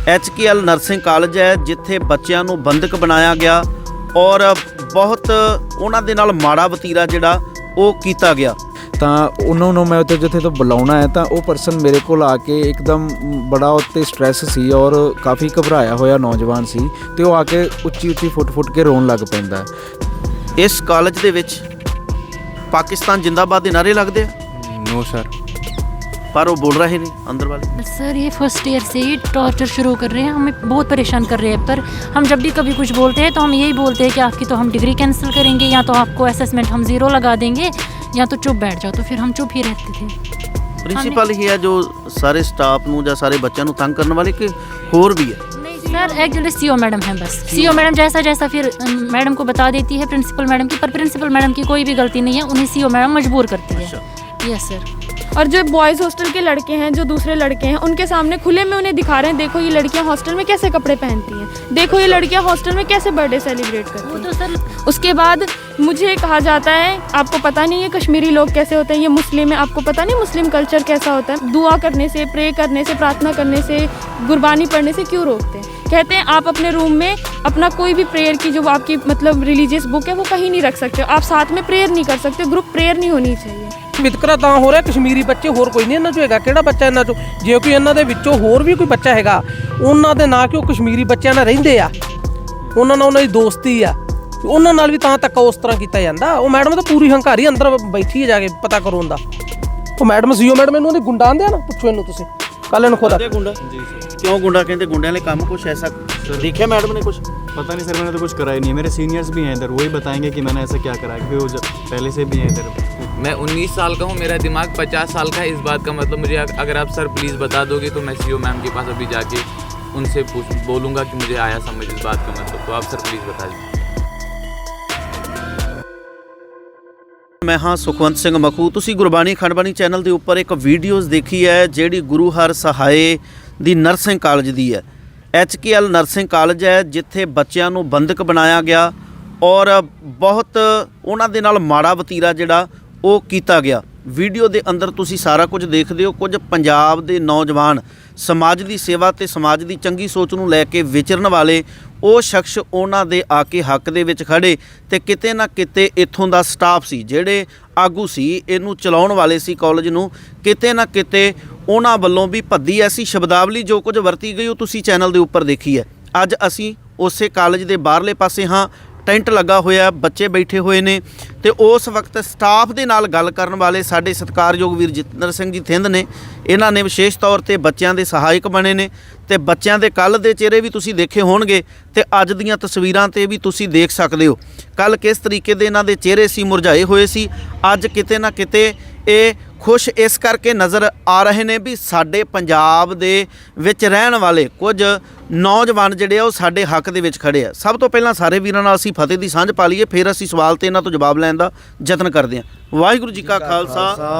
HKL nursing college ਹੈ ਜਿੱਥੇ ਬੱਚਿਆਂ ਨੂੰ ਬੰਦਕ ਬਣਾਇਆ ਗਿਆ ਔਰ ਬਹੁਤ ਉਹਨਾਂ ਦੇ ਨਾਲ ਮਾੜਾ ਵਤੀਰਾ ਜਿਹੜਾ ਉਹ ਕੀਤਾ ਗਿਆ। ਤਾਂ ਉਹਨਾਂ ਨੂੰ ਮੈਂ ਉੱਥੇ ਜਿੱਥੇ ਤੋਂ ਬੁਲਾਉਣਾ ਹੈ ਤਾਂ ਉਹ ਪਰਸਨ ਮੇਰੇ ਕੋਲ ਆ ਕੇ ਇੱਕਦਮ ਬੜਾ ਉੱਤੇ ਸਟ੍ਰੈਸ ਸੀ ਔਰ ਕਾਫੀ ਘਬਰਾਇਆ ਹੋਇਆ ਨੌਜਵਾਨ ਸੀ ਤੇ ਉਹ ਆ ਕੇ ਉੱਚੀ ਉੱਚੀ ਫੁੱਟ ਕੇ ਰੋਣ ਲੱਗ ਪੈਂਦਾ। ਇਸ ਕਾਲਜ ਦੇ ਵਿੱਚ ਪਾਕਿस्तान जिंदाबाद ਦੇ ਨਾਰੇ ਲੱਗਦੇ ਆ? No sir. पर वो बोल रहे नहीं अंदर वाले। सर ये फर्स्ट ईयर से ही टॉर्चर शुरू कर रहे हैं, हमें बहुत परेशान कर रहे हैं। पर हम जब भी कभी कुछ बोलते हैं तो हम यही बोलते हैं कि आपकी तो हम डिग्री कैंसिल करेंगे या तो आपको असेसमेंट हम 0 लगा देंगे या तो चुप बैठ जाओ। तो फिर हम चुप ही रहते थे। प्रिंसिपल ही है जो सारे स्टाफ ਨੂੰ ਜਾਂ ਸਾਰੇ ਬੱਚਿਆਂ ਨੂੰ ਤੰਗ ਕਰਨ ਵਾਲੇ कि ਹੋਰ भी है? सर एक्चुअली सीओ मैडम है, बस सीओ मैडम जैसा फिर मैडम को बता देती है प्रिंसिपल मैडम की, पर प्रिंसिपल मैडम की कोई भी गलती नहीं है, उन्हें सीओ मैडम मजबूर करती है। Yes sir. और जो बॉयज़ हॉस्टल के लड़के हैं, जो दूसरे लड़के हैं, उनके सामने खुले में उन्हें दिखा रहे हैं, देखो ये लड़कियां हॉस्टल में कैसे कपड़े पहनती हैं, देखो ये लड़कियां हॉस्टल में कैसे बर्थडे सेलिब्रेट करती हैं। तो सर उसके बाद मुझे कहा जाता है आपको पता नहीं है कश्मीरी लोग कैसे होते हैं, ये मुस्लिम है, आपको पता नहीं मुस्लिम कल्चर कैसा होता है, दुआ करने से, प्रे करने से, प्रार्थना करने से, गुरबानी पढ़ने से क्यों रोकते हैं। कहते हैं आप अपने रूम में अपना कोई भी प्रेयर की जो आपकी मतलब रिलीजियस बुक है वो कहीं नहीं रख सकते हो, आप साथ में प्रेयर नहीं कर सकते, ग्रुप प्रेयर नहीं होनी चाहिए। ਵਿਤਕਰਾ ਤਾਂ ਹੋ ਰਿਹਾ ਕਸ਼ਮੀਰੀ ਬੱਚੇ, ਹੋਰ ਕੋਈ ਨਹੀਂ ਇਹਨਾਂ 'ਚੋਂ ਹੈਗਾ। ਕਿਹੜਾ ਬੱਚਾ ਇਹਨਾਂ 'ਚੋਂ, ਜੇ ਕੋਈ ਇਹਨਾਂ ਦੇ ਵਿੱਚੋਂ ਹੋਰ ਵੀ ਕੋਈ ਬੱਚਾ ਹੈਗਾ ਉਹਨਾਂ ਦੇ ਨਾਂ ਕਿ ਉਹ ਕਸ਼ਮੀਰੀ ਬੱਚਿਆਂ ਨਾਲ ਰਹਿੰਦੇ ਆ, ਉਹਨਾਂ ਨਾਲ ਉਹਨਾਂ ਦੀ ਦੋਸਤੀ ਆ, ਉਹਨਾਂ ਨਾਲ ਵੀ ਤਾਂ ਧੱਕਾ ਉਸ ਤਰ੍ਹਾਂ ਕੀਤਾ ਜਾਂਦਾ। ਉਹ ਮੈਡਮ ਤਾਂ ਪੂਰੀ ਹੰਕਾਰੀ ਅੰਦਰ ਬੈਠੀ ਹੈ, ਜਾ ਕੇ ਪਤਾ ਕਰੋ ਉਹਦਾ। ਉਹ ਮੈਡਮ ਸੀਓ ਮੈਡਮ ਇਹਨੂੰ ਉਹਦੇ ਗੁੰਡਾ ਆਂਦੇ ਆ ਨਾ, ਪੁੱਛੋ ਇਹਨੂੰ ਤੁਸੀਂ ਕੱਲ੍ਹ ਇਹਨੂੰ ਖੁਦ। ਗੁੰਡਾ क्यों गुंडा कहते? गुंडे वाले काम कुछ ऐसा देखा मैडम ने? कुछ पता नहीं सर, मैंने तो कुछ करा ही नहीं है। मेरे सीनियर्स भी हैं इधर, वही बताएंगे कि मैंने ऐसा क्या करा, क्योंकि वो पहले से भी हैं इधर। मैं 19 साल का हूँ, मेरा दिमाग 50 साल का है। इस बात का मतलब मुझे अगर आप सर प्लीज़ बता दोगे तो मैं सीओ मैम के पास अभी जाके उनसे बोलूँगा कि मुझे आया समझ इस बात का मतलब। तो आप सर प्लीज़ बता दीजिए। मैं हाँ सुखवंत सिंह मखू। तुसी गुरबानी खंडबानी चैनल के उपर एक वीडियोज़ देखी है जिहड़ी गुरु हर सहाय दी नर्सिंग कालज दी है। HKL नर्सिंग कालज है जिथे बच्चों नूं बंधक बनाया गया और बहुत उन्हां दे नाल माड़ा वतीरा जिहड़ा वो कीता गया। वीडियो दे अंदर तुसी सारा कुछ देखदे हो। कुछ पंजाब दे नौजवान समाज की सेवा ते समाज की चंगी सोच नूं लैके विचरण वाले ਉਹ ਸ਼ਖਸ ਉਹਨਾਂ ਦੇ ਆ ਕੇ ਹੱਕ ਦੇ ਵਿੱਚ ਖੜੇ ਤੇ ਕਿਤੇ ਨਾ ਕਿਤੇ ਇੱਥੋਂ ਦਾ ਸਟਾਫ ਸੀ, ਜਿਹੜੇ ਆਗੂ ਸੀ, ਇਹਨੂੰ ਚਲਾਉਣ ਵਾਲੇ ਸੀ ਕਾਲਜ ਨੂੰ, ਕਿਤੇ ਨਾ ਕਿਤੇ ਉਹਨਾਂ ਵੱਲੋਂ ਵੀ ਭੱਦੀ ਐਸੀ ਸ਼ਬਦਾਵਲੀ ਜੋ ਕੁਝ ਵਰਤੀ ਗਈ ਉਹ ਤੁਸੀਂ ਚੈਨਲ ਦੇ ਉੱਪਰ ਦੇਖੀ ਹੈ। ਅੱਜ ਅਸੀਂ ਉਸੇ ਕਾਲਜ ਦੇ ਬਾਹਰਲੇ ਪਾਸੇ ਹਾਂ, ਟੈਂਟ ਲੱਗਾ ਹੋਇਆ, ਬੱਚੇ ਬੈਠੇ ਹੋਏ ਨੇ ਤੇ ਉਸ ਵਕਤ ਸਟਾਫ ਦੇ ਨਾਲ ਗੱਲ ਕਰਨ ਵਾਲੇ ਸਾਡੇ ਸਤਿਕਾਰਯੋਗ ਵੀਰ ਜਤਿੰਦਰ ਸਿੰਘ ਜੀ ਥਿੰਦ ਨੇ। ਇਹਨਾਂ ਨੇ ਵਿਸ਼ੇਸ਼ ਤੌਰ ਤੇ ਬੱਚਿਆਂ ਦੇ ਸਹਾਇਕ ਬਣੇ ਨੇ ਤੇ ਬੱਚਿਆਂ ਦੇ ਕੱਲ੍ਹ ਦੇ ਚਿਹਰੇ ਵੀ ਤੁਸੀਂ ਦੇਖੇ ਹੋਣਗੇ ਤੇ ਅੱਜ ਦੀਆਂ ਤਸਵੀਰਾਂ ਤੇ ਵੀ ਤੁਸੀਂ ਦੇਖ ਸਕਦੇ ਹੋ। ਕੱਲ੍ਹ ਕਿਸ ਤਰੀਕੇ ਦੇ ਇਹਨਾਂ ਦੇ ਚਿਹਰੇ ਸੀ, ਮੁਰਝਾਏ ਹੋਏ ਸੀ। ਅੱਜ ਕਿਤੇ ਨਾ ਕਿਤੇ ਇਹ खुश इस करके नज़र आ रहे ने भी साडे पंजाब दे विच रहन वाले कुछ नौजवान जिहड़े आ साडे हक दे विच खड़े आ। सब तो पहलां सारे वीरां नाल असीं फतेह दी सांझ पा लईए, फिर असीं सवाल ते इन्हां तो जवाब लैण दा यतन करदे हां। वाहिगुरू जी का खालसा,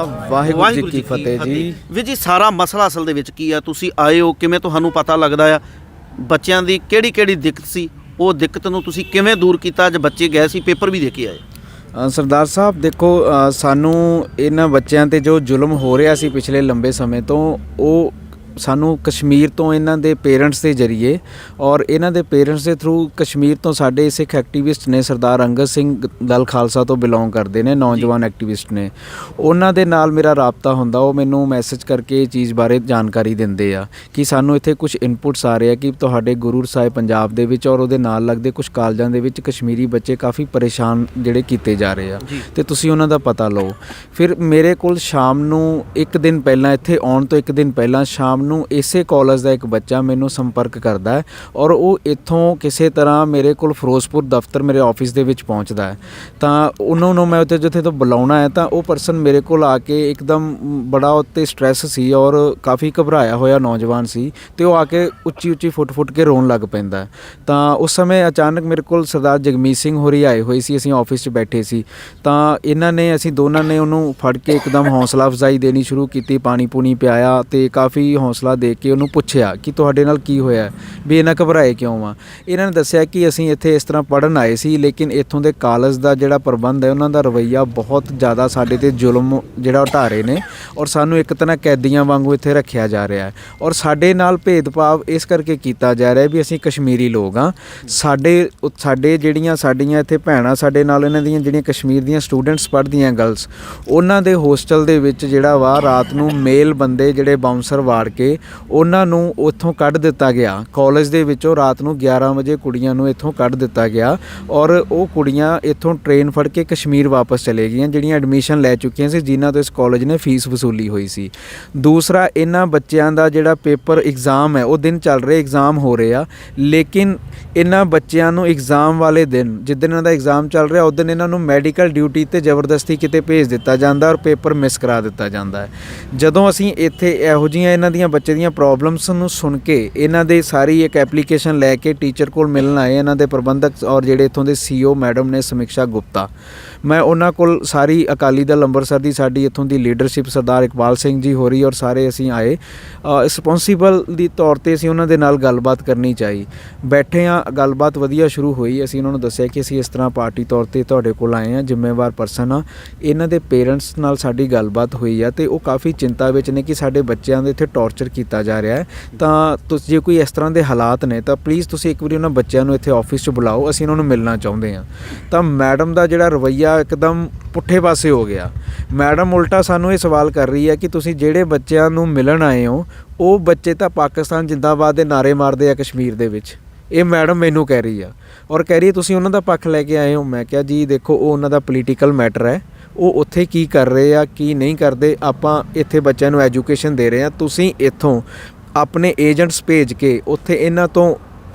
वाहिगुरू जी की फतेह जी। ਵੀਰ ਜੀ ਸਾਰਾ ਮਸਲਾ ਅਸਲ ਦੇ ਵਿੱਚ ਕੀ ਆ? ਤੁਸੀਂ ਆਏ ਹੋ, ਕਿਵੇਂ ਤੁਹਾਨੂੰ ਪਤਾ ਲੱਗਦਾ ਆ ਬੱਚਿਆਂ ਦੀ ਕਿਹੜੀ ਦਿੱਕਤ ਸੀ, ਉਹ ਦਿੱਕਤ ਨੂੰ ਤੁਸੀਂ ਕਿਵੇਂ ਦੂਰ ਕੀਤਾ? ਅੱਜ ਬੱਚੇ ਗਏ ਸੀ, ਪੇਪਰ ਵੀ ਦੇ ਕੇ ਆਏ। ਸਰਦਾਰ ਸਾਹਿਬ ਦੇਖੋ, ਸਾਨੂੰ ਇਹਨਾਂ ਬੱਚਿਆਂ 'ਤੇ ਜੋ ਜ਼ੁਲਮ ਹੋ ਰਿਹਾ ਸੀ ਪਿਛਲੇ ਲੰਬੇ ਸਮੇਂ ਤੋਂ, ਉਹ ਸਾਨੂੰ ਕਸ਼ਮੀਰ ਤੋਂ ਇਹਨਾਂ ਦੇ ਪੇਰੈਂਟਸ ਦੇ ਜ਼ਰੀਏ ਔਰ ਇਹਨਾਂ ਦੇ ਪੇਰੈਂਟਸ ਦੇ ਥਰੂ ਕਸ਼ਮੀਰ ਤੋਂ ਸਾਡੇ ਸਿੱਖ ਐਕਟੀਵਿਸਟ ਨੇ, ਸਰਦਾਰ ਅੰਗਦ ਸਿੰਘ ਦਲ ਖਾਲਸਾ ਤੋਂ ਬਿਲੋਂਗ ਕਰਦੇ ਨੇ, ਨੌਜਵਾਨ ਐਕਟੀਵਿਸਟ ਨੇ, ਉਹਨਾਂ ਦੇ ਨਾਲ ਮੇਰਾ ਰਾਬਤਾ ਹੁੰਦਾ। ਉਹ ਮੈਨੂੰ ਮੈਸੇਜ ਕਰਕੇ ਇਹ ਚੀਜ਼ ਬਾਰੇ ਜਾਣਕਾਰੀ ਦਿੰਦੇ ਆ ਕਿ ਸਾਨੂੰ ਇੱਥੇ ਕੁਝ ਇਨਪੁਟਸ ਆ ਰਹੇ ਆ ਕਿ ਤੁਹਾਡੇ ਗੁਰੂ ਸਾਹਿਬ ਪੰਜਾਬ ਦੇ ਵਿੱਚ ਔਰ ਉਹਦੇ ਨਾਲ ਲੱਗਦੇ ਕੁਝ ਕਾਲਜਾਂ ਦੇ ਵਿੱਚ ਕਸ਼ਮੀਰੀ ਬੱਚੇ ਕਾਫੀ ਪਰੇਸ਼ਾਨ ਜਿਹੜੇ ਕੀਤੇ ਜਾ ਰਹੇ ਆ ਤੇ ਤੁਸੀਂ ਉਹਨਾਂ ਦਾ ਪਤਾ ਲਓ। ਫਿਰ ਮੇਰੇ ਕੋਲ ਸ਼ਾਮ ਨੂੰ ਇੱਕ ਦਿਨ ਪਹਿਲਾਂ, ਇੱਥੇ ਆਉਣ ਤੋਂ ਇੱਕ ਦਿਨ ਪਹਿਲਾਂ ਸ਼ਾਮ ਨੂੰ ਇਸੇ ਕਾਲਜ ਦਾ ਇੱਕ ਬੱਚਾ ਮੈਨੂੰ ਸੰਪਰਕ ਕਰਦਾ ਹੈ ਔਰ ਉਹ ਇੱਥੋਂ ਕਿਸੇ ਤਰ੍ਹਾਂ ਮੇਰੇ ਕੋਲ ਫਿਰੋਜ਼ਪੁਰ ਦਫ਼ਤਰ ਮੇਰੇ ਆਫਿਸ ਦੇ ਵਿੱਚ ਪਹੁੰਚਦਾ ਹੈ। ਤਾਂ ਉਹਨਾਂ ਨੂੰ ਮੈਂ ਉੱਥੇ ਜਿੱਥੇ ਤੋਂ ਬੁਲਾਉਣਾ ਹੈ ਤਾਂ ਉਹ ਪਰਸਨ ਮੇਰੇ ਕੋਲ ਆ ਕੇ ਇੱਕਦਮ ਬੜਾ ਉੱਤੇ ਸਟ੍ਰੈਸ ਸੀ ਔਰ ਕਾਫੀ ਘਬਰਾਇਆ ਹੋਇਆ ਨੌਜਵਾਨ ਸੀ ਤੇ ਉਹ ਆ ਕੇ ਉੱਚੀ ਫੁੱਟ ਕੇ ਰੋਣ ਲੱਗ ਪੈਂਦਾ। ਤਾਂ ਉਸ ਸਮੇਂ ਅਚਾਨਕ ਮੇਰੇ ਕੋਲ ਸਰਦਾਰ ਜਗਮੀਤ ਸਿੰਘ ਹੋਰੀ ਆਏ ਹੋਏ ਸੀ, ਅਸੀਂ ਆਫਿਸ 'ਚ ਬੈਠੇ ਸੀ। ਤਾਂ ਅਸੀਂ ਦੋਨਾਂ ਨੇ ਉਹਨੂੰ ਫੜ ਕੇ ਇੱਕਦਮ ਹੌਸਲਾ ਅਫਜ਼ਾਈ ਦੇਣੀ ਸ਼ੁਰੂ ਕੀਤੀ, ਪਾਣੀ ਪੂਣੀ ਪਿਆਇਆ ਤੇ ਕਾਫੀ ਹੌਸਲਾ ਦੇ ਕੇ ਉਹਨੂੰ ਪੁੱਛਿਆ ਕਿ ਤੁਹਾਡੇ ਨਾਲ ਕੀ ਹੋਇਆ ਵੀ ਇਹਨਾਂ ਘਬਰਾਏ ਕਿਉਂ ਆ। ਇਹਨਾਂ ਨੇ ਦੱਸਿਆ ਕਿ ਅਸੀਂ ਇੱਥੇ ਇਸ ਤਰ੍ਹਾਂ ਪੜ੍ਹਨ ਆਏ ਸੀ, ਲੇਕਿਨ ਇੱਥੋਂ ਦੇ ਕਾਲਜ ਦਾ ਜਿਹੜਾ ਪ੍ਰਬੰਧ ਹੈ ਉਹਨਾਂ ਦਾ ਰਵੱਈਆ ਬਹੁਤ ਜ਼ਿਆਦਾ ਸਾਡੇ ਤੇ ਜ਼ੁਲਮ ਜਿਹੜਾ ਉਹ ਢਾ ਰਹੇ ਨੇ ਔਰ ਸਾਨੂੰ ਇੱਕ ਤਰ੍ਹਾਂ ਕੈਦੀਆਂ ਵਾਂਗੂ ਇੱਥੇ ਰੱਖਿਆ ਜਾ ਰਿਹਾ ਹੈ ਔਰ ਸਾਡੇ ਨਾਲ ਭੇਦਭਾਵ ਇਸ ਕਰਕੇ ਕੀਤਾ ਜਾ ਰਿਹਾ ਵੀ ਅਸੀਂ ਕਸ਼ਮੀਰੀ ਲੋਕ ਹਾਂ। ਸਾਡੇ ਜਿਹੜੀਆਂ ਸਾਡੀਆਂ ਇੱਥੇ ਭੈਣਾਂ ਸਾਡੇ ਨਾਲ ਇਹਨਾਂ ਦੀਆਂ ਜਿਹੜੀਆਂ ਕਸ਼ਮੀਰ ਦੀਆਂ ਸਟੂਡੈਂਟਸ ਪੜ੍ਹਦੀਆਂ ਗਰਲਸ, ਉਹਨਾਂ ਦੇ ਹੋਸਟਲ ਦੇ ਵਿੱਚ ਜਿਹੜਾ ਵਾ ਰਾਤ ਨੂੰ ਮੇਲ ਬੰਦੇ ਜਿਹੜੇ ਬਾਉਂਸਰ ਵਾੜ ਕੇ ਉਹਨਾਂ ਨੂੰ ਉੱਥੋਂ ਕੱਢ ਦਿੱਤਾ ਗਿਆ। ਕਾਲਜ ਦੇ ਵਿੱਚੋਂ ਰਾਤ ਨੂੰ 11 ਵਜੇ ਕੁੜੀਆਂ ਨੂੰ ਇੱਥੋਂ ਕੱਢ ਦਿੱਤਾ ਗਿਆ ਔਰ ਉਹ ਕੁੜੀਆਂ ਇੱਥੋਂ ਟ੍ਰੇਨ ਫੜ ਕੇ ਕਸ਼ਮੀਰ ਵਾਪਸ ਚਲੇ ਗਈਆਂ ਜਿਹੜੀਆਂ ਐਡਮਿਸ਼ਨ ਲੈ ਚੁੱਕੀਆਂ ਸੀ, ਜਿਨ੍ਹਾਂ ਤੋਂ ਇਸ ਕਾਲਜ ਨੇ ਫੀਸ ਵਸੂਲੀ ਹੋਈ ਸੀ। ਦੂਸਰਾ, ਇਹਨਾਂ ਬੱਚਿਆਂ ਦਾ ਜਿਹੜਾ ਪੇਪਰ ਐਗਜ਼ਾਮ ਹੈ ਉਹ ਦਿਨ ਚੱਲ ਰਹੇ, ਐਗਜ਼ਾਮ ਹੋ ਰਹੇ ਆ, ਲੇਕਿਨ ਇਹਨਾਂ ਬੱਚਿਆਂ ਨੂੰ ਐਗਜ਼ਾਮ ਵਾਲੇ ਦਿਨ ਜਿੱਦਣ ਇਹਨਾਂ ਦਾ ਐਗਜ਼ਾਮ ਚੱਲ ਰਿਹਾ ਉਸ ਦਿਨ ਇਹਨਾਂ ਨੂੰ ਮੈਡੀਕਲ ਡਿਊਟੀ ਤੇ ਜ਼ਬਰਦਸਤੀ ਕਿਤੇ ਭੇਜ ਦਿੱਤਾ ਜਾਂਦਾ ਔਰ ਪੇਪਰ ਮਿਸ ਕਰਾ ਦਿੱਤਾ ਜਾਂਦਾ ਹੈ। ਜਦੋਂ ਅਸੀਂ ਇੱਥੇ ਇਹੋ ਜਿਹੀਆਂ ਇਹਨਾਂ ਦੀਆਂ ਬੱਚੇ ਦੀਆਂ ਪ੍ਰੋਬਲਮਸ ਨੂੰ ਸੁਣ ਕੇ ਇਹਨਾਂ ਦੇ ਸਾਰੀ ਇੱਕ ਐਪਲੀਕੇਸ਼ਨ ਲੈ ਕੇ ਟੀਚਰ ਕੋਲ ਮਿਲਣ ਆਏ ਇਹਨਾਂ ਦੇ ਪ੍ਰਬੰਧਕ ਔਰ ਜਿਹੜੇ ਇੱਥੋਂ ਦੇ CEO ਮੈਡਮ ਨੇ ਸਮੀਕਸ਼ਾ ਗੁਪਤਾ, ਮੈਂ ਉਹਨਾਂ ਕੋਲ ਸਾਰੀ ਅਕਾਲੀ ਦਲ ਅੰਮ੍ਰਿਤਸਰ ਦੀ ਸਾਡੀ ਇੱਥੋਂ ਦੀ ਲੀਡਰਸ਼ਿਪ ਸਰਦਾਰ ਇਕਬਾਲ ਸਿੰਘ ਜੀ ਹੋ ਰਹੀ ਔਰ ਸਾਰੇ ਅਸੀਂ ਆਏ ਰਿਸਪੌਂਸੀਬਲ ਦੀ ਤੌਰ 'ਤੇ ਅਸੀਂ ਉਹਨਾਂ ਦੇ ਨਾਲ ਗੱਲਬਾਤ ਕਰਨੀ ਚਾਹੀ। ਬੈਠੇ ਹਾਂ, ਗੱਲਬਾਤ ਵਧੀਆ ਸ਼ੁਰੂ ਹੋਈ। ਅਸੀਂ ਉਹਨਾਂ ਨੂੰ ਦੱਸਿਆ ਕਿ ਅਸੀਂ ਇਸ ਤਰ੍ਹਾਂ ਪਾਰਟੀ ਤੌਰ 'ਤੇ ਤੁਹਾਡੇ ਕੋਲ ਆਏ ਹਾਂ, ਜ਼ਿੰਮੇਵਾਰ ਪਰਸਨ ਆ। ਇਹਨਾਂ ਦੇ ਪੇਰੈਂਟਸ ਨਾਲ ਸਾਡੀ ਗੱਲਬਾਤ ਹੋਈ ਆ ਅਤੇ ਉਹ ਕਾਫੀ ਚਿੰਤਾ ਵਿੱਚ ਨੇ ਕਿ ਸਾਡੇ ਬੱਚਿਆਂ ਦੇ ਇੱਥੇ ਟੌਰਚਰ ਕੀਤਾ ਜਾ ਰਿਹਾ ਹੈ। ਤਾਂ ਤੁਸੀਂ ਜੇ ਕੋਈ ਇਸ ਤਰ੍ਹਾਂ ਦੇ ਹਾਲਾਤ ਨੇ ਤਾਂ ਪਲੀਜ਼ ਤੁਸੀਂ ਇੱਕ ਵਾਰੀ ਉਹਨਾਂ ਬੱਚਿਆਂ ਨੂੰ ਇੱਥੇ ਆਫਿਸ 'ਚ ਬੁਲਾਓ, ਅਸੀਂ ਉਹਨਾਂ ਨੂੰ ਮਿਲਣਾ ਚਾਹੁੰਦੇ ਹਾਂ। ਤਾਂ ਮੈਡਮ ਦਾ ਜਿਹੜਾ ਰਵੱਈਆ ਇੱਕਦਮ ਪੁੱਠੇ ਪਾਸੇ ਹੋ ਗਿਆ। ਮੈਡਮ ਉਲਟਾ ਸਾਨੂੰ ਇਹ ਸਵਾਲ ਕਰ ਰਹੀ ਹੈ ਕਿ ਤੁਸੀਂ ਜਿਹੜੇ ਬੱਚਿਆਂ ਨੂੰ ਮਿਲਣ ਆਏ ਹੋ ਉਹ ਬੱਚੇ ਤਾਂ ਪਾਕਿਸਤਾਨ ਜਿੰਦਾਬਾਦ ਦੇ ਨਾਅਰੇ ਮਾਰਦੇ ਆ ਕਸ਼ਮੀਰ ਦੇ ਵਿੱਚ। ਇਹ ਮੈਡਮ ਮੈਨੂੰ ਕਹਿ ਰਹੀ ਆ ਔਰ ਕਹਿ ਰਹੀ ਹੈ ਤੁਸੀਂ ਉਹਨਾਂ ਦਾ ਪੱਖ ਲੈ ਕੇ ਆਏ ਹੋ। ਮੈਂ ਕਿਹਾ ਜੀ ਦੇਖੋ, ਉਹ ਉਹਨਾਂ ਦਾ ਪੋਲੀਟੀਕਲ ਮੈਟਰ ਹੈ, ਉਹ ਉੱਥੇ ਕੀ ਕਰ ਰਹੇ ਆ ਕੀ ਨਹੀਂ ਕਰਦੇ, ਆਪਾਂ ਇੱਥੇ ਬੱਚਿਆਂ ਨੂੰ ਐਜੂਕੇਸ਼ਨ ਦੇ ਰਹੇ ਹਾਂ। ਤੁਸੀਂ ਇੱਥੋਂ ਆਪਣੇ ਏਜੰਟਸ ਭੇਜ ਕੇ ਉੱਥੇ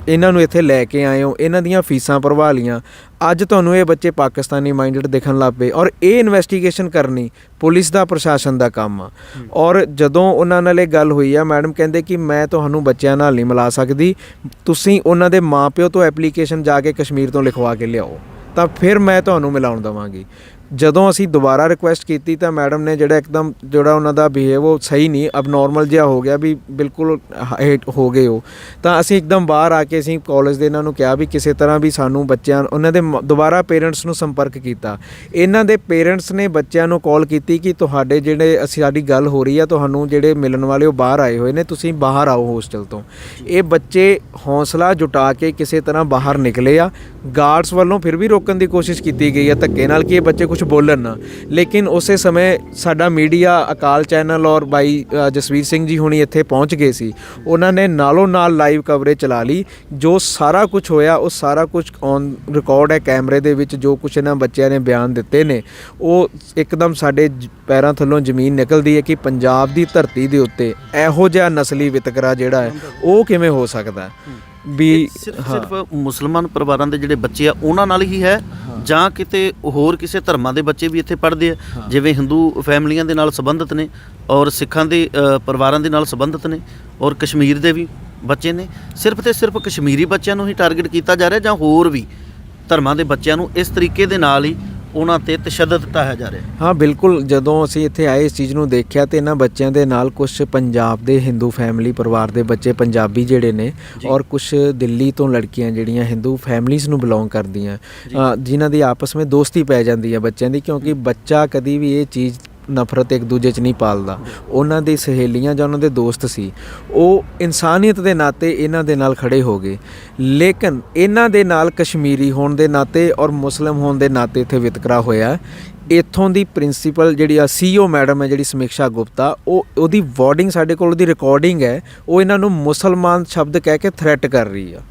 ਇਹਨਾਂ ਨੂੰ ਇੱਥੇ ਲੈ ਕੇ ਆਏ ਹੋ, ਇਹਨਾਂ ਦੀਆਂ ਫੀਸਾਂ ਭਰਵਾ ਲੀਆਂ, ਅੱਜ ਤੁਹਾਨੂੰ ਇਹ ਬੱਚੇ ਪਾਕਿਸਤਾਨੀ ਮਾਈਂਡਡ ਦਿਖਣ ਲੱਗ ਪਏ ਔਰ ਇਹ ਇਨਵੈਸਟੀਗੇਸ਼ਨ ਕਰਨੀ ਪੁਲਿਸ ਦਾ ਪ੍ਰਸ਼ਾਸਨ ਦਾ ਕੰਮ ਆ। ਔਰ ਜਦੋਂ ਉਹਨਾਂ ਨਾਲ ਇਹ ਗੱਲ ਹੋਈ ਆ, ਮੈਡਮ ਕਹਿੰਦੇ ਕਿ ਮੈਂ ਤੁਹਾਨੂੰ ਬੱਚਿਆਂ ਨਾਲ ਨਹੀਂ ਮਿਲਾ ਸਕਦੀ, ਤੁਸੀਂ ਉਹਨਾਂ ਦੇ ਮਾਪਿਓ ਤੋਂ ਐਪਲੀਕੇਸ਼ਨ ਜਾ ਕੇ ਕਸ਼ਮੀਰ ਤੋਂ ਲਿਖਵਾ ਕੇ ਲਿਆਓ ਤਾਂ ਫਿਰ ਮੈਂ ਤੁਹਾਨੂੰ ਮਿਲਾਉਣ ਦੇਵਾਂਗੀ। ਜਦੋਂ ਅਸੀਂ ਦੁਬਾਰਾ ਰਿਕੁਐਸਟ ਕੀਤੀ ਤਾਂ ਮੈਡਮ ਨੇ ਇੱਕਦਮ ਉਹਨਾਂ ਦਾ ਬਿਹੇਵ ਉਹ ਸਹੀ ਨਹੀਂ, ਅਬਨੋਰਮਲ ਜਿਹਾ ਹੋ ਗਿਆ ਵੀ ਬਿਲਕੁਲ ਹੇਟ ਹੋ ਗਏ ਉਹ। ਤਾਂ ਅਸੀਂ ਇੱਕਦਮ ਬਾਹਰ ਆ ਕੇ ਅਸੀਂ ਕਾਲਜ ਦੇ ਇਹਨਾਂ ਨੂੰ ਕਿਹਾ ਵੀ ਕਿਸੇ ਤਰ੍ਹਾਂ ਵੀ ਸਾਨੂੰ ਬੱਚਿਆਂ ਉਹਨਾਂ ਦੇ ਦੁਬਾਰਾ ਪੇਰੈਂਟਸ ਨੂੰ ਸੰਪਰਕ ਕੀਤਾ। ਇਹਨਾਂ ਦੇ ਪੇਰੈਂਟਸ ਨੇ ਬੱਚਿਆਂ ਨੂੰ ਕਾਲ ਕੀਤੀ ਕਿ ਤੁਹਾਡੇ ਸਾਡੀ ਗੱਲ ਹੋ ਰਹੀ ਆ, ਤੁਹਾਨੂੰ ਜਿਹੜੇ ਮਿਲਣ ਵਾਲੇ ਉਹ ਬਾਹਰ ਆਏ ਹੋਏ ਨੇ, ਤੁਸੀਂ ਬਾਹਰ ਆਓ ਹੋਸਟਲ ਤੋਂ। ਇਹ ਬੱਚੇ ਹੌਸਲਾ ਜੁਟਾ ਕੇ ਕਿਸੇ ਤਰ੍ਹਾਂ ਬਾਹਰ ਨਿਕਲੇ ਆ। ਗਾਰਡਸ ਵੱਲੋਂ ਫਿਰ ਵੀ ਰੋਕਣ ਦੀ ਕੋਸ਼ਿਸ਼ ਕੀਤੀ ਗਈ ਹੈ ਧੱਕੇ ਨਾਲ ਕਿ ਇਹ ਬੱਚੇ ਕੁਝ ਬੋਲਣ ਨਾ, ਲੇਕਿਨ ਉਸੇ ਸਮੇਂ ਸਾਡਾ ਮੀਡੀਆ ਅਕਾਲ ਚੈਨਲ ਔਰ ਬਾਈ ਜਸਵੀਰ ਸਿੰਘ ਜੀ ਹੁਣੀ ਇੱਥੇ ਪਹੁੰਚ ਗਏ ਸੀ। ਉਹਨਾਂ ਨੇ ਨਾਲੋਂ ਨਾਲ ਲਾਈਵ ਕਵਰੇਜ ਚਲਾ ਲਈ। ਜੋ ਸਾਰਾ ਕੁਝ ਹੋਇਆ ਉਹ ਸਾਰਾ ਕੁਝ ਔਨ ਰਿਕਾਰਡ ਹੈ ਕੈਮਰੇ ਦੇ ਵਿੱਚ। ਜੋ ਕੁਝ ਇਹਨਾਂ ਬੱਚਿਆਂ ਨੇ ਬਿਆਨ ਦਿੱਤੇ ਨੇ ਉਹ ਇੱਕਦਮ ਸਾਡੇ ਪੈਰਾਂ ਥੱਲੋਂ ਜ਼ਮੀਨ ਨਿਕਲਦੀ ਹੈ ਕਿ ਪੰਜਾਬ ਦੀ ਧਰਤੀ ਦੇ ਉੱਤੇ ਇਹੋ ਜਿਹਾ ਨਸਲੀ ਵਿਤਕਰਾ ਜਿਹੜਾ ਹੈ ਉਹ ਕਿਵੇਂ ਹੋ ਸਕਦਾ ਹੈ। ਵੀ ਸਿਰਫ ਮੁਸਲਮਾਨ ਪਰਿਵਾਰਾਂ ਦੇ ਜਿਹੜੇ ਬੱਚੇ ਆ ਉਹਨਾਂ ਨਾਲ ਹੀ ਹੈ ਜਾਂ ਕਿਤੇ ਹੋਰ ਕਿਸੇ ਧਰਮਾਂ ਦੇ ਬੱਚੇ ਵੀ ਇੱਥੇ ਪੜ੍ਹਦੇ ਆ? ਜਿਵੇਂ ਹਿੰਦੂ ਫੈਮਲੀਆਂ ਦੇ ਨਾਲ ਸੰਬੰਧਿਤ ਨੇ ਔਰ ਸਿੱਖਾਂ ਦੇ ਪਰਿਵਾਰਾਂ ਦੇ ਨਾਲ ਸੰਬੰਧਿਤ ਨੇ ਔਰ ਕਸ਼ਮੀਰ ਦੇ ਵੀ ਬੱਚੇ ਨੇ। ਸਿਰਫ ਤੇ ਸਿਰਫ ਕਸ਼ਮੀਰੀ ਬੱਚਿਆਂ ਨੂੰ ਹੀ ਟਾਰਗੇਟ ਕੀਤਾ ਜਾ ਰਿਹਾ ਜਾਂ ਹੋਰ ਵੀ ਧਰਮਾਂ ਦੇ ਬੱਚਿਆਂ ਨੂੰ ਇਸ ਤਰੀਕੇ ਦੇ ਨਾਲ ਹੀ ਉਹਨਾਂ ਤੇ ਤਸ਼ੱਦਦ ਢਾਇਆ ਜਾ ਰਿਹਾ? ਹਾਂ ਬਿਲਕੁਲ, ਜਦੋਂ ਅਸੀਂ ਇੱਥੇ ਆਏ ਇਸ ਚੀਜ਼ ਨੂੰ ਦੇਖਿਆ ਤੇ ਇਹਨਾਂ ਬੱਚਿਆਂ ਦੇ ਨਾਲ ਕੁਝ ਪੰਜਾਬ ਦੇ ਹਿੰਦੂ ਫੈਮਿਲੀ ਪਰਿਵਾਰ ਦੇ ਬੱਚੇ ਪੰਜਾਬੀ ਜਿਹੜੇ ਨੇ ਔਰ ਕੁਝ ਦਿੱਲੀ ਤੋਂ ਲੜਕੀਆਂ ਜਿਹੜੀਆਂ ਹਿੰਦੂ ਫੈਮਲੀਜ਼ ਨੂੰ ਬਿਲੋਂਗ ਕਰਦੀਆਂ, ਜਿਨ੍ਹਾਂ ਦੀ ਆਪਸ ਵਿੱਚ ਦੋਸਤੀ ਪੈ ਜਾਂਦੀ ਹੈ ਬੱਚਿਆਂ ਦੀ, ਕਿਉਂਕਿ ਬੱਚਾ ਕਦੀ ਵੀ ਇਹ ਚੀਜ਼ ਨਫ਼ਰਤ ਇੱਕ ਦੂਜੇ 'ਚ ਨਹੀਂ ਪਾਲਦਾ। ਉਹਨਾਂ ਦੀ ਸਹੇਲੀਆਂ ਜਾਂ ਉਹਨਾਂ ਦੇ ਦੋਸਤ ਸੀ, ਉਹ ਇਨਸਾਨੀਅਤ ਦੇ ਨਾਤੇ ਇਹਨਾਂ ਦੇ ਨਾਲ ਖੜੇ ਹੋ ਗਏ। ਲੇਕਿਨ ਇਹਨਾਂ ਦੇ ਨਾਲ ਕਸ਼ਮੀਰੀ ਹੋਣ ਦੇ ਨਾਤੇ ਔਰ ਮੁਸਲਿਮ ਹੋਣ ਦੇ ਨਾਤੇ ਇੱਥੇ ਵਿਤਕਰਾ ਹੋਇਆ। ਇੱਥੋਂ ਦੀ ਪ੍ਰਿੰਸੀਪਲ ਜਿਹੜੀ CEO ਮੈਡਮ ਹੈ ਜਿਹੜੀ ਸਮੀਕਸ਼ਾ ਗੁਪਤਾ, ਉਹਦੀ ਵਾਰਡਿੰਗ ਸਾਡੇ ਕੋਲ ਉਹਦੀ ਰਿਕਾਰਡਿੰਗ ਹੈ, ਉਹ ਇਹਨਾਂ ਨੂੰ ਮੁਸਲਮਾਨ ਸ਼ਬਦ ਕਹਿ ਕੇ ਥ੍ਰੈਟ ਕਰ ਰਹੀ ਆ।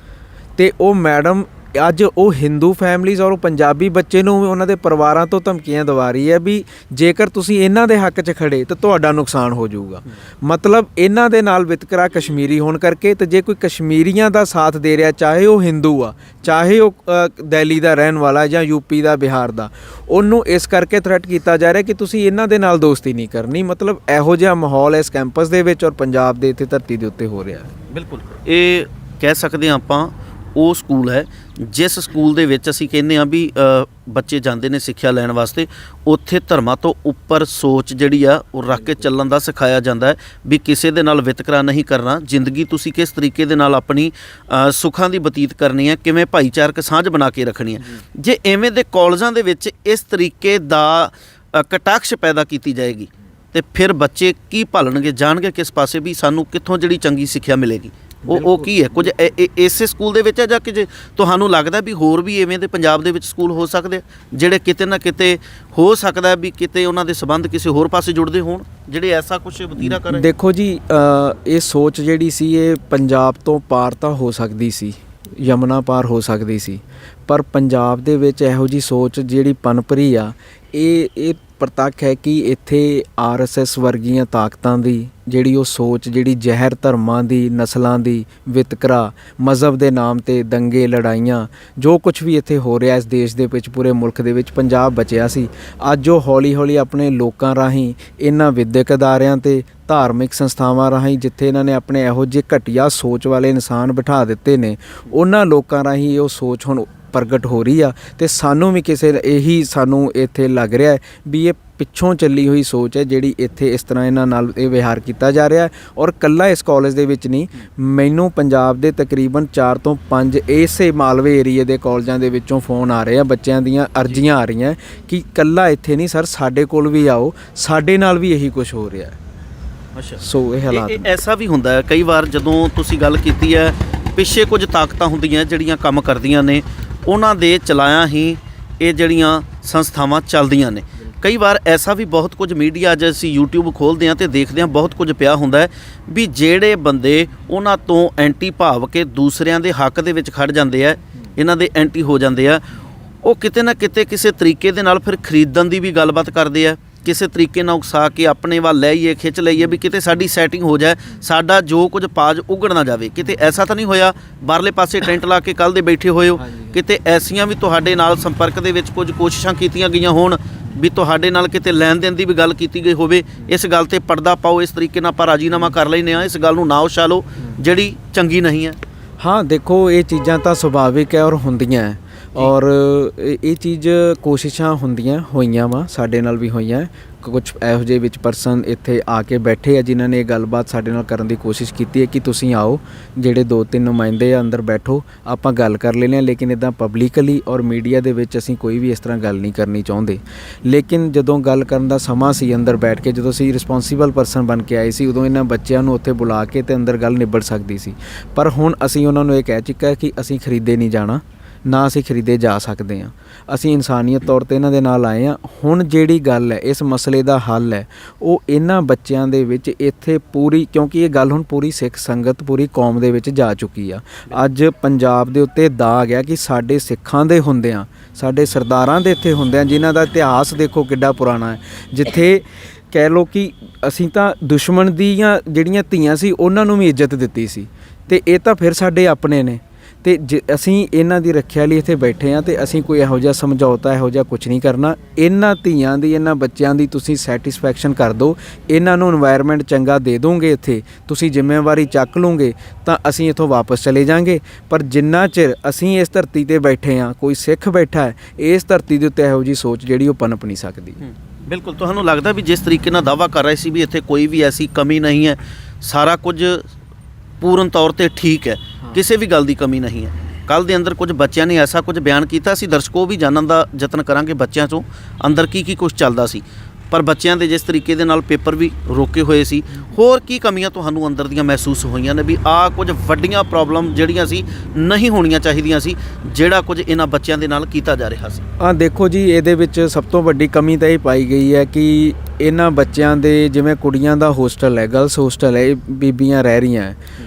ਅਤੇ ਉਹ ਮੈਡਮ ਅੱਜ ਉਹ ਹਿੰਦੂ ਫੈਮਲੀਜ਼ ਔਰ ਉਹ ਪੰਜਾਬੀ ਬੱਚੇ ਨੂੰ ਉਹਨਾਂ ਦੇ ਪਰਿਵਾਰਾਂ ਤੋਂ ਧਮਕੀਆਂ ਦਵਾ ਰਹੀ ਹੈ ਵੀ ਜੇਕਰ ਤੁਸੀਂ ਇਹਨਾਂ ਦੇ ਹੱਕ 'ਚ ਖੜੇ ਤਾਂ ਤੁਹਾਡਾ ਨੁਕਸਾਨ ਹੋ ਜਾਊਗਾ। ਮਤਲਬ ਇਹਨਾਂ ਦੇ ਨਾਲ ਵਿਤਕਰਾ ਕਸ਼ਮੀਰੀ ਹੋਣ ਕਰਕੇ, ਤੇ ਜੇ ਕੋਈ ਕਸ਼ਮੀਰੀਆਂ ਦਾ ਸਾਥ ਦੇ ਰਿਹਾ, ਚਾਹੇ ਉਹ ਹਿੰਦੂ ਆ, ਚਾਹੇ ਉਹ ਦਿੱਲੀ ਦਾ ਰਹਿਣ ਵਾਲਾ ਜਾਂ UP ਦਾ, ਬਿਹਾਰ ਦਾ, ਉਹਨੂੰ ਇਸ ਕਰਕੇ ਥ੍ਰੈਟ ਕੀਤਾ ਜਾ ਰਿਹਾ ਕਿ ਤੁਸੀਂ ਇਹਨਾਂ ਦੇ ਨਾਲ ਦੋਸਤੀ ਨਹੀਂ ਕਰਨੀ। ਮਤਲਬ ਇਹੋ ਜਿਹਾ ਮਾਹੌਲ ਇਸ ਕੈਂਪਸ ਦੇ ਵਿੱਚ ਔਰ ਪੰਜਾਬ ਦੇ ਇੱਥੇ ਧਰਤੀ ਦੇ ਉੱਤੇ ਹੋ ਰਿਹਾ ਹੈ। ਬਿਲਕੁਲ, ਇਹ ਕਹਿ ਸਕਦੇ ਹਾਂ ਆਪਾਂ ਉਹ ਸਕੂਲ ਹੈ ਜਿਸ ਸਕੂਲ ਦੇ ਵਿੱਚ ਅਸੀਂ ਕਹਿੰਦੇ ਹਾਂ ਵੀ ਬੱਚੇ ਜਾਂਦੇ ਨੇ ਸਿੱਖਿਆ ਲੈਣ ਵਾਸਤੇ। ਉੱਥੇ ਧਰਮਾਂ ਤੋਂ ਉੱਪਰ ਸੋਚ ਜਿਹੜੀ ਆ ਉਹ ਰੱਖ ਕੇ ਚੱਲਣ ਦਾ ਸਿਖਾਇਆ ਜਾਂਦਾ ਹੈ ਵੀ ਕਿਸੇ ਦੇ ਨਾਲ ਵਿਤਕਰਾ ਨਹੀਂ ਕਰਨਾ, ਜ਼ਿੰਦਗੀ ਤੁਸੀਂ ਕਿਸ ਤਰੀਕੇ ਦੇ ਨਾਲ ਆਪਣੀ ਸੁੱਖਾਂ ਦੀ ਬਤੀਤ ਕਰਨੀ ਹੈ, ਕਿਵੇਂ ਭਾਈਚਾਰਕ ਸਾਂਝ ਬਣਾ ਕੇ ਰੱਖਣੀ ਹੈ। ਜੇ ਐਵੇਂ ਦੇ ਕਾਲਜਾਂ ਦੇ ਵਿੱਚ ਇਸ ਤਰੀਕੇ ਦਾ ਕਟਾਕਸ਼ ਪੈਦਾ ਕੀਤੀ ਜਾਏਗੀ ਤੇ ਫਿਰ ਬੱਚੇ ਕੀ ਭਾਲਣਗੇ, ਜਾਣਗੇ ਕਿਸ ਪਾਸੇ ਵੀ ਸਾਨੂੰ ਕਿੱਥੋਂ ਜਿਹੜੀ ਚੰਗੀ ਸਿੱਖਿਆ ਮਿਲੇਗੀ। ਉਹ ਕੀ ਹੈ, ਕੁਝ ਇਸੇ ਸਕੂਲ ਦੇ ਵਿੱਚ ਹੈ ਜਾਂ ਕਿ ਜੇ ਤੁਹਾਨੂੰ ਲੱਗਦਾ ਵੀ ਹੋਰ ਵੀ ਐਵੇਂ ਦੇ ਪੰਜਾਬ ਦੇ ਵਿੱਚ ਸਕੂਲ ਹੋ ਸਕਦੇ ਜਿਹੜੇ ਕਿਤੇ ਨਾ ਕਿਤੇ ਹੋ ਸਕਦਾ ਵੀ ਕਿਤੇ ਉਹਨਾਂ ਦੇ ਸੰਬੰਧ ਕਿਸੇ ਹੋਰ ਪਾਸੇ ਜੁੜਦੇ ਹੋਣ ਜਿਹੜੇ ਐਸਾ ਕੁਝ ਵਤੀਰਾ ਕਰ ਰਹੇ? ਦੇਖੋ ਜੀ, ਇਹ ਸੋਚ ਜਿਹੜੀ ਸੀ ਇਹ ਪੰਜਾਬ ਤੋਂ ਪਾਰ ਤਾਂ ਹੋ ਸਕਦੀ ਸੀ, ਯਮੁਨਾ ਪਾਰ ਹੋ ਸਕਦੀ ਸੀ, ਪਰ ਪੰਜਾਬ ਦੇ ਵਿੱਚ ਇਹੋ ਜੀ ਸੋਚ ਜਿਹੜੀ ਪਨਪ ਰਹੀ ਆ ਇਹ ਪ੍ਰਤੱਖ ਹੈ ਕਿ ਇੱਥੇ RSS ਵਰਗੀਆਂ ਤਾਕਤਾਂ ਦੀ ਜਿਹੜੀ ਉਹ ਸੋਚ, ਜਿਹੜੀ ਜ਼ਹਿਰ ਧਰਮਾਂ ਦੀ, ਨਸਲਾਂ ਦੀ, ਵਿਤਕਰਾ, ਮਜ਼ਹਬ ਦੇ ਨਾਮ ਤੇ ਦੰਗੇ, ਲੜਾਈਆਂ, ਜੋ ਕੁਝ ਵੀ ਇੱਥੇ ਹੋ ਰਿਹਾ ਇਸ ਦੇਸ਼ ਦੇ ਵਿੱਚ, ਪੂਰੇ ਮੁਲਕ ਦੇ ਵਿੱਚ ਪੰਜਾਬ ਬਚਿਆ ਸੀ। ਅੱਜ ਉਹ ਹੌਲੀ ਹੌਲੀ ਆਪਣੇ ਲੋਕਾਂ ਰਾਹੀਂ, ਇਹਨਾਂ ਵਿਦਿਅਕ ਅਦਾਰਿਆਂ ਤੇ ਧਾਰਮਿਕ ਸੰਸਥਾਵਾਂ ਰਾਹੀਂ ਜਿੱਥੇ ਇਹਨਾਂ ਨੇ ਆਪਣੇ ਇਹੋ ਜਿਹੇ ਘਟੀਆ ਸੋਚ ਵਾਲੇ ਇਨਸਾਨ ਬਿਠਾ ਦਿੱਤੇ ਨੇ, ਉਹਨਾਂ ਲੋਕਾਂ ਰਾਹੀਂ ਉਹ ਸੋਚ ਹੁਣ ਪ੍ਰਗਟ ਹੋ ਰਹੀ ਆ। ਤੇ ਸਾਨੂੰ ਵੀ ਇਹੀ ਸਾਨੂੰ ਇੱਥੇ ਲੱਗ ਰਿਹਾ ਹੈ ਵੀ ਇਹ ਪਿੱਛੋਂ ਚੱਲੀ ਹੋਈ ਸੋਚ ਹੈ ਜਿਹੜੀ ਇੱਥੇ ਇਸ ਤਰ੍ਹਾਂ ਇਹਨਾਂ ਨਾਲ ਇਹ ਵਿਹਾਰ ਕੀਤਾ ਜਾ ਰਿਹਾ ਹੈ। ਔਰ ਕੱਲਾ ਇਸ ਕਾਲਜ ਦੇ ਵਿੱਚ ਨਹੀਂ, ਮੈਨੂੰ ਪੰਜਾਬ ਦੇ ਤਕਰੀਬਨ 4 ਤੋਂ 5 ਇਸੇ ਮਾਲਵੇ ਏਰੀਏ ਦੇ ਕਾਲਜਾਂ ਦੇ ਵਿੱਚੋਂ ਫੋਨ ਆ ਰਹੇ ਆ, ਬੱਚਿਆਂ ਦੀਆਂ ਅਰਜ਼ੀਆਂ ਆ ਰਹੀਆਂ ਕਿ ਕੱਲਾ ਇੱਥੇ ਨਹੀਂ ਸਰ, ਸਾਡੇ ਕੋਲ ਵੀ ਆਓ, ਸਾਡੇ ਨਾਲ ਵੀ ਇਹੀ ਕੁਝ ਹੋ ਰਿਹਾ ਹੈ। ਅੱਛਾ, ਸੋ ਇਹ ਹਾਲਾਤ ਐਸਾ ਵੀ ਹੁੰਦਾ ਹੈ ਕਈ ਵਾਰ ਜਦੋਂ ਤੁਸੀਂ ਗੱਲ ਕੀਤੀ ਹੈ ਪਿੱਛੇ ਕੁਝ ਤਾਕਤਾਂ ਹੁੰਦੀਆਂ ਜਿਹੜੀਆਂ ਕੰਮ ਕਰਦੀਆਂ ਨੇ, ਉਹਨਾਂ ਦੇ ਚਲਾਇਆਂ ਹੀ ਇਹ ਜਿਹੜੀਆਂ ਸੰਸਥਾਵਾਂ ਚੱਲਦੀਆਂ ਨੇ। ਕਈ ਵਾਰ ਐਸਾ ਵੀ ਬਹੁਤ ਕੁਝ ਮੀਡੀਆ ਅੱਜ ਅਸੀਂ YouTube ਖੋਲ੍ਹਦੇ ਹਾਂ ਤੇ ਦੇਖਦੇ ਹਾਂ ਬਹੁਤ ਕੁਝ ਪਿਆ ਹੁੰਦਾ ਹੈ ਵੀ ਜਿਹੜੇ ਬੰਦੇ ਉਹਨਾਂ ਤੋਂ ਐਂਟੀ ਭਾਵ ਕੇ ਦੂਸਰਿਆਂ ਦੇ ਹੱਕ ਦੇ ਵਿੱਚ ਖੜ ਜਾਂਦੇ ਆ, ਇਹਨਾਂ ਦੇ ਐਂਟੀ ਹੋ ਜਾਂਦੇ ਆ, ਉਹ ਕਿਤੇ ਨਾ ਕਿਤੇ ਕਿਸੇ ਤਰੀਕੇ ਦੇ ਨਾਲ ਫਿਰ ਖਰੀਦਣ ਦੀ ਵੀ ਗੱਲਬਾਤ ਕਰਦੇ ਆ, ਕਿਸੇ ਤਰੀਕੇ ਨਾਲ ਉਕਸਾ ਕੇ ਆਪਣੇ ਵੱਲ ਲੈ ਆਈਏ, ਖਿੱਚ ਲਈਏ ਵੀ ਕਿਤੇ ਸਾਡੀ ਸੈਟਿੰਗ ਹੋ ਜਾਏ, ਸਾਡਾ ਜੋ ਕੁਝ ਪਾਜ ਉਗੜ ਨਾ ਜਾਵੇ। ਕਿਤੇ ਐਸਾ ਤਾਂ ਨਹੀਂ ਹੋਇਆ ਬਾਹਰਲੇ ਪਾਸੇ ਟੈਂਟ ਲਾ ਕੇ ਕੱਲ੍ਹ ਦੇ ਬੈਠੇ ਹੋਏ ਹੋ, ਕਿਤੇ ਐਸੀਆਂ ਵੀ ਤੁਹਾਡੇ ਨਾਲ ਸੰਪਰਕ ਦੇ ਵਿੱਚ ਕੁਝ ਕੋਸ਼ਿਸ਼ਾਂ ਕੀਤੀਆਂ ਗਈਆਂ ਹੋਣ ਵੀ ਤੁਹਾਡੇ ਨਾਲ ਕਿਤੇ ਲੈਣ ਦੇਣ ਦੀ ਵੀ ਗੱਲ ਕੀਤੀ ਗਈ ਹੋਵੇ, ਇਸ ਗੱਲ ਤੇ ਪਰਦਾ ਪਾਓ, ਇਸ ਤਰੀਕੇ ਨਾਲ ਆਪਾਂ ਰਾਜੀਨਾਮਾ ਕਰ ਲੈਂਦੇ ਹਾਂ, ਇਸ ਗੱਲ ਨੂੰ ਨਾ ਉਛਾਲੋ ਜਿਹੜੀ ਚੰਗੀ ਨਹੀਂ ਹੈ? ਹਾਂ, ਦੇਖੋ ਇਹ ਚੀਜ਼ਾਂ ਤਾਂ ਸੁਭਾਵਿਕ ਹੈ ਔਰ ਹੁੰਦੀਆਂ ਹੈ, ਔਰ ਇਹ ਚੀਜ਼ ਕੋਸ਼ਿਸ਼ਾਂ ਹੁੰਦੀਆਂ ਹੋਈਆਂ ਵਾ, ਸਾਡੇ ਨਾਲ ਵੀ ਹੋਈਆਂ। ਕੁਝ ਇਹੋ ਜਿਹੇ ਵਿੱਚ ਪਰਸਨ ਇੱਥੇ ਆ ਕੇ ਬੈਠੇ ਆ ਜਿਨ੍ਹਾਂ ਨੇ ਇਹ ਗੱਲਬਾਤ ਸਾਡੇ ਨਾਲ ਕਰਨ ਦੀ ਕੋਸ਼ਿਸ਼ ਕੀਤੀ ਹੈ ਕਿ ਤੁਸੀਂ ਆਓ, ਜਿਹੜੇ 2-3 ਨੁਮਾਇੰਦੇ ਆ ਅੰਦਰ ਬੈਠੋ, ਆਪਾਂ ਗੱਲ ਕਰ ਲੈਂਦੇ ਹਾਂ। ਲੇਕਿਨ ਇੱਦਾਂ ਪਬਲਿਕਲੀ ਔਰ ਮੀਡੀਆ ਦੇ ਵਿੱਚ ਅਸੀਂ ਕੋਈ ਵੀ ਇਸ ਤਰ੍ਹਾਂ ਗੱਲ ਨਹੀਂ ਕਰਨੀ ਚਾਹੁੰਦੇ। ਲੇਕਿਨ ਜਦੋਂ ਗੱਲ ਕਰਨ ਦਾ ਸਮਾਂ ਸੀ ਅੰਦਰ ਬੈਠ ਕੇ, ਜਦੋਂ ਅਸੀਂ ਰਿਸਪੌਂਸੀਬਲ ਪਰਸਨ ਬਣ ਕੇ ਆਏ ਸੀ, ਉਦੋਂ ਇਹਨਾਂ ਬੱਚਿਆਂ ਨੂੰ ਉੱਥੇ ਬੁਲਾ ਕੇ ਤੇ ਅੰਦਰ ਗੱਲ ਨਿਬੜ ਸਕਦੀ ਸੀ। ਪਰ ਹੁਣ ਅਸੀਂ ਉਹਨਾਂ ਨੂੰ ਇਹ ਕਹਿ ਚੁੱਕਾ ਕਿ ਅਸੀਂ ਖਰੀਦੇ ਨਹੀਂ ਜਾਣਾ, ਨਾ ਅਸੀਂ ਖਰੀਦੇ ਜਾ ਸਕਦੇ ਹਾਂ। ਅਸੀਂ ਇਨਸਾਨੀਅਤ ਤੌਰ 'ਤੇ ਇਹਨਾਂ ਦੇ ਨਾਲ ਆਏ ਹਾਂ। ਹੁਣ ਜਿਹੜੀ ਗੱਲ ਹੈ, ਇਸ ਮਸਲੇ ਦਾ ਹੱਲ ਹੈ, ਉਹ ਇਹਨਾਂ ਬੱਚਿਆਂ ਦੇ ਵਿੱਚ ਇੱਥੇ ਪੂਰੀ, ਕਿਉਂਕਿ ਇਹ ਗੱਲ ਹੁਣ ਪੂਰੀ ਸਿੱਖ ਸੰਗਤ, ਪੂਰੀ ਕੌਮ ਦੇ ਵਿੱਚ ਜਾ ਚੁੱਕੀ ਆ। ਅੱਜ ਪੰਜਾਬ ਦੇ ਉੱਤੇ ਦਾਗ ਆ ਕਿ ਸਾਡੇ ਸਿੱਖਾਂ ਦੇ ਹੁੰਦਿਆਂ, ਸਾਡੇ ਸਰਦਾਰਾਂ ਦੇ ਇੱਥੇ ਹੁੰਦਿਆਂ, ਜਿਨ੍ਹਾਂ ਦਾ ਇਤਿਹਾਸ ਦੇਖੋ ਕਿੱਡਾ ਪੁਰਾਣਾ ਹੈ, ਜਿੱਥੇ ਕਹਿ ਲਓ ਕਿ ਅਸੀਂ ਤਾਂ ਦੁਸ਼ਮਣ ਦੀਆਂ ਜਿਹੜੀਆਂ ਧੀਆਂ ਸੀ ਉਹਨਾਂ ਨੂੰ ਵੀ ਇੱਜ਼ਤ ਦਿੱਤੀ ਸੀ, ਤੇ ਇਹ ਤਾਂ ਫਿਰ ਸਾਡੇ ਆਪਣੇ ਨੇ। ਤੇ ਅਸੀਂ ਇਹਨਾਂ ਦੀ ਰੱਖਿਆ ਲਈ ਇੱਥੇ ਬੈਠੇ ਹਾਂ, ਤੇ ਅਸੀਂ ਕੋਈ ਇਹੋ ਜਿਹਾ ਸਮਝੌਤਾ, ਇਹੋ ਜਿਹਾ ਕੁਝ ਨਹੀਂ ਕਰਨਾ। ਇਹਨਾਂ ਧੀਆਂ ਦੀ, ਇਹਨਾਂ ਬੱਚਿਆਂ ਦੀ ਤੁਸੀਂ ਸੈਟੀਸਫੈਕਸ਼ਨ ਕਰ ਦਿਓ, ਇਹਨਾਂ ਨੂੰ এনवायरमेंट ਚੰਗਾ ਦੇ ਦੋਗੇ, ਇੱਥੇ ਤੁਸੀਂ ਜ਼ਿੰਮੇਵਾਰੀ ਚੱਕ ਲਓਗੇ ਤਾਂ ਅਸੀਂ ਇੱਥੋਂ ਵਾਪਸ ਚਲੇ ਜਾਾਂਗੇ। ਪਰ ਜਿੰਨਾ ਚਿਰ ਅਸੀਂ ਇਸ ਧਰਤੀ ਤੇ ਬੈਠੇ ਹਾਂ, ਕੋਈ ਸਿੱਖ ਬੈਠਾ ਹੈ, ਇਸ ਧਰਤੀ ਦੇ ਉੱਤੇ ਇਹੋ ਜਿਹੀ ਸੋਚ ਜਿਹੜੀ ਉਹ ਪਨਪ ਨਹੀਂ ਸਕਦੀ। ਬਿਲਕੁਲ, ਤੁਹਾਨੂੰ ਲੱਗਦਾ ਵੀ ਜਿਸ ਤਰੀਕੇ ਨਾਲ ਦਾਅਵਾ ਕਰ ਰਹੇ ਸੀ ਵੀ ਇੱਥੇ ਕੋਈ ਵੀ ਐਸੀ ਕਮੀ ਨਹੀਂ ਹੈ, ਸਾਰਾ ਕੁਝ ਪੂਰਨ ਤੌਰ ਤੇ ਠੀਕ ਹੈ, ਕਿਸੇ ਵੀ ਗੱਲ ਦੀ ਕਮੀ ਨਹੀਂ ਹੈ। ਕੱਲ੍ਹ ਦੇ ਅੰਦਰ ਕੁਝ ਬੱਚਿਆਂ ਨੇ ਐਸਾ ਕੁਝ ਬਿਆਨ ਕੀਤਾ, ਅਸੀਂ ਦਰਸ਼ਕੋ ਵੀ ਜਾਣਨ ਦਾ ਯਤਨ ਕਰਾਂਗੇ ਬੱਚਿਆਂ 'ਚੋਂ ਅੰਦਰ ਕੀ ਕੁਝ ਚੱਲਦਾ ਸੀ। ਪਰ ਬੱਚਿਆਂ ਦੇ ਜਿਸ ਤਰੀਕੇ ਦੇ ਨਾਲ ਪੇਪਰ ਵੀ ਰੋਕੇ ਹੋਏ ਸੀ, ਹੋਰ ਕੀ ਕਮੀਆਂ ਤੁਹਾਨੂੰ ਅੰਦਰ ਦੀਆਂ ਮਹਿਸੂਸ ਹੋਈਆਂ ਨੇ ਵੀ ਆਹ ਕੁਝ ਵੱਡੀਆਂ ਪ੍ਰੋਬਲਮ ਜਿਹੜੀਆਂ ਸੀ ਨਹੀਂ ਹੋਣੀਆਂ ਚਾਹੀਦੀਆਂ ਸੀ, ਜਿਹੜਾ ਕੁਝ ਇਹਨਾਂ ਬੱਚਿਆਂ ਦੇ ਨਾਲ ਕੀਤਾ ਜਾ ਰਿਹਾ ਸੀ? ਦੇਖੋ ਜੀ, ਇਹਦੇ ਵਿੱਚ ਸਭ ਤੋਂ ਵੱਡੀ ਕਮੀ ਤਾਂ ਇਹ ਪਾਈ ਗਈ ਹੈ ਕਿ ਇਹਨਾਂ ਬੱਚਿਆਂ ਦੇ, ਜਿਵੇਂ ਕੁੜੀਆਂ ਦਾ ਹੋਸਟਲ ਹੈ, ਗਰਲਸ ਹੋਸਟਲ ਹੈ, ਇਹ ਬੀਬੀਆਂ ਰਹਿ ਰਹੀਆਂ ਹੈ,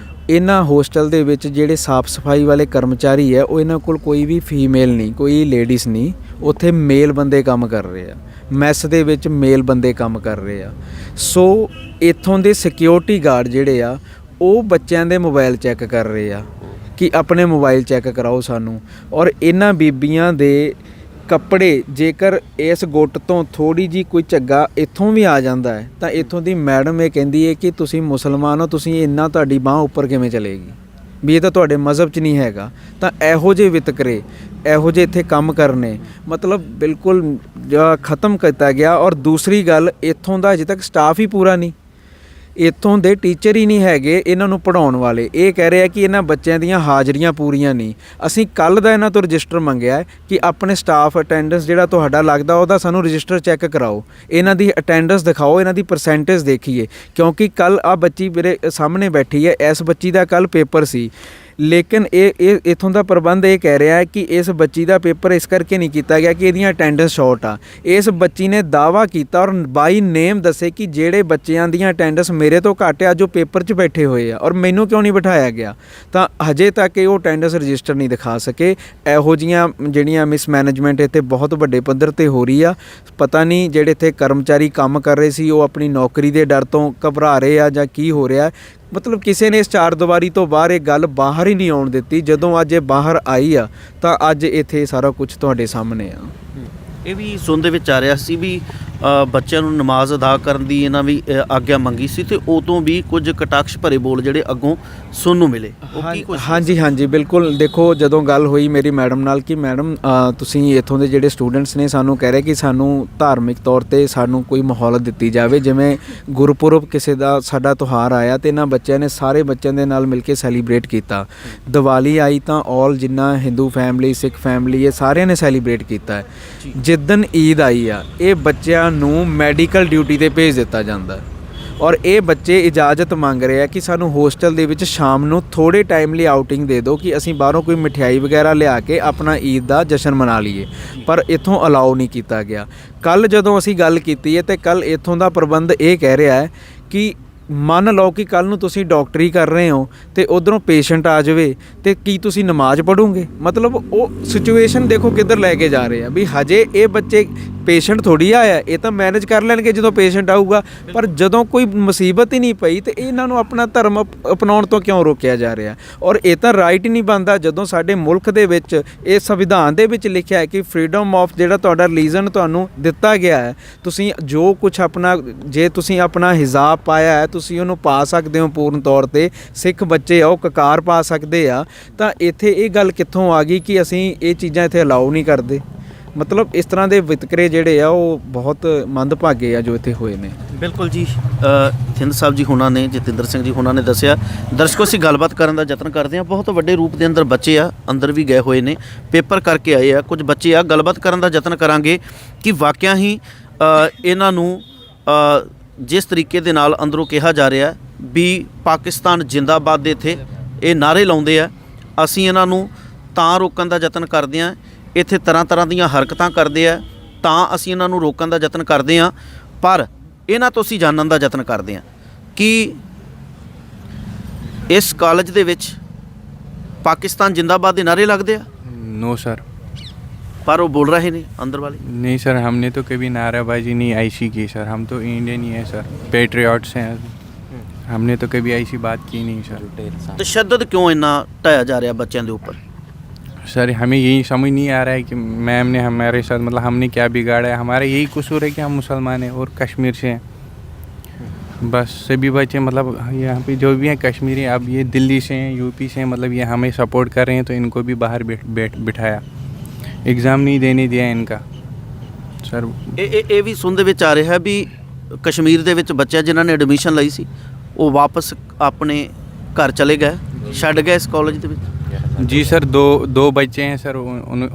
ਇਹਨਾਂ ਹੋਸਟਲ ਦੇ ਵਿੱਚ ਜਿਹੜੇ ਸਾਫ਼ ਸਫਾਈ ਵਾਲੇ ਕਰਮਚਾਰੀ ਹੈ, ਉਹ ਇਹਨਾਂ ਕੋਲ ਕੋਈ ਵੀ ਫੀਮੇਲ ਨਹੀਂ, ਕੋਈ ਲੇਡੀਜ਼ ਨਹੀਂ, ਉੱਥੇ ਮੇਲ ਬੰਦੇ ਕੰਮ ਕਰ ਰਹੇ ਆ, ਮੈਸ ਦੇ ਵਿੱਚ ਮੇਲ ਬੰਦੇ ਕੰਮ ਕਰ ਰਹੇ ਆ। ਸੋ ਇੱਥੋਂ ਦੇ ਸਿਕਿਉਰਿਟੀ ਗਾਰਡ ਜਿਹੜੇ ਆ, ਉਹ ਬੱਚਿਆਂ ਦੇ ਮੋਬਾਈਲ ਚੈੱਕ ਕਰ ਰਹੇ ਆ ਕਿ ਆਪਣੇ ਮੋਬਾਈਲ ਚੈੱਕ ਕਰਾਓ ਸਾਨੂੰ। ਔਰ ਇਹਨਾਂ ਬੀਬੀਆਂ ਦੇ ਕੱਪੜੇ, ਜੇਕਰ ਇਸ ਗੁੱਟ ਤੋਂ ਥੋੜ੍ਹੀ ਜਿਹੀ ਕੋਈ ਝੱਗਾ ਇੱਥੋਂ ਵੀ ਆ ਜਾਂਦਾ ਹੈ ਤਾਂ ਇੱਥੋਂ ਦੀ ਮੈਡਮ ਇਹ ਕਹਿੰਦੀ ਹੈ ਕਿ ਤੁਸੀਂ ਮੁਸਲਮਾਨ ਹੋ, ਤੁਸੀਂ ਇੰਨਾ, ਤੁਹਾਡੀ ਬਾਂਹ ਉੱਪਰ ਕਿਵੇਂ ਚਲੇਗੀ? ਵੀ ਇਹ ਤਾਂ ਤੁਹਾਡੇ ਮਜ਼ਹਬ 'ਚ ਨਹੀਂ ਹੈਗਾ। ਤਾਂ ਇਹੋ ਜਿਹੇ ਵਿਤਕਰੇ, ਇਹੋ ਜਿਹੇ ਇੱਥੇ ਕੰਮ ਕਰਨੇ ਮਤਲਬ ਬਿਲਕੁਲ ख़त्म ਕੀਤਾ ਗਿਆ। ਔਰ ਦੂਸਰੀ ਗੱਲ, ਇੱਥੋਂ ਦਾ ਅਜੇ ਤੱਕ ਸਟਾਫ ਹੀ ਪੂਰਾ ਨਹੀਂ, ਇੱਥੋਂ ਦੇ ਟੀਚਰ ਹੀ ਨਹੀਂ ਹੈਗੇ ਇਹਨਾਂ ਨੂੰ ਪੜ੍ਹਾਉਣ ਵਾਲੇ। ਇਹ ਕਹਿ ਰਹੇ ਆ ਕਿ ਇਹਨਾਂ ਬੱਚਿਆਂ ਦੀਆਂ ਹਾਜ਼ਰੀਆਂ ਪੂਰੀਆਂ ਨਹੀਂ। ਅਸੀਂ ਕੱਲ੍ਹ ਦਾ ਇਹਨਾਂ ਤੋਂ ਰਜਿਸਟਰ ਮੰਗਿਆ ਹੈ ਕਿ ਆਪਣੇ ਸਟਾਫ ਅਟੈਂਡੈਂਸ ਜਿਹੜਾ ਤੁਹਾਡਾ ਲੱਗਦਾ ਉਹਦਾ ਸਾਨੂੰ ਰਜਿਸਟਰ ਚੈੱਕ ਕਰਾਓ, ਇਹਨਾਂ ਦੀ ਅਟੈਂਡੈਂਸ ਦਿਖਾਓ, ਇਹਨਾਂ ਦੀ ਪਰਸੈਂਟੇਜ ਦੇਖੀਏ। ਕਿਉਂਕਿ ਕੱਲ੍ਹ ਆ ਬੱਚੀ ਮੇਰੇ ਸਾਹਮਣੇ ਬੈਠੀ ਹੈ, ਇਸ ਬੱਚੀ ਦਾ ਕੱਲ੍ਹ ਪੇਪਰ ਸੀ, ਲੇਕਿਨ ਇਹ ਇੱਥੋਂ ਦਾ ਪ੍ਰਬੰਧ ਇਹ ਕਹਿ ਰਿਹਾ ਹੈ ਕਿ ਇਸ ਬੱਚੀ ਦਾ ਪੇਪਰ ਇਸ ਕਰਕੇ ਨਹੀਂ ਕੀਤਾ ਗਿਆ ਕਿ ਇਹਦੀਆਂ ਅਟੈਂਡੈਂਸ ਸ਼ਾਰਟ ਆ। ਇਸ ਬੱਚੀ ਨੇ ਦਾਅਵਾ ਕੀਤਾ ਔਰ ਬਾਈ ਨੇਮ ਦੱਸੇ ਕਿ ਜਿਹੜੇ ਬੱਚਿਆਂ ਦੀਆਂ ਅਟੈਂਡੈਂਸ ਮੇਰੇ ਤੋਂ ਘੱਟ ਆ ਜੋ ਪੇਪਰ 'ਚ ਬੈਠੇ ਹੋਏ ਆ, ਔਰ ਮੈਨੂੰ ਕਿਉਂ ਨਹੀਂ ਬਿਠਾਇਆ ਗਿਆ। ਤਾਂ ਹਜੇ ਤੱਕ ਇਹ ਉਹ ਅਟੈਂਡੈਂਸ ਰਜਿਸਟਰ ਨਹੀਂ ਦਿਖਾ ਸਕੇ। ਇਹੋ ਜਿਹੀਆਂ ਜਿਹੜੀਆਂ ਮਿਸਮੈਨੇਜਮੈਂਟ ਇੱਥੇ ਬਹੁਤ ਵੱਡੇ ਪੱਧਰ 'ਤੇ ਹੋ ਰਹੀ ਆ। ਪਤਾ ਨਹੀਂ ਜਿਹੜੇ ਇੱਥੇ ਕਰਮਚਾਰੀ ਕੰਮ ਕਰ ਰਹੇ ਸੀ ਉਹ ਆਪਣੀ ਨੌਕਰੀ ਦੇ ਡਰ ਤੋਂ ਘਬਰਾ ਰਹੇ ਆ ਜਾਂ ਕੀ ਹੋ ਰਿਹਾ। ਮਤਲਬ ਕਿਸੇ ਨੇ ਇਸ ਚਾਰ ਦੀਵਾਰੀ ਤੋਂ ਬਾਹਰ ਇਹ ਗੱਲ ਬਾਹਰ ਹੀ ਨਹੀਂ ਆਉਣ ਦਿੱਤੀ। ਜਦੋਂ ਅੱਜ ਇਹ ਬਾਹਰ ਆਈ ਆ ਤਾਂ ਅੱਜ ਇੱਥੇ ਸਾਰਾ ਕੁਝ ਤੁਹਾਡੇ ਸਾਹਮਣੇ ਆ। ਇਹ ਵੀ ਸੁਣ ਦੇ ਵਿੱਚ ਆ ਰਿਹਾ ਸੀ ਵੀ ਬੱਚਿਆਂ ਨੂੰ ਨਮਾਜ਼ ਅਦਾ ਕਰਨ ਦੀ ਇਹਨਾਂ ਵੀ ਆਗਿਆ ਮੰਗੀ ਸੀ ਤੇ ਉਦੋਂ ਵੀ ਕੁਝ ਕਟਾਕਸ਼ ਭਰੇ ਬੋਲ ਜਿਹੜੇ ਅੱਗੋਂ ਸੁਣਨ ਨੂੰ ਮਿਲੇ। ਉਹ ਕੀ ਕੁਝ? ਹਾਂਜੀ ਬਿਲਕੁਲ। ਦੇਖੋ ਜਦੋਂ ਗੱਲ ਹੋਈ ਮੇਰੀ ਮੈਡਮ ਨਾਲ ਕਿ ਮੈਡਮ ਤੁਸੀਂ ਇੱਥੋਂ ਦੇ ਜਿਹੜੇ ਸਟੂਡੈਂਟਸ ਨੇ ਸਾਨੂੰ ਕਹਿ ਰਹੇ ਕਿ ਸਾਨੂੰ ਧਾਰਮਿਕ ਤੌਰ 'ਤੇ ਸਾਨੂੰ ਕੋਈ ਮਾਹੌਲ ਦਿੱਤੀ ਜਾਵੇ, ਜਿਵੇਂ ਗੁਰਪੁਰਬ ਕਿਸੇ ਦਾ ਸਾਡਾ ਤਿਉਹਾਰ ਆਇਆ ਤੇ ਇਹਨਾਂ ਬੱਚਿਆਂ ਨੇ ਸਾਰੇ ਬੱਚਿਆਂ ਦੇ ਨਾਲ ਮਿਲ ਕੇ ਸੈਲੀਬ੍ਰੇਟ ਕੀਤਾ। ਦੀਵਾਲੀ ਆਈ ਤਾਂ ਆਲ ਜਿੰਨਾ ਹਿੰਦੂ ਫੈਮਿਲੀ, ਸਿੱਖ ਫੈਮਿਲੀ, ਇਹ ਸਾਰਿਆਂ ਨੇ ਸੈਲੀਬ੍ਰੇਟ ਕੀਤਾ ਹੈ। ਜਿੱਦਣ ਈਦ ਆਈ ਆ ਇਹ ਬੱਚਿਆਂ ਨੂੰ ਮੈਡੀਕਲ ਡਿਊਟੀ ਤੇ ਭੇਜ ਦਿੱਤਾ ਜਾਂਦਾ ਔਰ ਇਹ ਬੱਚੇ ਇਜਾਜ਼ਤ ਮੰਗ ਰਹੇ ਆ ਕਿ ਸਾਨੂੰ ਹੋਸਟਲ ਦੇ ਵਿੱਚ ਸ਼ਾਮ ਨੂੰ ਥੋੜ੍ਹੇ ਟਾਈਮ ਲਈ ਆਊਟਿੰਗ ਦੇ ਦਿਓ ਕਿ ਅਸੀਂ ਬਾਹਰੋਂ ਕੋਈ ਮਠਿਆਈ ਵਗੈਰਾ ਲਿਆ ਕੇ ਆਪਣਾ ਈਦ ਦਾ ਜਸ਼ਨ ਮਨਾ ਲਈਏ, ਪਰ ਇੱਥੋਂ ਅਲਾਓ ਨਹੀਂ ਕੀਤਾ ਗਿਆ। ਕੱਲ੍ਹ ਜਦੋਂ ਅਸੀਂ ਗੱਲ ਕੀਤੀ ਹੈ ਤੇ ਕੱਲ੍ਹ ਇੱਥੋਂ ਦਾ ਪ੍ਰਬੰਧ ਇਹ ਕਹਿ ਰਿਹਾ ਹੈ ਕਿ ਮੰਨ ਲਓ ਕਿ ਕੱਲ੍ਹ ਨੂੰ ਤੁਸੀਂ ਡਾਕਟਰੀ ਕਰ ਰਹੇ ਹੋ ਤੇ ਉਧਰੋਂ ਪੇਸ਼ੈਂਟ ਆ ਜਾਵੇ ਤੇ ਕੀ ਤੁਸੀਂ ਨਮਾਜ਼ ਪੜ੍ਹੋਗੇ? ਮਤਲਬ ਉਹ ਸਿਚੁਏਸ਼ਨ ਦੇਖੋ ਕਿੱਧਰ ਲੈ ਕੇ ਜਾ ਰਹੇ ਆ ਵੀ ਹਜੇ ਇਹ ਬੱਚੇ ਪੇਸ਼ੈਂਟ ਥੋੜ੍ਹੀ ਆਇਆ, ਇਹ ਤਾਂ ਮੈਨੇਜ ਕਰ ਲੈਣਗੇ ਜਦੋਂ ਪੇਸ਼ੈਂਟ ਆਊਗਾ, ਪਰ ਜਦੋਂ ਕੋਈ ਮੁਸੀਬਤ ਹੀ ਨਹੀਂ ਪਈ ਤੇ ਇਹਨਾਂ ਨੂੰ ਆਪਣਾ ਧਰਮ ਅਪਣਾਉਣ ਤੋਂ ਕਿਉਂ ਰੋਕਿਆ ਜਾ ਰਿਹਾ? ਔਰ ਇਹ ਤਾਂ ਰਾਈਟ ਹੀ ਨਹੀਂ ਬਣਦਾ ਜਦੋਂ ਸਾਡੇ ਮੁਲਕ ਦੇ ਵਿੱਚ ਇਹ ਸੰਵਿਧਾਨ ਦੇ ਵਿੱਚ ਲਿਖਿਆ ਹੈ ਕਿ ਫਰੀडम ਆਫ ਜਿਹੜਾ ਤੁਹਾਡਾ ਰਿਲੀਜਨ ਤੁਹਾਨੂੰ ਦਿੱਤਾ ਗਿਆ ਹੈ, ਤੁਸੀਂ ਜੋ ਕੁਝ ਆਪਣਾ ਜੇ ਤੁਸੀਂ ਆਪਣਾ ਹਿਜਾਬ ਪਾਇਆ ਹੈ ਤੁਸੀਂ ਉਹਨੂੰ ਪਾ ਸਕਦੇ ਹੋ ਪੂਰਨ ਤੌਰ 'ਤੇ। ਸਿੱਖ ਬੱਚੇ ਆ ਉਹ ਕਕਾਰ ਪਾ ਸਕਦੇ ਆ, ਤਾਂ ਇੱਥੇ ਇਹ ਗੱਲ ਕਿੱਥੋਂ ਆ ਗਈ ਕਿ ਅਸੀਂ ਇਹ ਚੀਜ਼ਾਂ ਇੱਥੇ ਅਲਾਓ ਨਹੀਂ ਕਰਦੇ? ਮਤਲਬ ਇਸ ਤਰ੍ਹਾਂ ਦੇ ਵਿਤਕਰੇ ਜਿਹੜੇ ਆ ਉਹ ਬਹੁਤ ਮੰਦਭਾਗੇ ਆ ਜੋ ਇੱਥੇ ਹੋਏ ਨੇ। ਬਿਲਕੁਲ ਜੀ, ਥਿੰਦ ਸਾਹਿਬ ਜੀ ਹੁਣਾਂ ਨੇ, ਜਤਿੰਦਰ ਸਿੰਘ ਜੀ ਹੁਣਾਂ ਨੇ ਦੱਸਿਆ। ਦਰਸ਼ਕੋ ਅਸੀਂ ਗੱਲਬਾਤ ਕਰਨ ਦਾ ਯਤਨ ਕਰਦੇ ਹਾਂ। ਬਹੁਤ ਵੱਡੇ ਰੂਪ ਦੇ ਅੰਦਰ ਬੱਚੇ ਆ, ਅੰਦਰ ਵੀ ਗਏ ਹੋਏ ਨੇ, ਪੇਪਰ ਕਰਕੇ ਆਏ ਆ, ਕੁਝ ਬੱਚੇ ਆ। ਗੱਲਬਾਤ ਕਰਨ ਦਾ ਯਤਨ ਕਰਾਂਗੇ ਕਿ ਵਾਕਿਆ ਹੀ ਇਹਨਾਂ ਨੂੰ ਜਿਸ ਤਰੀਕੇ ਦੇ ਨਾਲ ਅੰਦਰੋਂ ਕਿਹਾ ਜਾ ਰਿਹਾ ਵੀ ਪਾਕਿਸਤਾਨ ਜਿੰਦਾਬਾਦ ਦੇ ਇੱਥੇ ਇਹ ਨਾਅਰੇ ਲਾਉਂਦੇ ਆ, ਅਸੀਂ ਇਹਨਾਂ ਨੂੰ ਤਾਂ ਰੋਕਣ ਦਾ ਯਤਨ ਕਰਦੇ ਹਾਂ, ਇੱਥੇ ਤਰ੍ਹਾਂ ਦੀਆਂ ਹਰਕਤਾਂ ਕਰਦੇ ਆ ਤਾਂ ਅਸੀਂ ਇਹਨਾਂ ਨੂੰ ਰੋਕਣ ਦਾ ਯਤਨ ਕਰਦੇ ਹਾਂ, ਪਰ ਇਹਨਾਂ ਤੋਂ ਅਸੀਂ ਜਾਣਨ ਦਾ ਯਤਨ ਕਰਦੇ ਹਾਂ ਕਿ ਇਸ ਕਾਲਜ ਦੇ ਵਿੱਚ ਪਾਕਿਸਤਾਨ ਜਿੰਦਾਬਾਦ ਦੇ ਨਾਅਰੇ ਲੱਗਦੇ ਆ। नो सर, पर वो बोल रहे नहीं अंदर वाले। नहीं सर, हमने तो कभी नाराबाजी नहीं ऐसी की सर, हम तो इंडियन ही हैं सर, पेट्रियाट्स हैं, हमने तो कभी ऐसी बात की नहीं सर। तशद्दुद क्यों इतना ढाया जा रहा बच्चों के ऊपर? सर हमें यही समझ नहीं आ रहा है कि मैम ने हमारे साथ मतलब हमने क्या बिगाड़ा है। हमारा यही कसूर है कि हम मुसलमान हैं और कश्मीर से हैं, बस सभी बच्चे मतलब यहाँ पे जो भी हैं कश्मीरी, अब ये दिल्ली से हैं, यूपी से हैं, मतलब ये हमें सपोर्ट कर रहे हैं तो इनको भी बाहर बिठाया, एग्ज़ाम नहीं देने दिया इनका सर। ਇਹ ਵੀ ਸੁਣ ਦੇ ਵਿੱਚ ਆ ਰਿਹਾ ਵੀ ਕਸ਼ਮੀਰ ਦੇ ਵਿੱਚ ਬੱਚੇ ਜਿਨ੍ਹਾਂ ਨੇ ਐਡਮਿਸ਼ਨ ਲਈ ਸੀ ਉਹ ਵਾਪਸ ਆਪਣੇ ਘਰ ਚਲੇ ਗਏ, ਛੱਡ गए इस कॉलेज ਦੇ ਵਿੱਚ। जी सर, दो बच्चे हैं सर,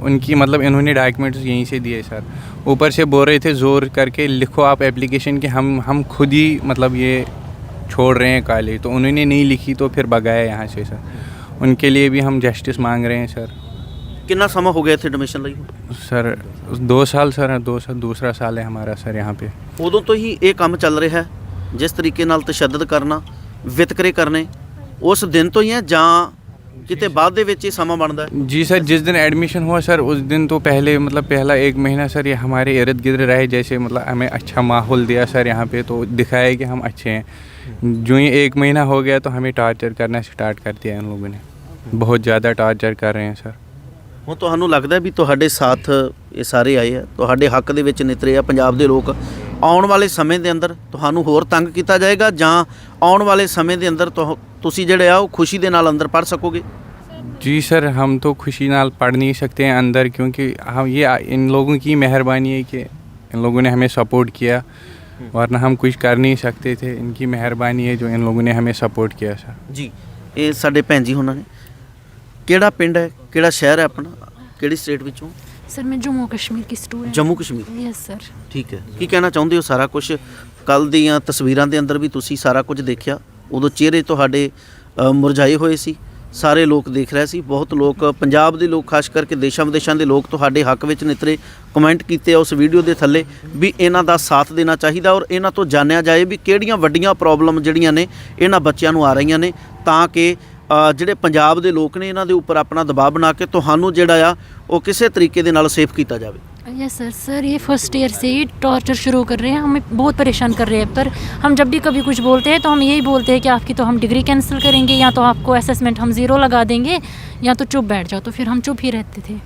उनकी मतलब इन्होंने डॉक्यूमेंट्स यहीं से दिए सर। ऊपर से बोल रहे थे ज़ोर करके लिखो आप एप्लीकेशन कि हम खुद ही मतलब ये छोड़ रहे हैं कॉलेज, तो उन्होंने नहीं लिखी तो फिर भगाया यहाँ से सर। उनके लिए भी हम जस्टिस मांग रहे हैं सर। कितना समा हो गया थे एडमिशन ਲਈ? सर 2 साल सर, 2 साल दूसरा साल है हमारा सर यहाँ पे। ਉਦੋਂ ਤੋਂ ਹੀ ਇਹ ਕੰਮ ਚੱਲ ਰਿਹਾ ਹੈ ਜਿਸ ਤਰੀਕੇ ਨਾਲ ਤਸ਼ੱਦਦ ਕਰਨਾ, ਵਿਤਕਰੇ ਕਰਨੇ, ਉਸ ਦਿਨ ਤੋਂ ਹੀ ਹੈ ਜਾਂ किते बाद दे विच समा बनदा है? जी सर, जिस दिन एडमिशन हुआ सर उस दिन तो पहले मतलब पहला 1 महीना सर ये हमारे इर्द गिर्द रहे, जैसे मतलब हमें अच्छा माहौल दिया सर यहाँ पे, तो दिखाया कि हम अच्छे हैं। जो ही 1 महीना हो गया तो हमें टार्चर करना स्टार्ट कर दिया इन लोगों ने, बहुत ज़्यादा टार्चर कर रहे हैं सर। ਹੁਣ ਤੁਹਾਨੂੰ ਲੱਗਦਾ ਵੀ ਤੁਹਾਡੇ ਸਾਥ ਇਹ ਸਾਰੇ ਆਏ ਆ, ਤੁਹਾਡੇ ਹੱਕ ਦੇ ਵਿੱਚ ਨਿਤਰੇ ਆ, ਪੰਜਾਬ ਦੇ ਲੋਕ ਆਉਣ ਵਾਲੇ ਸਮੇਂ ਦੇ ਅੰਦਰ ਤੁਹਾਨੂੰ ਹੋਰ ਤੰਗ ਕੀਤਾ ਜਾਏਗਾ ਜਾਂ ਆਉਣ ਵਾਲੇ ਸਮੇਂ ਦੇ ਅੰਦਰ ਤੁਸੀਂ ਜਿਹੜੇ ਆ ਉਹ ਖੁਸ਼ੀ ਦੇ ਨਾਲ ਅੰਦਰ ਪੜ੍ਹ ਸਕੋਗੇ? जी सर, हम तो खुशी नाल पढ़ नहीं सकते हैं अंदर, क्योंकि हम ये इन लोगों की मेहरबानी है कि इन लोगों ने हमें सपोर्ट किया, वरना हम कुछ कर नहीं सकते थे। इनकी मेहरबानी है जो इन लोगों ने हमें सपोर्ट किया सर। ਜੀ ਇਹ ਸਾਡੇ ਭੈਣ ਜੀ ਉਹਨਾਂ ਨੇ ਕਿਹੜਾ ਪਿੰਡ ਹੈ, ਕਿਹੜਾ ਸ਼ਹਿਰ ਹੈ ਆਪਣਾ, ਕਿਹੜੀ ਸਟੇਟ ਵਿੱਚੋਂ? सर मैं जम्मू कश्मीर की student. Jammu Kashmir. Yes sir. ਠੀਕ ਹੈ, ਕੀ ਕਹਿਣਾ ਚਾਹੁੰਦੇ ਹੋ? ਸਾਰਾ ਕੁਝ ਕੱਲ ਦੀਆਂ ਤਸਵੀਰਾਂ ਦੇ ਅੰਦਰ ਵੀ ਤੁਸੀਂ ਸਾਰਾ ਕੁਝ ਦੇਖਿਆ, ਉਦੋਂ ਚਿਹਰੇ ਤੁਹਾਡੇ ਮੁਰਝਾਏ ਹੋਏ ਸੀ, ਸਾਰੇ ਲੋਕ ਦੇਖ ਰਹੇ ਸੀ, ਬਹੁਤ ਲੋਕ ਪੰਜਾਬ ਦੇ ਲੋਕ ਖਾਸ ਕਰਕੇ ਦੇਸ਼ਾਂ ਵਿਦੇਸ਼ਾਂ ਦੇ ਲੋਕ ਤੁਹਾਡੇ ਹੱਕ ਵਿੱਚ ਨਿਤਰੇ ਕਮੈਂਟ ਕੀਤੇ ਆ ਉਸ ਵੀਡੀਓ ਦੇ ਥੱਲੇ ਵੀ ਇਹਨਾਂ ਦਾ ਸਾਥ ਦੇਣਾ ਚਾਹੀਦਾ ਔਰ ਇਹਨਾਂ ਤੋਂ ਜਾਣਿਆ ਜਾਏ ਵੀ ਕਿਹੜੀਆਂ ਵੱਡੀਆਂ ਪ੍ਰੋਬਲਮ ਜਿਹੜੀਆਂ ਨੇ ਇਹਨਾਂ ਬੱਚਿਆਂ ਨੂੰ ਆ ਰਹੀਆਂ ਨੇ, ਤਾਂ ਕਿ ਜਿਹੜੇ ਪੰਜਾਬ ਦੇ ਲੋਕ ਨੇ ਇਹਨਾਂ ਦੇ ਉੱਪਰ ਆਪਣਾ ਦਬਾਅ ਬਣਾ ਕੇ ਤੁਹਾਨੂੰ ਜਿਹੜਾ ਆ ਉਹ ਕਿਸੇ ਤਰੀਕੇ ਦੇ ਨਾਲ ਸੇਫ ਕੀਤਾ ਜਾਵੇ। Yes sir. सर ये फर्स्ट ईयर से ही टॉर्चर शुरू कर रहे हैं, हमें बहुत परेशान कर रहे हैं। पर हम जब भी कभी कुछ बोलते हैं तो हम यही बोलते हैं कि आपकी तो हम डिग्री कैंसिल करेंगे, या तो आपको असेसमेंट हम 0 लगा देंगे, या तो चुप बैठ जाओ। तो फिर हम चुप ही रहते थे।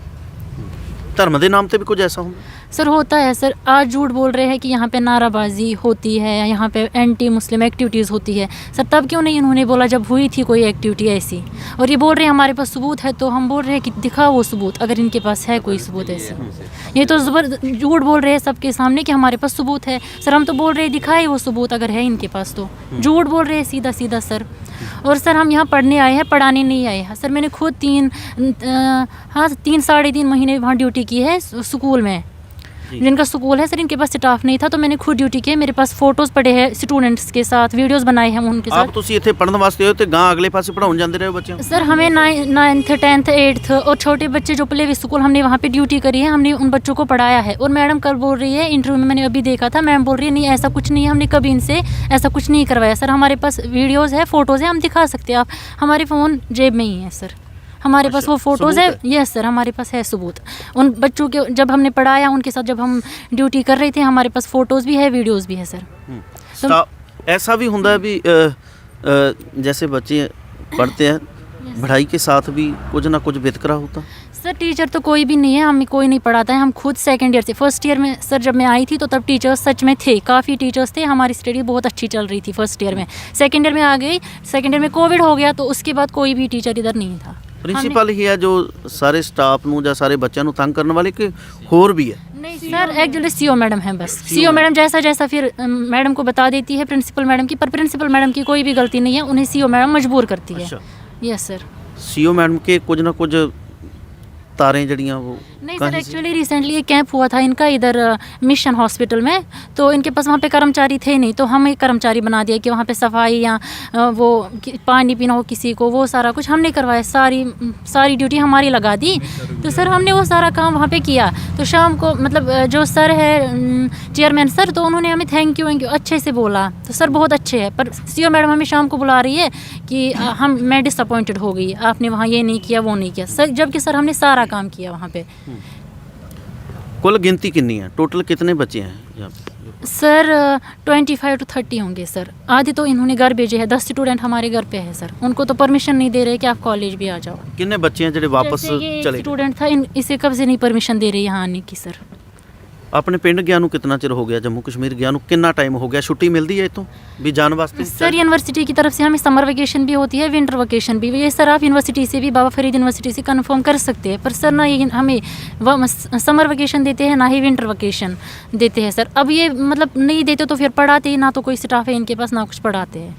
ਧਰਮ ਦੇ ਨਾਮ ਤੇ ਵੀ ਕੁਝ ਐਸਾ ਹੁੰਦਾ? सर होता है सर, आज झूठ बोल रहे हैं कि यहाँ पे नाराबाजी होती है, यहाँ पे एंटी मुस्लिम एक्टिविटीज़ होती है। सर तब क्यों नहीं इन्होंने बोला जब हुई थी कोई एक्टिविटी ऐसी? और ये बोल रहे हैं हमारे पास सबूत है, तो हम बोल रहे हैं कि दिखाओ वो सबूत, अगर इनके पास है कोई सबूत ऐसी। ये तो झूठ बोल रहे हैं सबके सामने कि हमारे पास सबूत है। सर हम तो बोल रहे हैं दिखाए वो सबूत अगर है इनके पास, तो झूठ बोल रहे हैं सीधा सीधा सर। और सर हम यहाँ पढ़ने आए हैं, पढ़ाने नहीं आए हैं। सर मैंने खुद 3 साढ़े 3 महीने वहाँ ड्यूटी की है स्कूल में, जिनका स्कूल है सर इनके पास स्टाफ नहीं था, तो मैंने खुद ड्यूटी की है। मेरे पास फोटोज़ पड़े हैं स्टूडेंट्स के साथ, वीडियोस बनाए हैं उनके साथ। ਆਪ ਤੁਸੀਂ ਇੱਥੇ ਪੜਨ ਵਾਸਤੇ ਹੋ ਤੇ ਗਾਂ ਅਗਲੇ ਪਾਸੇ ਪੜਾਉਣ ਜਾਂਦੇ ਰਹੇ ਹੋ ਬੱਚਿਆਂ ਨੂੰ? सर हमें 9th 10th 8th और छोटे बच्चे जो प्ले वे स्कूल हमने वहाँ पे ड्यूटी करी है, हमने उन बच्चों को पढ़ाया है। और मैडम कल बोल रही है, इंटरव्यू में मैंने अभी देखा था, मैम बोल रही है नहीं ऐसा कुछ नहीं है, हमने कभी इनसे ऐसा कुछ नहीं करवाया। सर हमारे पास वीडियोज़ है, फ़ोटोज़ है, हम दिखा सकते हैं, आप हमारे फ़ोन जेब में ही है सर, हमारे पास वो फ़ोटोज़ है। यस सर हमारे पास है सबूत। उन बच्चों के जब हमने पढ़ाया उनके साथ, जब हम ड्यूटी कर रहे थे, हमारे पास फ़ोटोज़ भी है, वीडियोज़ भी है सर। ऐसा भी होता है भी जैसे बच्चे पढ़ते हैं पढ़ाई के साथ भी कुछ ना कुछ वितकरा होता? सर टीचर तो कोई भी नहीं है, हमें कोई नहीं पढ़ाता है। हम खुद सेकंड ईयर से, फर्स्ट ईयर में सर जब मैं आई थी तो तब टीचर्स सच में थे, काफ़ी टीचर्स थे, हमारी स्टडी बहुत अच्छी चल रही थी फर्स्ट ईयर में। सेकंड ईयर में आ गई, सेकंड ईयर में कोविड हो गया, तो उसके बाद कोई भी टीचर इधर नहीं था। प्रिंसिपल ही है जो सारे स्टाफ ਨੂੰ ਜਾਂ ਸਾਰੇ ਬੱਚਿਆਂ ਨੂੰ ਤੰਗ ਕਰਨ ਵਾਲੇ ਕਿ ਹੋਰ भी है? नहीं सर एक्चुअली सीओ मैडम है बस। सीओ मैडम जैसा फिर मैडम को बता देती है प्रिंसिपल मैडम की, पर प्रिंसिपल मैडम की कोई भी गलती नहीं है, उन्हें सीओ मैडम मजबूर करती है। Yes sir. सीओ मैडम के कुछ ना कुछ तारें जड़ियाँ वो नहीं सर, एक्चुअली रिसेंटली एक कैंप हुआ था इनका इधर मिशन हॉस्पिटल में, तो इनके पास वहाँ पे कर्मचारी थे नहीं, तो हमें कर्मचारी बना दिया कि वहाँ पे सफाई या वो पानी पीना हो किसी को, वो सारा कुछ हमने करवाया, सारी ड्यूटी हमारी लगा दी। तो सर हमने वो सारा काम वहाँ पे किया। तो शाम को मतलब जो सर है चेयरमैन सर, तो उन्होंने हमें थैंक यू अच्छे से बोला, तो सर बहुत अच्छे है। पर सीओ मैडम हमें शाम को बुला रही है कि मैं डिसअपॉइंटेड हो गई, आपने वहाँ ये नहीं किया वो नहीं किया सर, जबकि सर हमने सारा काम किया वहाँ पे। कुल गिनती कितनी है, टोटल कितने बच्चे हैं यहाँ पे? सर 25 to 30 होंगे सर। आधे तो इन्होंने घर भेजे हैं, 10 स्टूडेंट हमारे घर पे है सर, उनको तो परमिशन नहीं दे रहे कि आप कॉलेज भी आ जाओ। कितने बच्चे हैं जो वापस चले? स्टूडेंट था इसे कब से नहीं परमिशन दे रही यहाँ आने की सर। अपने पिंड गया ਨੂੰ कितना चिर हो गया, जम्मू कश्मीर गया ਨੂੰ कितना टाइम हो गया, छुट्टी मिलती है इतों भी जाने वास्ते? सर यूनिवर्सिटी की तरफ से हमें समर वेकेशन भी होती है, विंटर वेकेशन भी। ये सर आप यूनिवर्सिटी से भी, बाबा फरीद यूनिवर्सिटी से कंफर्म कर सकते हैं, पर सर ना ये हमें समर वेकेशन देते हैं ना ही विंटर वेकेशन देते हैं सर। अब ये मतलब नहीं देते तो फिर पढ़ाते ही ना, तो कोई स्टाफ है इनके पास ना कुछ पढ़ाते हैं,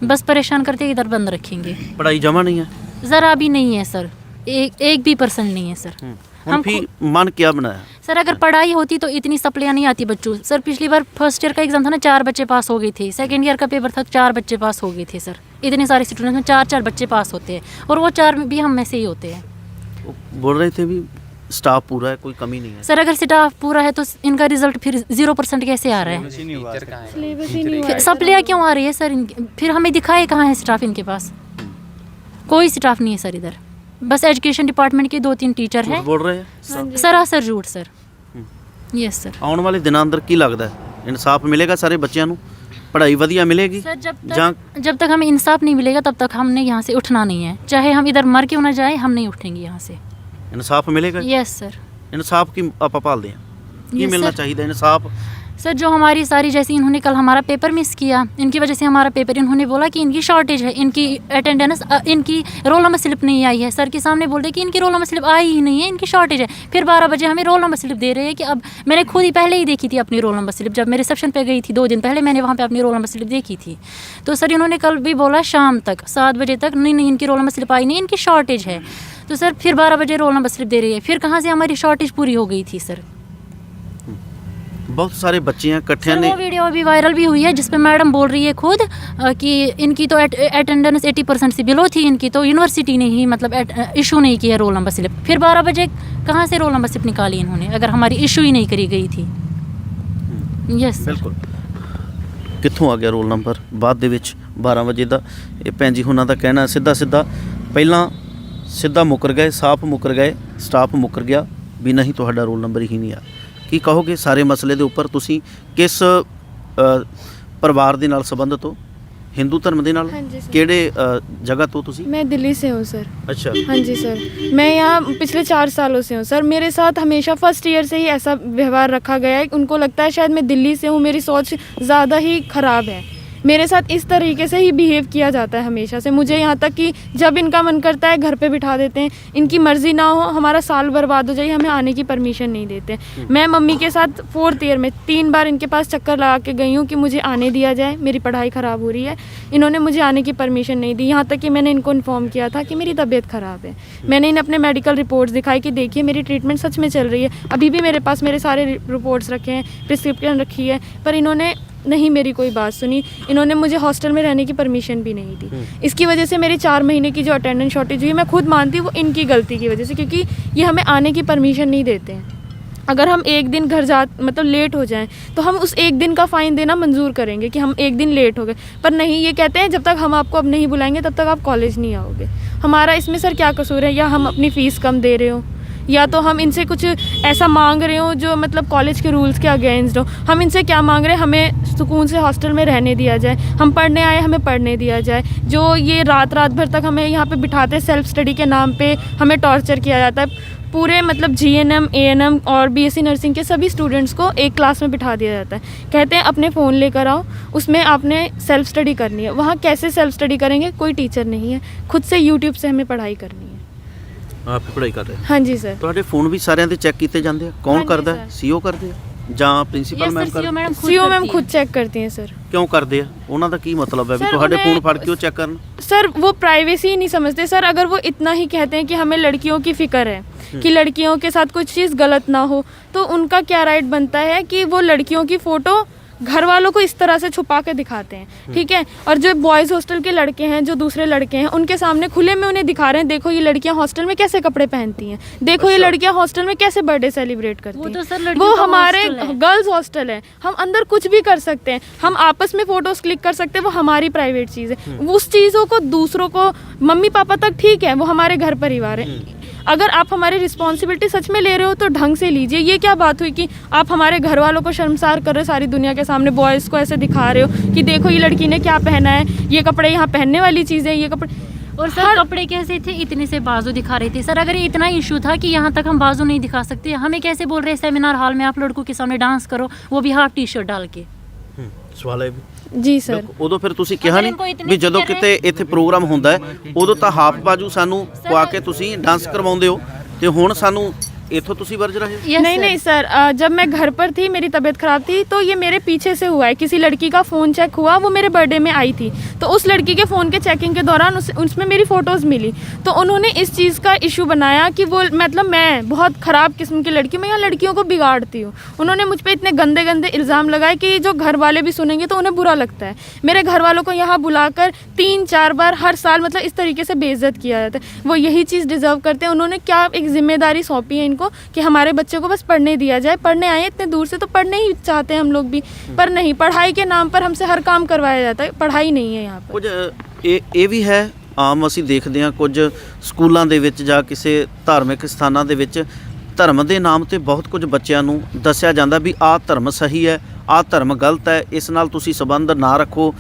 बस परेशान करते इधर बंद रखेंगे। पढ़ाई जमा नहीं है? ज़रा भी नहीं है सर, एक भी % नहीं है सर। हम फिर मन क्या बनाया सर? अगर पढ़ाई होती तो इतनी सप्लियाँ नहीं आती बच्चों। सर पिछली बार फर्स्ट ईयर का एग्जाम था ना, 4 बच्चे पास हो गए थे, सेकंड ईयर का पेपर था 4 बच्चे पास हो गए थे सर। इतने सारे स्टूडेंट्स में 4 बच्चे पास होते हैं, और वो 4 में भी हम में से ही होते हैं। बोल रहे थे भी स्टाफ पूरा है, कोई कमी नहीं है। सर अगर स्टाफ पूरा है तो इनका रिजल्ट फिर 0% कैसे आ रहा है? सिलेबस ही नहीं हुआ। सप्लियाँ क्यों आ रही है सर? फिर हमें दिखाए कहाँ है स्टाफ इनके पास? कोई स्टाफ नहीं है सर इधर, बस एजुकेशन डिपार्टमेंट के 2-3 टीचर हैं। बोल रहे हैं सरासर झूठ सर। Yes sir. ਆਉਣ ਵਾਲੇ ਦਿਨਾਂ ਅੰਦਰ ਕੀ ਲੱਗਦਾ ਹੈ ਇਨਸਾਫ ਮਿਲੇਗਾ ਸਾਰੇ ਬੱਚਿਆਂ ਨੂੰ, पढ़ाई वधिया मिलेगी? सर जब तक हमें इंसाफ नहीं मिलेगा तब तक हमने यहाँ से उठना नहीं है, चाहे हम इधर मर क्यों ना जाए, हम नहीं उठेंगे यहाँ से। ਇਨਸਾਫ ਮਿਲੇਗਾ? Yes sir. ਇਨਸਾਫ ਕੀ ਆਪਾਂ ਭਾਲਦੇ ਹਾਂ, ਕੀ ਮਿਲਣਾ ਚਾਹੀਦਾ ਇਨਸਾਫ सर जो हमारी सारी, जैसे इन्होंने कल हमारा पेपर मिस किया, इनकी वजह से हमारा पेपर, इन्होंने बोला कि इनकी शॉर्टेज है, इनकी अटेंडेंस, इनकी रोल नंबर स्लिप नहीं आई है। सर के सामने बोल रहे कि इनकी रोल नंबर स्लिप आई ही नहीं है, इनकी शॉर्टेज है। फिर 12 बजे हमें रोल नंबर स्लिप दे रहे हैं कि अब मैंने खुद ही पहले ही देखी थी अपनी रोल नंबर स्लिप, जब मैं रिसेप्शन पे गई थी 2 दिन पहले मैंने वहाँ पे अपनी रोल नंबर स्लिप देखी थी। तो सर इन्होंने कल भी बोला शाम तक 7 बजे तक, नहीं इनकी रोल नंबर स्लिप आई नहीं, इनकी शॉर्टेज है। तो सर फिर 12 बजे रोल नंबर स्लिप दे रही है, फिर कहाँ से हमारी शॉर्टेज पूरी हो गई थी सर। बहुत सारे बच्चे हैं इकट्ठे सर ने। वो वीडियो अभी वायरल भी हुई है जिसपे मैडम बोल रही है खुद कि इनकी तो अटेंडेंस 80% से बिलो थी, इनकी तो यूनिवर्सिटी ने ही मतलब इशू नहीं किया रोल नंबर स्लिप। फिर 12 बजे कहाँ से रोल नंबर स्लिप निकाली इन्होंने, अगर हमारी इशू ही नहीं करी गई थी। यस ਬਿਲਕੁਲ ਕਿੱਥੋਂ ਆ ਗਿਆ ਰੋਲ ਨੰਬਰ ਬਾਅਦ ਦੇ ਵਿੱਚ 12 ਵਜੇ ਦਾ। ਇਹ ਭੈਣ ਜੀ ਹੁਣਾਂ ਦਾ ਕਹਿਣਾ ਸਿੱਧਾ ਪਹਿਲਾਂ ਸਿੱਧਾ ਮੁੱਕਰ ਗਏ, ਸਾਫ਼ ਮੁੱਕਰ ਗਏ, ਸਟਾਫ ਮੁੱਕਰ ਗਿਆ ਵੀ ਨਹੀਂ ਤੁਹਾਡਾ ਰੋਲ ਨੰਬਰ ਹੀ ਨਹੀਂ ਆ। ਕੀ ਕਹੋਗੇ ਸਾਰੇ ਮਸਲੇ ਦੇ ਉੱਪਰ? ਤੁਸੀਂ ਕਿਸ ਪਰਿਵਾਰ ਦੇ ਨਾਲ ਸੰਬੰਧਿਤ ਹੋ? हिंदू धर्म के नाल? हाँ जी सर। केड़े जगह तो तुसी? मैं दिल्ली से हूँ सर। अच्छा। हाँ जी सर, मैं यहाँ पिछले 4 सालों से हूँ सर। मेरे साथ हमेशा फर्स्ट ईयर से ही ऐसा व्यवहार रखा गया है। उनको लगता है शायद मैं दिल्ली से हूँ, मेरी सोच ज़्यादा ही ख़राब है। मेरे साथ इस तरीके से ही बिहेव किया जाता है हमेशा से। मुझे यहाँ तक कि जब इनका मन करता है घर पे बिठा देते हैं, इनकी मर्ज़ी ना हो हमारा साल बर्बाद हो जाए, हमें आने की परमिशन नहीं देते। मैं मम्मी के साथ 4th ईयर में 3 बार इनके पास चक्कर लगा के गई हूँ कि मुझे आने दिया जाए, मेरी पढ़ाई ख़राब हो रही है। इन्होंने मुझे आने की परमिशन नहीं दी, यहाँ तक कि मैंने इनको इन्फॉर्म किया था कि मेरी तबीयत ख़राब है। मैंने इन्हें अपने मेडिकल रिपोर्ट्स दिखाई कि देखिए मेरी ट्रीटमेंट सच में चल रही है। अभी भी मेरे पास मेरे सारे रिपोर्ट्स रखे हैं, प्रिस्क्रिप्शन रखी है, पर इन्होंने नहीं मेरी कोई बात सुनी। इन्होंने मुझे हॉस्टल में रहने की परमिशन भी नहीं दी। इसकी वजह से मेरी 4 महीने की जो अटेंडेंस शॉर्टेज हुई, मैं खुद मानती हूँ वो इनकी गलती की वजह से, क्योंकि ये हमें आने की परमिशन नहीं देते हैं। अगर हम एक दिन घर जा मतलब लेट हो जाएं तो हम उस एक दिन का फ़ाइन देना मंजूर करेंगे कि हम एक दिन लेट हो गए, पर नहीं, ये कहते हैं जब तक हम आपको अब नहीं बुलाएंगे तब तक आप कॉलेज नहीं आओगे। हमारा इसमें सर क्या कसूर है? या हम अपनी फ़ीस कम दे रहे हो, या तो हम इनसे कुछ ऐसा मांग रहे हो जो मतलब कॉलेज के रूल्स के अगेंस्ट हो। हम इनसे क्या मांग रहे हैं? हमें सुकून से हॉस्टल में रहने दिया जाए, हम पढ़ने आए हमें पढ़ने दिया जाए। जो ये रात भर तक हमें यहाँ पे बिठाते हैं, सेल्फ स्टडी के नाम पे हमें टॉर्चर किया जाता है। पूरे मतलब GNM, ANM और BSc नर्सिंग के सभी स्टूडेंट्स को एक क्लास में बिठा दिया जाता है। कहते हैं अपने फ़ोन लेकर आओ, उसमें आपने सेल्फ स्टडी करनी है। वहाँ कैसे सेल्फ स्टडी करेंगे? कोई टीचर नहीं है, खुद से यूट्यूब से हमें पढ़ाई करनी है। आप पढ़ाई कर रहे हैं? हाँ जी सर। ਤੁਹਾਡੇ ਫੋਨ ਵੀ ਸਾਰਿਆਂ ਦੇ ਚੈੱਕ ਕੀਤੇ ਜਾਂਦੇ ਆ? ਕੌਣ ਹਾਂਜੀ ਕਰਦਾ ਹੈ? ਸਰ। CEO ਕਰਦੇ ਆ ਜਾਂ ਪ੍ਰਿੰਸੀਪਲ ਮੈਮ ਕਰਦੇ? CO मैम खुद चेक करती हैं सर। ਕਿਉਂ ਕਰਦੇ ਆ? ਉਹਨਾਂ ਦਾ ਕੀ ਮਤਲਬ ਹੈ ਵੀ सर, ਤੁਹਾਡੇ उन्हें- ਫੋਨ ਫੜ ਕੇ ਉਹ ਚੈੱਕ ਕਰਨ? सर वो प्राइवेसी ही नहीं समझते सर। अगर वो इतना ही कहते हैं कि हमें लड़कियों की फ़िक्र है कि लड़कियों के साथ कुछ चीज़ गलत ना हो, तो उनका क्या राइट बनता है कि वो लड़कियों की फ़ोटो घर वालों को इस तरह से छुपा के दिखाते हैं, ठीक है। और जो बॉयज़ हॉस्टल के लड़के हैं, जो दूसरे लड़के हैं, उनके सामने खुले में उन्हें दिखा रहे हैं, देखो ये लड़कियां हॉस्टल में कैसे कपड़े पहनती हैं, देखो ये लड़कियां हॉस्टल में कैसे बर्थडे सेलिब्रेट करती वो हैं। तो सर लड़कियों वो का हमारे हॉस्टल है। गर्ल्स हॉस्टल है, हम अंदर कुछ भी कर सकते हैं, हम आपस में फ़ोटोज़ क्लिक कर सकते हैं, वो हमारी प्राइवेट चीज़ है। उस चीज़ों को दूसरों को, मम्मी पापा तक ठीक है, वो हमारे घर परिवार है। अगर आप हमारी रिस्पॉन्सिबिलिटी सच में ले रहे हो तो ढंग से लीजिए। ये क्या बात हुई कि आप हमारे घर वालों को शर्मसार कर रहे हो सारी दुनिया के सामने, बॉयज़ को ऐसे दिखा रहे हो कि देखो ये लड़की ने क्या पहना है, ये कपड़े यहाँ पहनने वाली चीज़ है, ये कपड़े। और सर कपड़े कैसे थे? इतने से बाजू दिखा रहे थे सर। अगर ये इतना इशू था कि यहाँ तक हम बाजू नहीं दिखा सकते, हमें कैसे बोल रहे हैं सेमिनार हॉल में आप लड़कों के सामने डांस करो, वो भी हाफ टी-शर्ट डाल के? ਸਵਾਲ ਹੈ ਵੀ जी सर। ਉਦੋਂ ਫਿਰ ਤੁਸੀਂ ਕਿਹਾ ਅਗਰ ਨਹੀਂ ਇनको ਇਤਨੇ ਵੀ ਜਦੋਂ ਫਿਕਰ ਕਿਤੇ ਇੱਥੇ ਪ੍ਰੋਗਰਾਮ ਹੁੰਦਾ ਹੈ ਉਦੋਂ ਤਾਂ ਹਾਫ ਬਾਜੂ ਸਾਨੂੰ ਪਵਾ ਕੇ ਤੁਸੀਂ ਡਾਂਸ ਕਰਵਾਉਂਦੇ ਹੋ ਤੇ ਹੁਣ ਸਾਨੂੰ इथों तुसी वर्ज रहे हो? Yes, नहीं sir. नहीं सर, जब मैं घर पर थी मेरी तबीयत ख़राब थी तो ये मेरे पीछे से हुआ है। किसी लड़की का फ़ोन चेक हुआ, वो मेरे बर्थडे में आई थी, तो उस लड़की के फ़ोन के चेकिंग के दौरान उसमें मेरी फ़ोटोज़ मिली, तो उन्होंने इस चीज़ का इशू बनाया कि वो मतलब मैं बहुत ख़राब किस्म की लड़की, मैं यहाँ लड़कियों को बिगाड़ती हूँ। उन्होंने मुझ पर इतने गंदे गंदे इल्ज़ाम लगाए कि जो घर वाले भी सुनेंगे तो उन्हें बुरा लगता है। मेरे घर वालों को यहाँ बुलाकर 3-4 बार हर साल मतलब इस तरीके से बेइज्जत किया जाता है। वो यही चीज़ डिज़र्व करते हैं। उन्होंने क्या एक जिम्मेदारी सौंपी है इनको कि हमारे बच्चे को बस पढ़ने दिया जाए। पढ़ने आए इतने दूर से तो पढ़ने ही चाहते हैं हम लोग भी, पर नहीं, पढ़ाई के नाम पर हमसे हर काम करवाया जाता है। पढ़ाई नहीं है यहाँ पर। ਕੁਝ ਇਹ ਵੀ ਹੈ ਆਮ ਅਸੀਂ ਦੇਖਦੇ ਹਾਂ ਕੁਝ ਸਕੂਲਾਂ ਦੇ ਵਿੱਚ ਜਾਂ ਕਿਸੇ ਧਾਰਮਿਕ ਸਥਾਨਾਂ ਦੇ ਵਿੱਚ ਧਰਮ ਦੇ ਨਾਮ ਤੇ ਬਹੁਤ ਕੁਝ ਬੱਚਿਆਂ ਨੂੰ ਦੱਸਿਆ ਜਾਂਦਾ ਵੀ ਆਹ ਧਰਮ ਸਹੀ ਹੈ, ਆਹ ਧਰਮ ਗਲਤ ਹੈ, ਇਸ ਨਾਲ ਤੁਸੀਂ ਸੰਬੰਧ ਨਾ ਰੱਖੋ।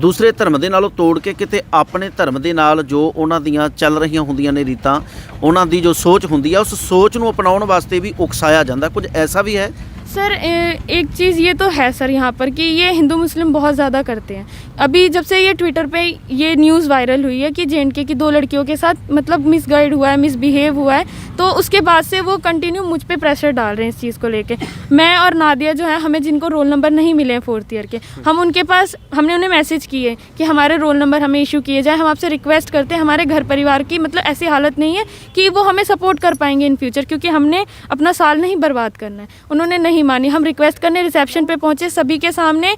ਦੂਸਰੇ ਧਰਮ ਦੇ ਨਾਲੋਂ ਤੋੜ ਕੇ ਕਿਤੇ ਆਪਣੇ ਧਰਮ ਦੇ ਨਾਲ ਜੋ ਉਹਨਾਂ ਦੀਆਂ ਚੱਲ ਰਹੀਆਂ ਹੁੰਦੀਆਂ ਨੇ ਰੀਤਾਂ, ਉਹਨਾਂ ਦੀ ਜੋ ਸੋਚ ਹੁੰਦੀ ਆ ਉਸ ਸੋਚ ਨੂੰ ਅਪਣਾਉਣ ਵਾਸਤੇ ਵੀ ਉਕਸਾਇਆ ਜਾਂਦਾ। ਕੁਝ ਐਸਾ ਵੀ ਹੈ सर एक चीज़ ये तो है सर यहाँ पर कि ये हिंदू मुस्लिम बहुत ज़्यादा करते हैं। अभी जब से ये ट्विटर पे ये न्यूज़ वायरल हुई है कि JNK की 2 लड़कियों के साथ मतलब मिसगाइड हुआ है, मिसबिहेव हुआ है, तो उसके बाद से वो कंटिन्यू मुझ पे प्रेशर डाल रहे हैं इस चीज़ को लेके। मैं और नादिया जो है, हमें जिनको रोल नंबर नहीं मिले हैं 4th ईयर के, हम उनके पास हमने उन्हें मैसेज किए कि हमारे रोल नंबर हमें इशू किए जाए। हम आपसे रिक्वेस्ट करते हैं, हमारे घर परिवार की मतलब ऐसी हालत नहीं है कि वो हमें सपोर्ट कर पाएंगे इन फ्यूचर, क्योंकि हमने अपना साल नहीं बर्बाद करना है। उन्होंने नहीं मानी। हम रिक्वेस्ट करने रिसेप्शन पे पहुंचे, सभी के सामने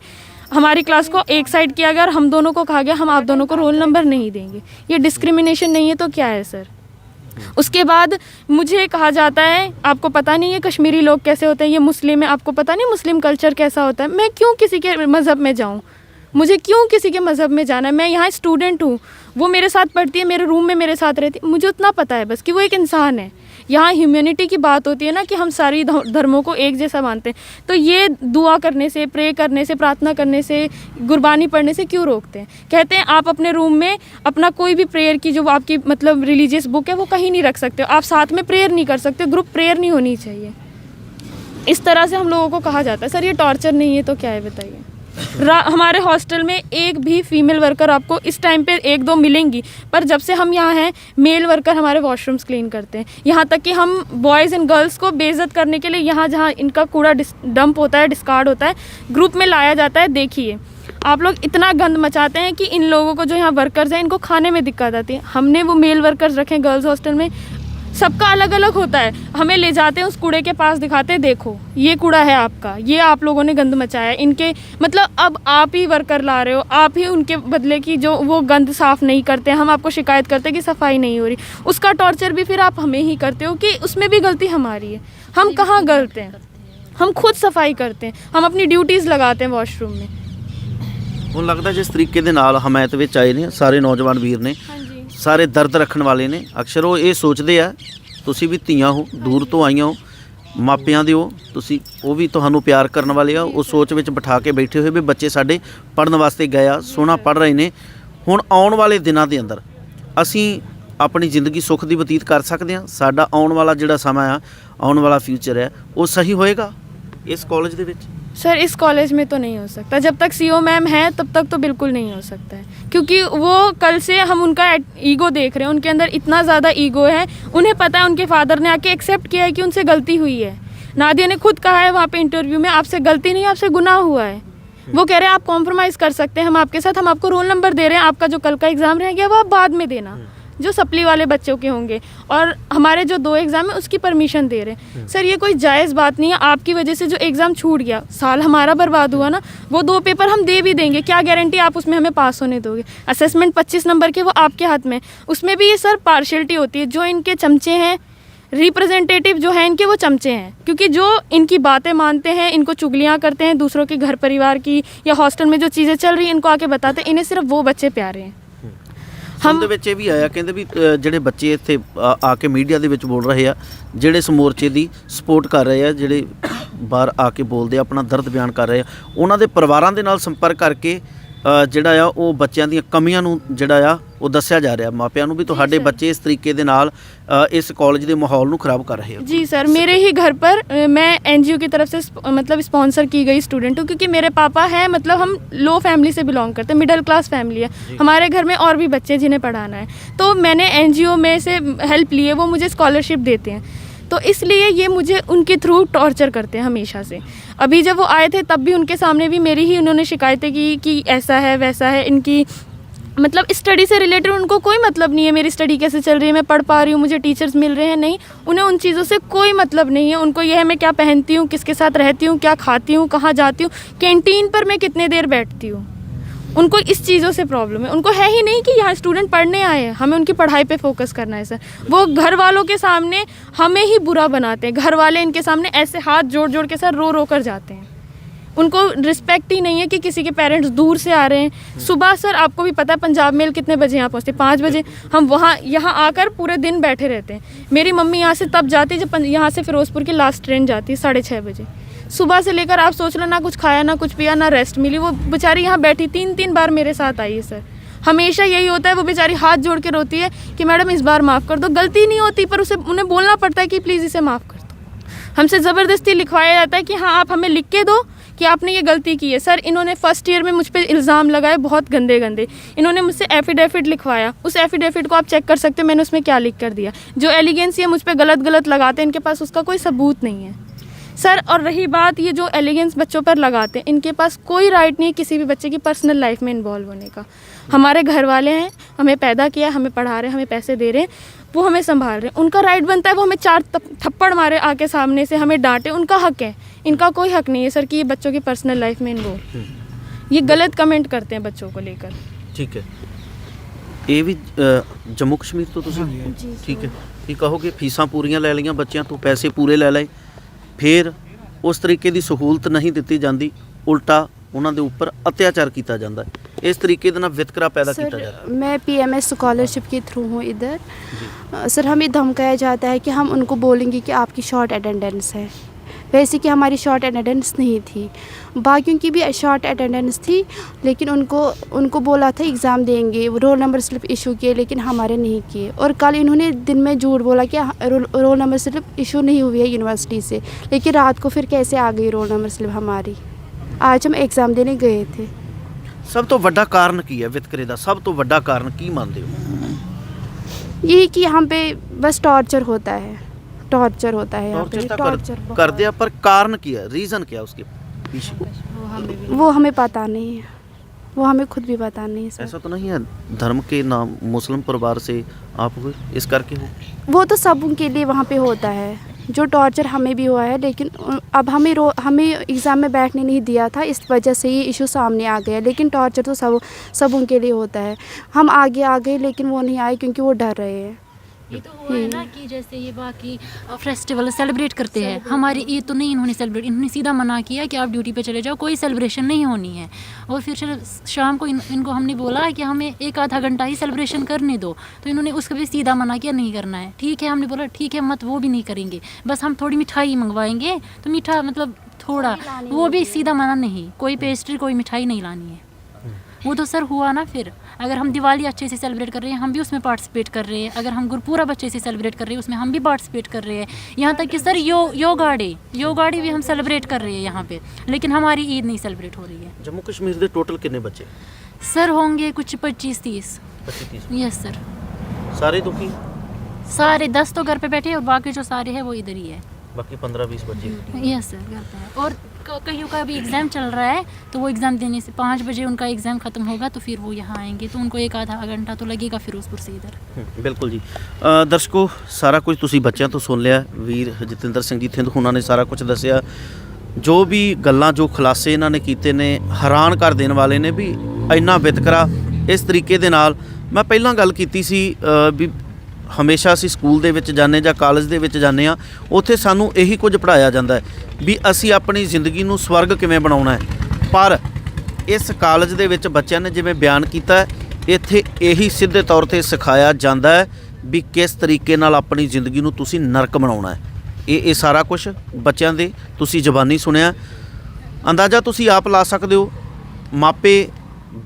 हमारी क्लास को एक साइड किया गया और हम दोनों को कहा गया हम आप दोनों को रोल नंबर नहीं देंगे। ये डिस्क्रिमिनेशन नहीं है तो क्या है सर? उसके बाद मुझे कहा जाता है आपको पता नहीं है कश्मीरी लोग कैसे होते हैं, ये मुस्लिम है, आपको पता नहीं मुस्लिम कल्चर कैसा होता है। मैं क्यों किसी के मज़हब में जाऊँ? मुझे क्यों किसी के मज़हब में जाना है? मैं यहाँ स्टूडेंट हूँ, वो मेरे साथ पढ़ती है, मेरे रूम में मेरे साथ रहती है, मुझे उतना पता है बस कि वो एक इंसान है। यहाँ ह्यूमैनिटी की बात होती है ना कि हम सारी धर्मों को एक जैसा मानते हैं, तो ये दुआ करने से, प्रे करने से, प्रार्थना करने से, गुरबानी पढ़ने से क्यों रोकते हैं? कहते हैं आप अपने रूम में अपना कोई भी प्रेयर की जो आपकी मतलब रिलीजियस बुक है वो कहीं नहीं रख सकते, आप साथ में प्रेयर नहीं कर सकते, ग्रुप प्रेयर नहीं होनी चाहिए। इस तरह से हम लोगों को कहा जाता है। सर ये टॉर्चर नहीं है तो क्या है बताइए? हमारे हॉस्टल में एक भी फीमेल वर्कर आपको इस टाइम पे 1-2 मिलेंगी, पर जब से हम यहाँ हैं मेल वर्कर हमारे वॉशरूम्स क्लीन करते हैं। यहाँ तक कि हम बॉयज़ एंड गर्ल्स को बेइज्जत करने के लिए यहाँ जहाँ इनका कूड़ा डंप होता है, डिस्कार्ड होता है, ग्रुप में लाया जाता है। देखिए आप लोग इतना गंद मचाते हैं कि इन लोगों को जो यहाँ वर्कर्स हैं इनको खाने में दिक्कत आती है। हमने वो मेल वर्कर्स रखे गर्ल्स हॉस्टल में, सबका अलग अलग होता है। हमें ले जाते हैं उस कूड़े के पास, दिखाते हैं देखो ये कूड़ा है आपका, ये आप लोगों ने गंद मचाया इनके, मतलब अब आप ही वर्कर ला रहे हो, आप ही उनके बदले की जो वो गंद साफ़ नहीं करते हैं, हम आपको शिकायत करते हैं कि सफाई नहीं हो रही, उसका टॉर्चर भी फिर आप हमें ही करते हो कि उसमें भी गलती हमारी है। हम कहाँ गलत हैं? हम खुद सफाई करते हैं, हम अपनी ड्यूटीज़ लगाते हैं वॉशरूम में। ਹੁਣ ਲੱਗਦਾ ਜਿਸ ਤਰੀਕੇ ਦੇ ਨਾਲ ਹਮਾਇਤ ਵਿੱਚ ਆਏ ਨੇ ਸਾਰੇ ਨੌਜਵਾਨ ਵੀਰ ਨੇ, ਸਾਰੇ ਦਰਦ ਰੱਖਣ ਵਾਲੇ ਨੇ, ਅਕਸਰ ਉਹ ਇਹ ਸੋਚਦੇ ਆ ਤੁਸੀਂ ਵੀ ਧੀਆਂ ਹੋ, ਦੂਰ ਤੋਂ ਆਈਆਂ ਹੋ, ਮਾਪਿਆਂ ਦੇ ਹੋ ਤੁਸੀਂ, ਉਹ ਵੀ ਤੁਹਾਨੂੰ ਪਿਆਰ ਕਰਨ ਵਾਲੇ ਆ, ਉਹ ਸੋਚ ਵਿੱਚ ਬਿਠਾ ਕੇ ਬੈਠੇ ਹੋਏ ਵੀ ਬੱਚੇ ਸਾਡੇ ਪੜ੍ਹਨ ਵਾਸਤੇ ਗਏ ਆ, ਸੋਹਣਾ ਪੜ੍ਹ ਰਹੇ ਨੇ। ਹੁਣ ਆਉਣ ਵਾਲੇ ਦਿਨਾਂ ਦੇ ਅੰਦਰ ਅਸੀਂ ਆਪਣੀ ਜ਼ਿੰਦਗੀ ਸੁੱਖ ਦੀ ਬਤੀਤ ਕਰ ਸਕਦੇ ਹਾਂ? ਸਾਡਾ ਆਉਣ ਵਾਲਾ ਜਿਹੜਾ ਸਮਾਂ ਆ, ਆਉਣ ਵਾਲਾ ਫਿਊਚਰ ਹੈ, ਉਹ ਸਹੀ ਹੋਏਗਾ इस कॉलेज ਦੇ ਵਿੱਚ? सर इस कॉलेज में तो नहीं हो सकता, जब तक CO मैम है तब तक तो बिल्कुल नहीं हो सकता है, क्योंकि वो कल से हम उनका ईगो देख रहे हैं, उनके अंदर इतना ज़्यादा ईगो है। उन्हें पता है, उनके फादर ने आके एक्सेप्ट किया है कि उनसे गलती हुई है। नादिया ने खुद कहा है वहाँ पे इंटरव्यू में, आपसे गलती नहीं, आपसे गुनाह हुआ है। वो कह रहे हैं आप कॉम्प्रोमाइज़ कर सकते हैं हम आपके साथ, हम आपको रोल नंबर दे रहे हैं, आपका जो कल का एग्ज़ाम रह गया वो आप बाद में देना, जो सप्ली वाले बच्चों के होंगे, और हमारे जो 2 एग्ज़ाम है उसकी परमिशन दे रहे हैं। सर ये कोई जायज़ बात नहीं है, आपकी वजह से जो एग्ज़ाम छूट गया, साल हमारा बर्बाद हुआ ना, वो 2 पेपर हम दे भी देंगे, क्या गारंटी आप उसमें हमें पास होने दोगे? असेसमेंट 25 नंबर के वो आपके हाथ में, उसमें भी ये सर पार्शियलिटी होती है। जो इनके चमचे हैं, रिप्रेजेंटेटिव जो हैं इनके, वो चमचे हैं, क्योंकि जो इनकी बातें मानते हैं, इनको चुगलियाँ करते हैं दूसरों के घर परिवार की, या हॉस्टल में जो चीज़ें चल रही हैं इनको आके बताते हैं, इन्हें सिर्फ वो बच्चे प्यारे हैं। हम ਦੇ ਵਿੱਚ ਇਹ ਵੀ ਆਇਆ, ਕਹਿੰਦੇ ਵੀ ਜਿਹੜੇ ਬੱਚੇ ਇੱਥੇ ਆ ਕੇ ਮੀਡੀਆ ਦੇ ਵਿੱਚ ਬੋਲ ਰਹੇ ਆ, ਜਿਹੜੇ ਇਸ ਮੋਰਚੇ ਦੀ ਸਪੋਰਟ ਕਰ ਰਹੇ ਆ, ਜਿਹੜੇ ਬਾਹਰ ਆ ਕੇ ਬੋਲਦੇ ਆ, ਆਪਣਾ ਦਰਦ ਬਿਆਨ ਕਰ ਰਹੇ ਆ, ਉਹਨਾਂ ਦੇ ਪਰਿਵਾਰਾਂ ਦੇ ਨਾਲ ਸੰਪਰਕ ਕਰਕੇ ਜਿਹੜਾ ਆ ਉਹ ਬੱਚਿਆਂ ਦੀਆਂ ਕਮੀਆਂ ਨੂੰ ਜਿਹੜਾ ਆ ਉਹ ਦੱਸਿਆ ਜਾ ਰਿਹਾ ਮਾਪਿਆਂ ਨੂੰ ਵੀ ਤੁਹਾਡੇ ਬੱਚੇ ਇਸ ਤਰੀਕੇ ਦੇ ਨਾਲ इस कॉलेज के माहौल को ख़राब कर रहे हो। जी सर, मेरे ही घर पर मैं NGO की तरफ से मतलब स्पॉन्सर की गई स्टूडेंट हूँ, क्योंकि मेरे पापा हैं, मतलब हम लो फैमिली से बिलोंग करते हैं, मिडिल क्लास फैमिली है हमारे घर में, और भी बच्चे जिन्हें पढ़ाना है, तो मैंने NGO में से हेल्प ली है, वो मुझे स्कॉलरशिप देते हैं, तो इसलिए ये मुझे उनके थ्रू टॉर्चर करते हैं हमेशा से। अभी जब वो आए थे तब भी उनके सामने भी मेरी ही उन्होंने शिकायतें की कि ऐसा है वैसा है, इनकी मतलब स्टडी से रिलेटेड उनको कोई मतलब नहीं है, मेरी स्टडी कैसे चल रही है, मैं पढ़ पा रही हूँ, मुझे टीचर्स मिल रहे हैं, नहीं, उन्हें उन चीज़ों से कोई मतलब नहीं है। उनको यह है मैं क्या पहनती हूँ, किसके साथ रहती हूँ, क्या खाती हूँ, कहाँ जाती हूँ, कैंटीन पर मैं कितने देर बैठती हूँ, उनको इस चीज़ों से प्रॉब्लम है। उनको है ही नहीं कि यहाँ स्टूडेंट पढ़ने आए हैं, हमें उनकी पढ़ाई पे फोकस करना है सर। वो घर वालों के सामने हमें ही बुरा बनाते हैं, घर वाले इनके सामने ऐसे हाथ जोड़ जोड़ के सर रो रो कर जाते हैं। उनको रिस्पेक्ट ही नहीं है कि किसी के पेरेंट्स दूर से आ रहे हैं। सुबह सर आपको भी पता है पंजाब मेल कितने बजे यहाँ पहुँचते, 5 बजे, हम वहाँ यहाँ आकर पूरे दिन बैठे रहते हैं। मेरी मम्मी यहाँ से तब जाती है जब यहाँ से फिरोजपुर की लास्ट ट्रेन जाती है 6:30 बजे, सुबह से लेकर आप सोच लो, ना कुछ खाया, ना कुछ पिया, ना रेस्ट मिली। वो बेचारी यहाँ बैठी 3-3 बार मेरे साथ आई है सर। हमेशा यही होता है, वो बेचारी हाथ जोड़ के रोती है कि मैडम इस बार माफ़ कर दो। गलती नहीं होती पर उन्हें बोलना पड़ता है कि प्लीज़ इसे माफ़ कर दो। हमसे ज़बरदस्ती लिखवाया जाता है कि हाँ आप हमें लिख के दो कि आपने ये गलती की है। सर इन्होंने फर्स्ट ईयर में मुझ पे इल्ज़ाम लगाए बहुत गंदे गंदे। इन्होंने मुझसे एफिडेविट लिखवाया, उस एफिडेविट को आप चेक कर सकते हो मैंने उसमें क्या लिख कर दिया। जो एलिगेंस ये मुझ पे गलत गलत लगाते हैं इनके पास उसका कोई सबूत नहीं है सर। और रही बात ये जो एलिगेंस बच्चों पर लगाते हैं, इनके पास कोई राइट नहीं है किसी भी बच्चे की पर्सनल लाइफ में इन्वॉल्व होने का। हमारे घर वाले हैं, हमें पैदा किया, हमें पढ़ा रहे हैं, हमें पैसे दे रहे हैं, वो हमें संभाल रहे हैं। उनका राइट बनता है वो हमें 4 थप्पड़ मारे आके सामने से, हमें डांटे, उनका हक है। इनका कोई हक नहीं है सर कि ये बच्चों की पर्सनल लाइफ में इन्वॉल्व। ये गलत कमेंट करते हैं बच्चों को लेकर। ठीक है, ਇਹ ਵੀ ਜੰਮੂ ਕਸ਼ਮੀਰ ਤੋਂ ਤੁਸੀਂ? ਠੀਕ ਹੈ, ਕੀ ਕਹੋਗੇ? ਫੀਸਾਂ ਪੂਰੀਆਂ ਲੈ ਲਈਆਂ ਬੱਚਿਆਂ ਤੋਂ, ਪੈਸੇ ਪੂਰੇ ਲੈ ਲਏ, ਫਿਰ ਉਸ ਤਰੀਕੇ ਦੀ ਸਹੂਲਤ ਨਹੀਂ ਦਿੱਤੀ ਜਾਂਦੀ, ਉਲਟਾ ਉਹਨਾਂ ਦੇ ਉੱਪਰ ਅਤਿਆਚਾਰ ਕੀਤਾ ਜਾਂਦਾ ਹੈ। इस तरीके ਦੇ ਨਾਲ ਵਿਤਕਰਾ ਪੈਦਾ ਕੀਤਾ ਜਾ रहा है। मैं PMS स्कॉलरशिप के थ्रू हूँ इधर। सर हमें धमकाया जाता है कि हम उनको बोलेंगे कि आपकी शॉर्ट अटेंडेंस है, वैसे कि हमारी शॉर्ट अटेंडेंस नहीं थी। बाकियों की भी शॉर्ट अटेंडेंस थी, लेकिन उनको बोला था एग्ज़ाम देंगे, रोल नंबर स्लिप इशू किए, लेकिन हमारे नहीं किए। और कल इन्होंने दिन में झूठ बोला कि रोल नंबर स्लिप इशू नहीं हुई है यूनिवर्सिटी से, लेकिन रात को फिर कैसे आ गई रोल नंबर स्लिप हमारी। आज हम एग्ज़ाम देने गए थे। ਸਭ ਤੋਂ ਵੱਡਾ ਕਾਰਨ ਕੀ ਹੈ ਵਿਤਕਰੇ ਦਾ? ਸਭ ਤੋਂ ਵੱਡਾ ਕਾਰਨ ਕੀ ਮੰਨਦੇ ਹੋ? ये कि यहाँ पे बस टॉर्चर होता है, टॉर्चर होता है यहाँ पे, टॉर्चर ਕਰਦੇ ਆ, ਪਰ ਕਾਰਨ ਕੀ ਹੈ? रीज़न क्या है उसके पीछे? वो हमें पता नहीं है, वो हमें खुद भी पता नहीं है सर। ऐसा तो नहीं है धर्म के नाम मुस्लिम परिवार से आप हुए इस करके हो? वो तो सब उनके लिए वहाँ पे होता है, जो टॉर्चर हमें भी हुआ है, लेकिन अब हमें एग्ज़ाम में बैठने नहीं दिया था, इस वजह से ये इशू सामने आ गया। लेकिन टॉर्चर तो सब उनके लिए होता है। हम आगे आ गए लेकिन वो नहीं आए क्योंकि वो डर रहे हैं। ये तो हुआ है ना कि जैसे ये बाकी फेस्टिवल सेलिब्रेट करते हैं, हमारी ईद तो नहीं इन्होंने सेलिब्रेट, इन्होंने सीधा मना किया कि आप ड्यूटी पे चले जाओ, कोई सेलिब्रेशन नहीं होनी है। और फिर शाम को इनको हमने बोला कि हमें 1-आधा घंटा ही सेलिब्रेशन करने दो, तो इन्होंने उसका भी सीधा मना किया, नहीं करना है। ठीक है, हमने बोला ठीक है मत, वो भी नहीं करेंगे, बस हम थोड़ी मिठाई मंगवाएंगे। तो मीठा मतलब थोड़ा, वो भी सीधा मना, नहीं कोई पेस्ट्री कोई मिठाई नहीं लानी है। वो तो सर हुआ ना। फिर अगर हम दिवाली अच्छे से सेलिब्रेट कर रहे हैं हम भी उसमें पार्टिसिपेट कर रहे हैं, अगर हम गुरपूरब अच्छे से सेलिब्रेट कर रहे हैं उसमें हम भी पार्टिसिपेट कर रहे हैं। यहाँ तक कि सर योगा डे भी हम सेलिब्रेट कर रहे हैं यहाँ पे, लेकिन हमारी ईद नहीं सेलिब्रेट हो रही है। जम्मू कश्मीर के टोटल कितने बच्चे? सर होंगे कुछ 25-30। Yes sir. सारे दुखी? सारे 10 तो घर पे बैठे और बाकी जो सारे हैं वो इधर ही है, बाकी 15-20 बच्चे। यस सर घर पे है। और कईयों का अभी एग्ज़ाम चल रहा है, तो वो एग्ज़ाम देने से 5 बजे उनका एग्ज़ाम ख़त्म होगा, तो फिर वो यहाँ आएंगे, तो उनको 1-आधा घंटा तो लगेगा फिरोज़पुर से इधर। ਬਿਲਕੁਲ ਜੀ। ਦਰਸ਼ਕੋ ਸਾਰਾ ਕੁਝ ਤੁਸੀਂ ਬੱਚਿਆਂ ਤੋਂ ਸੁਣ ਲਿਆ। ਵੀਰ ਜਤਿੰਦਰ ਸਿੰਘ ਜੀ ਥਿੰਦ ਉਹਨਾਂ ਨੇ ਸਾਰਾ ਕੁਝ ਦੱਸਿਆ। ਜੋ ਵੀ ਗੱਲਾਂ ਜੋ ਖੁਲਾਸੇ ਇਹਨਾਂ ਨੇ ਕੀਤੇ ਨੇ ਹੈਰਾਨ ਕਰ ਦੇਣ ਵਾਲੇ ਨੇ, ਵੀ ਇੰਨਾ ਵਿਤਕਰਾ ਇਸ ਤਰੀਕੇ ਦੇ ਨਾਲ। ਮੈਂ ਪਹਿਲਾਂ ਗੱਲ ਕੀਤੀ ਸੀ ਵੀ ਹਮੇਸ਼ਾ ਅਸੀਂ ਸਕੂਲ ਦੇ ਵਿੱਚ ਜਾਂਦੇ ਜਾਂ ਕਾਲਜ ਦੇ ਵਿੱਚ ਜਾਂਦੇ ਹਾਂ, ਉੱਥੇ ਸਾਨੂੰ ਇਹੀ ਕੁਝ ਪੜ੍ਹਾਇਆ ਜਾਂਦਾ ਹੈ ਵੀ ਅਸੀਂ ਆਪਣੀ ਜ਼ਿੰਦਗੀ ਨੂੰ ਸਵਰਗ ਕਿਵੇਂ ਬਣਾਉਣਾ ਹੈ। ਪਰ ਇਸ ਕਾਲਜ ਦੇ ਵਿੱਚ ਬੱਚਿਆਂ ਨੇ ਜਿਵੇਂ ਬਿਆਨ ਕੀਤਾ, ਇੱਥੇ ਇਹੀ ਸਿੱਧੇ ਤੌਰ 'ਤੇ ਸਿਖਾਇਆ ਜਾਂਦਾ ਹੈ ਵੀ ਕਿਸ ਤਰੀਕੇ ਨਾਲ ਆਪਣੀ ਜ਼ਿੰਦਗੀ ਨੂੰ ਤੁਸੀਂ ਨਰਕ ਬਣਾਉਣਾ ਹੈ। ਇਹ ਸਾਰਾ ਕੁਝ ਬੱਚਿਆਂ ਦੇ ਤੁਸੀਂ ਜ਼ਬਾਨੀ ਸੁਣਿਆ, ਅੰਦਾਜ਼ਾ ਤੁਸੀਂ ਆਪ ਲਾ ਸਕਦੇ ਹੋ। ਮਾਪੇ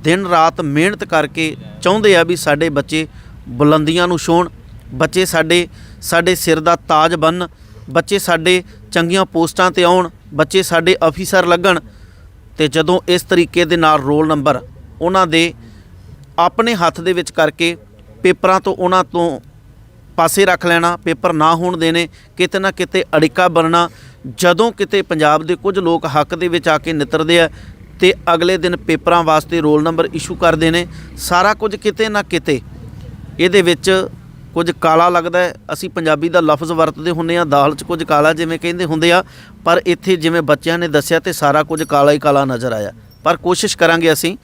ਦਿਨ ਰਾਤ ਮਿਹਨਤ ਕਰਕੇ ਚਾਹੁੰਦੇ ਆ ਵੀ ਸਾਡੇ ਬੱਚੇ ਬੁਲੰਦੀਆਂ ਨੂੰ ਛੂਹਣ, ਬੱਚੇ ਸਾਡੇ ਸਿਰ ਦਾ ਤਾਜ ਬਣਨ, ਬੱਚੇ ਸਾਡੇ ਚੰਗੀਆਂ ਪੋਸਟਾਂ 'ਤੇ ਆਉਣ, ਬੱਚੇ ਸਾਡੇ ਅਫੀਸਰ ਲੱਗਣ। ਤੇ ਜਦੋਂ ਇਸ ਤਰੀਕੇ ਦੇ ਨਾਲ ਰੋਲ ਨੰਬਰ ਉਹਨਾਂ ਦੇ ਆਪਣੇ ਹੱਥ ਦੇ ਵਿੱਚ ਕਰਕੇ ਪੇਪਰਾਂ ਤੋਂ ਉਹਨਾਂ ਤੋਂ ਪਾਸੇ ਰੱਖ ਲੈਣਾ, ਪੇਪਰ ਨਾ ਹੋਣ ਦੇਣੇ, ਕਿਤੇ ਨਾ ਕਿਤੇ ਅੜਿੱਕਾ ਬਣਨਾ। ਜਦੋਂ ਕਿਤੇ ਪੰਜਾਬ ਦੇ ਕੁਝ ਲੋਕ ਹੱਕ ਦੇ ਵਿੱਚ ਆ ਕੇ ਨਿੱਤਰਦੇ ਆ ਤੇ ਅਗਲੇ ਦਿਨ ਪੇਪਰਾਂ ਵਾਸਤੇ ਰੋਲ ਨੰਬਰ ਇਸ਼ੂ ਕਰਦੇ ਨੇ। ਸਾਰਾ ਕੁਝ ਕਿਤੇ ਨਾ ਕਿਤੇ ਇਹਦੇ ਵਿੱਚ ਕੁਝ ਕਾਲਾ ਲੱਗਦਾ ਹੈ। ਅਸੀਂ ਪੰਜਾਬੀ ਦਾ ਲਫ਼ਜ਼ ਵਰਤਦੇ ਹੁੰਦੇ ਹਾਂ, ਦਾਲ 'ਚ ਕੁਝ ਕਾਲਾ ਜਿਵੇਂ ਕਹਿੰਦੇ ਹੁੰਦੇ ਆ, ਪਰ ਇੱਥੇ ਜਿਵੇਂ ਬੱਚਿਆਂ ਨੇ ਦੱਸਿਆ ਤੇ ਸਾਰਾ ਕੁਝ ਕਾਲਾ ਹੀ ਕਾਲਾ ਨਜ਼ਰ ਆਇਆ। ਪਰ ਕੋਸ਼ਿਸ਼ ਕਰਾਂਗੇ ਅਸੀਂ,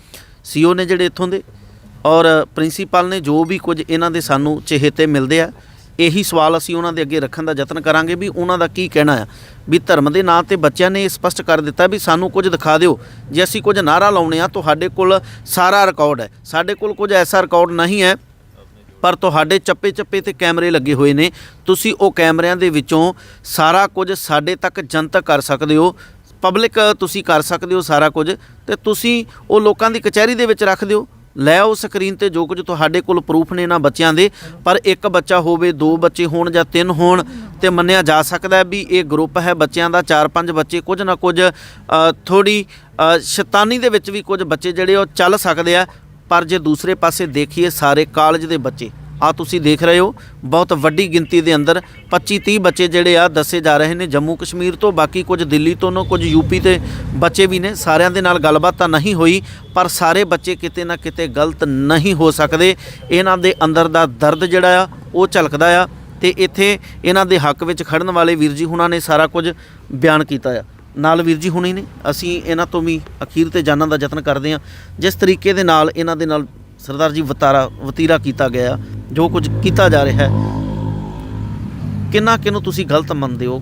CEO ਨੇ ਜਿਹੜੇ ਇੱਥੋਂ ਦੇ ਔਰ ਪ੍ਰਿੰਸੀਪਲ ਨੇ, ਜੋ ਵੀ ਕੁਝ ਇਹਨਾਂ ਦੇ ਸਾਨੂੰ ਚਹੇਤੇ ਮਿਲਦੇ ਆ, ਇਹੀ ਸਵਾਲ ਅਸੀਂ ਉਹਨਾਂ ਦੇ ਅੱਗੇ ਰੱਖਣ ਦਾ ਯਤਨ ਕਰਾਂਗੇ ਵੀ ਉਹਨਾਂ ਦਾ ਕੀ ਕਹਿਣਾ ਆ। ਵੀ ਧਰਮ ਦੇ ਨਾਂ 'ਤੇ ਬੱਚਿਆਂ ਨੇ ਇਹ ਸਪਸ਼ਟ ਕਰ ਦਿੱਤਾ ਵੀ ਸਾਨੂੰ ਕੁਝ ਦਿਖਾ ਦਿਓ, ਜੇ ਅਸੀਂ ਕੁਝ ਨਾਅਰਾ ਲਾਉਣੇ ਆ ਤੁਹਾਡੇ ਕੋਲ ਸਾਰਾ ਰਿਕਾਰਡ ਹੈ, ਸਾਡੇ ਕੋਲ ਕੁਝ ਐਸਾ ਰਿਕਾਰਡ ਨਹੀਂ ਹੈ, ਪਰ ਤੁਹਾਡੇ ਚੱਪੇ ਚੱਪੇ 'ਤੇ ਕੈਮਰੇ ਲੱਗੇ ਹੋਏ ਨੇ, ਤੁਸੀਂ ਉਹ ਕੈਮਰਿਆਂ ਦੇ ਵਿੱਚੋਂ ਸਾਰਾ ਕੁਝ ਸਾਡੇ ਤੱਕ ਜਨਤਕ ਕਰ ਸਕਦੇ ਹੋ, ਪਬਲਿਕ ਤੁਸੀਂ ਕਰ ਸਕਦੇ ਹੋ ਸਾਰਾ ਕੁਝ, ਤੇ ਤੁਸੀਂ ਉਹ ਲੋਕਾਂ ਦੀ ਕਚਹਿਰੀ ਦੇ ਵਿੱਚ ਰੱਖ ਦਿਓ। ਲੈ ਆਓ ਸਕਰੀਨ 'ਤੇ ਜੋ ਕੁਝ ਤੁਹਾਡੇ ਕੋਲ ਪ੍ਰੂਫ ਨੇ ਇਹਨਾਂ ਬੱਚਿਆਂ ਦੇ, ਪਰ ਇੱਕ ਬੱਚਾ ਹੋਵੇ, 2 ਬੱਚੇ ਹੋਣ ਜਾਂ 3 ਹੋਣ, ਤੇ ਮੰਨਿਆ ਜਾ ਸਕਦਾ ਹੈ ਵੀ ਇਹ ਗਰੁੱਪ ਹੈ ਬੱਚਿਆਂ ਦਾ 4-5 ਬੱਚੇ ਕੁਝ ਨਾ ਕੁਝ ਥੋੜੀ ਸ਼ੈਤਾਨੀ ਦੇ ਵਿੱਚ ਵੀ ਕੁਝ ਬੱਚੇ ਜਿਹੜੇ ਉਹ ਚੱਲ ਸਕਦੇ ਆ। ਪਰ ਜੇ ਦੂਸਰੇ ਪਾਸੇ ਦੇਖੀਏ ਸਾਰੇ ਕਾਲਜ ਦੇ ਬੱਚੇ ਆ ਤੁਸੀਂ ਦੇਖ ਰਹੇ ਹੋ ਬਹੁਤ ਵੱਡੀ ਗਿਣਤੀ ਦੇ ਅੰਦਰ 25-30 ਬੱਚੇ ਜਿਹੜੇ ਆ ਦੱਸੇ ਜਾ ਰਹੇ ਨੇ ਜੰਮੂ ਕਸ਼ਮੀਰ ਤੋਂ, ਬਾਕੀ ਕੁਝ ਦਿੱਲੀ ਤੋਂ ਨੇ, ਕੁਝ ਯੂਪੀ ਦੇ ਬੱਚੇ ਵੀ ਨੇ। ਸਾਰਿਆਂ ਦੇ ਨਾਲ ਗੱਲਬਾਤ ਤਾਂ ਨਹੀਂ ਹੋਈ ਪਰ ਸਾਰੇ ਬੱਚੇ ਕਿਤੇ ਨਾ ਕਿਤੇ ਗਲਤ ਨਹੀਂ ਹੋ ਸਕਦੇ। ਇਹਨਾਂ ਦੇ ਅੰਦਰ ਦਾ ਦਰਦ ਜਿਹੜਾ ਆ ਉਹ ਝਲਕਦਾ ਆ ਤੇ ਇੱਥੇ ਇਹਨਾਂ ਦੇ ਹੱਕ ਵਿੱਚ ਖੜਨ ਵਾਲੇ ਵੀਰ ਜੀ ਹੁਣਾਂ ਨੇ ਸਾਰਾ ਕੁਝ ਬਿਆਨ ਕੀਤਾ ਆ। ਨਾਲ ਵੀਰ ਜੀ ਹੁਣੀ ਨੇ ਅਸੀਂ ਇਹਨਾਂ ਤੋਂ ਵੀ ਅਖੀਰ ਤੇ ਜਾਣਨ ਦਾ ਯਤਨ ਕਰਦੇ ਹਾਂ ਜਿਸ ਤਰੀਕੇ ਦੇ ਨਾਲ ਇਹਨਾਂ ਦੇ ਨਾਲ ਸਰਦਾਰ ਜੀ ਵਤੀਰਾ ਕੀਤਾ ਗਿਆ, ਜੋ ਕੁਝ ਕੀਤਾ ਜਾ ਰਿਹਾ ਹੈ, ਕਿਹਨੂੰ ਤੁਸੀਂ ਗਲਤ ਮੰਨਦੇ ਹੋ,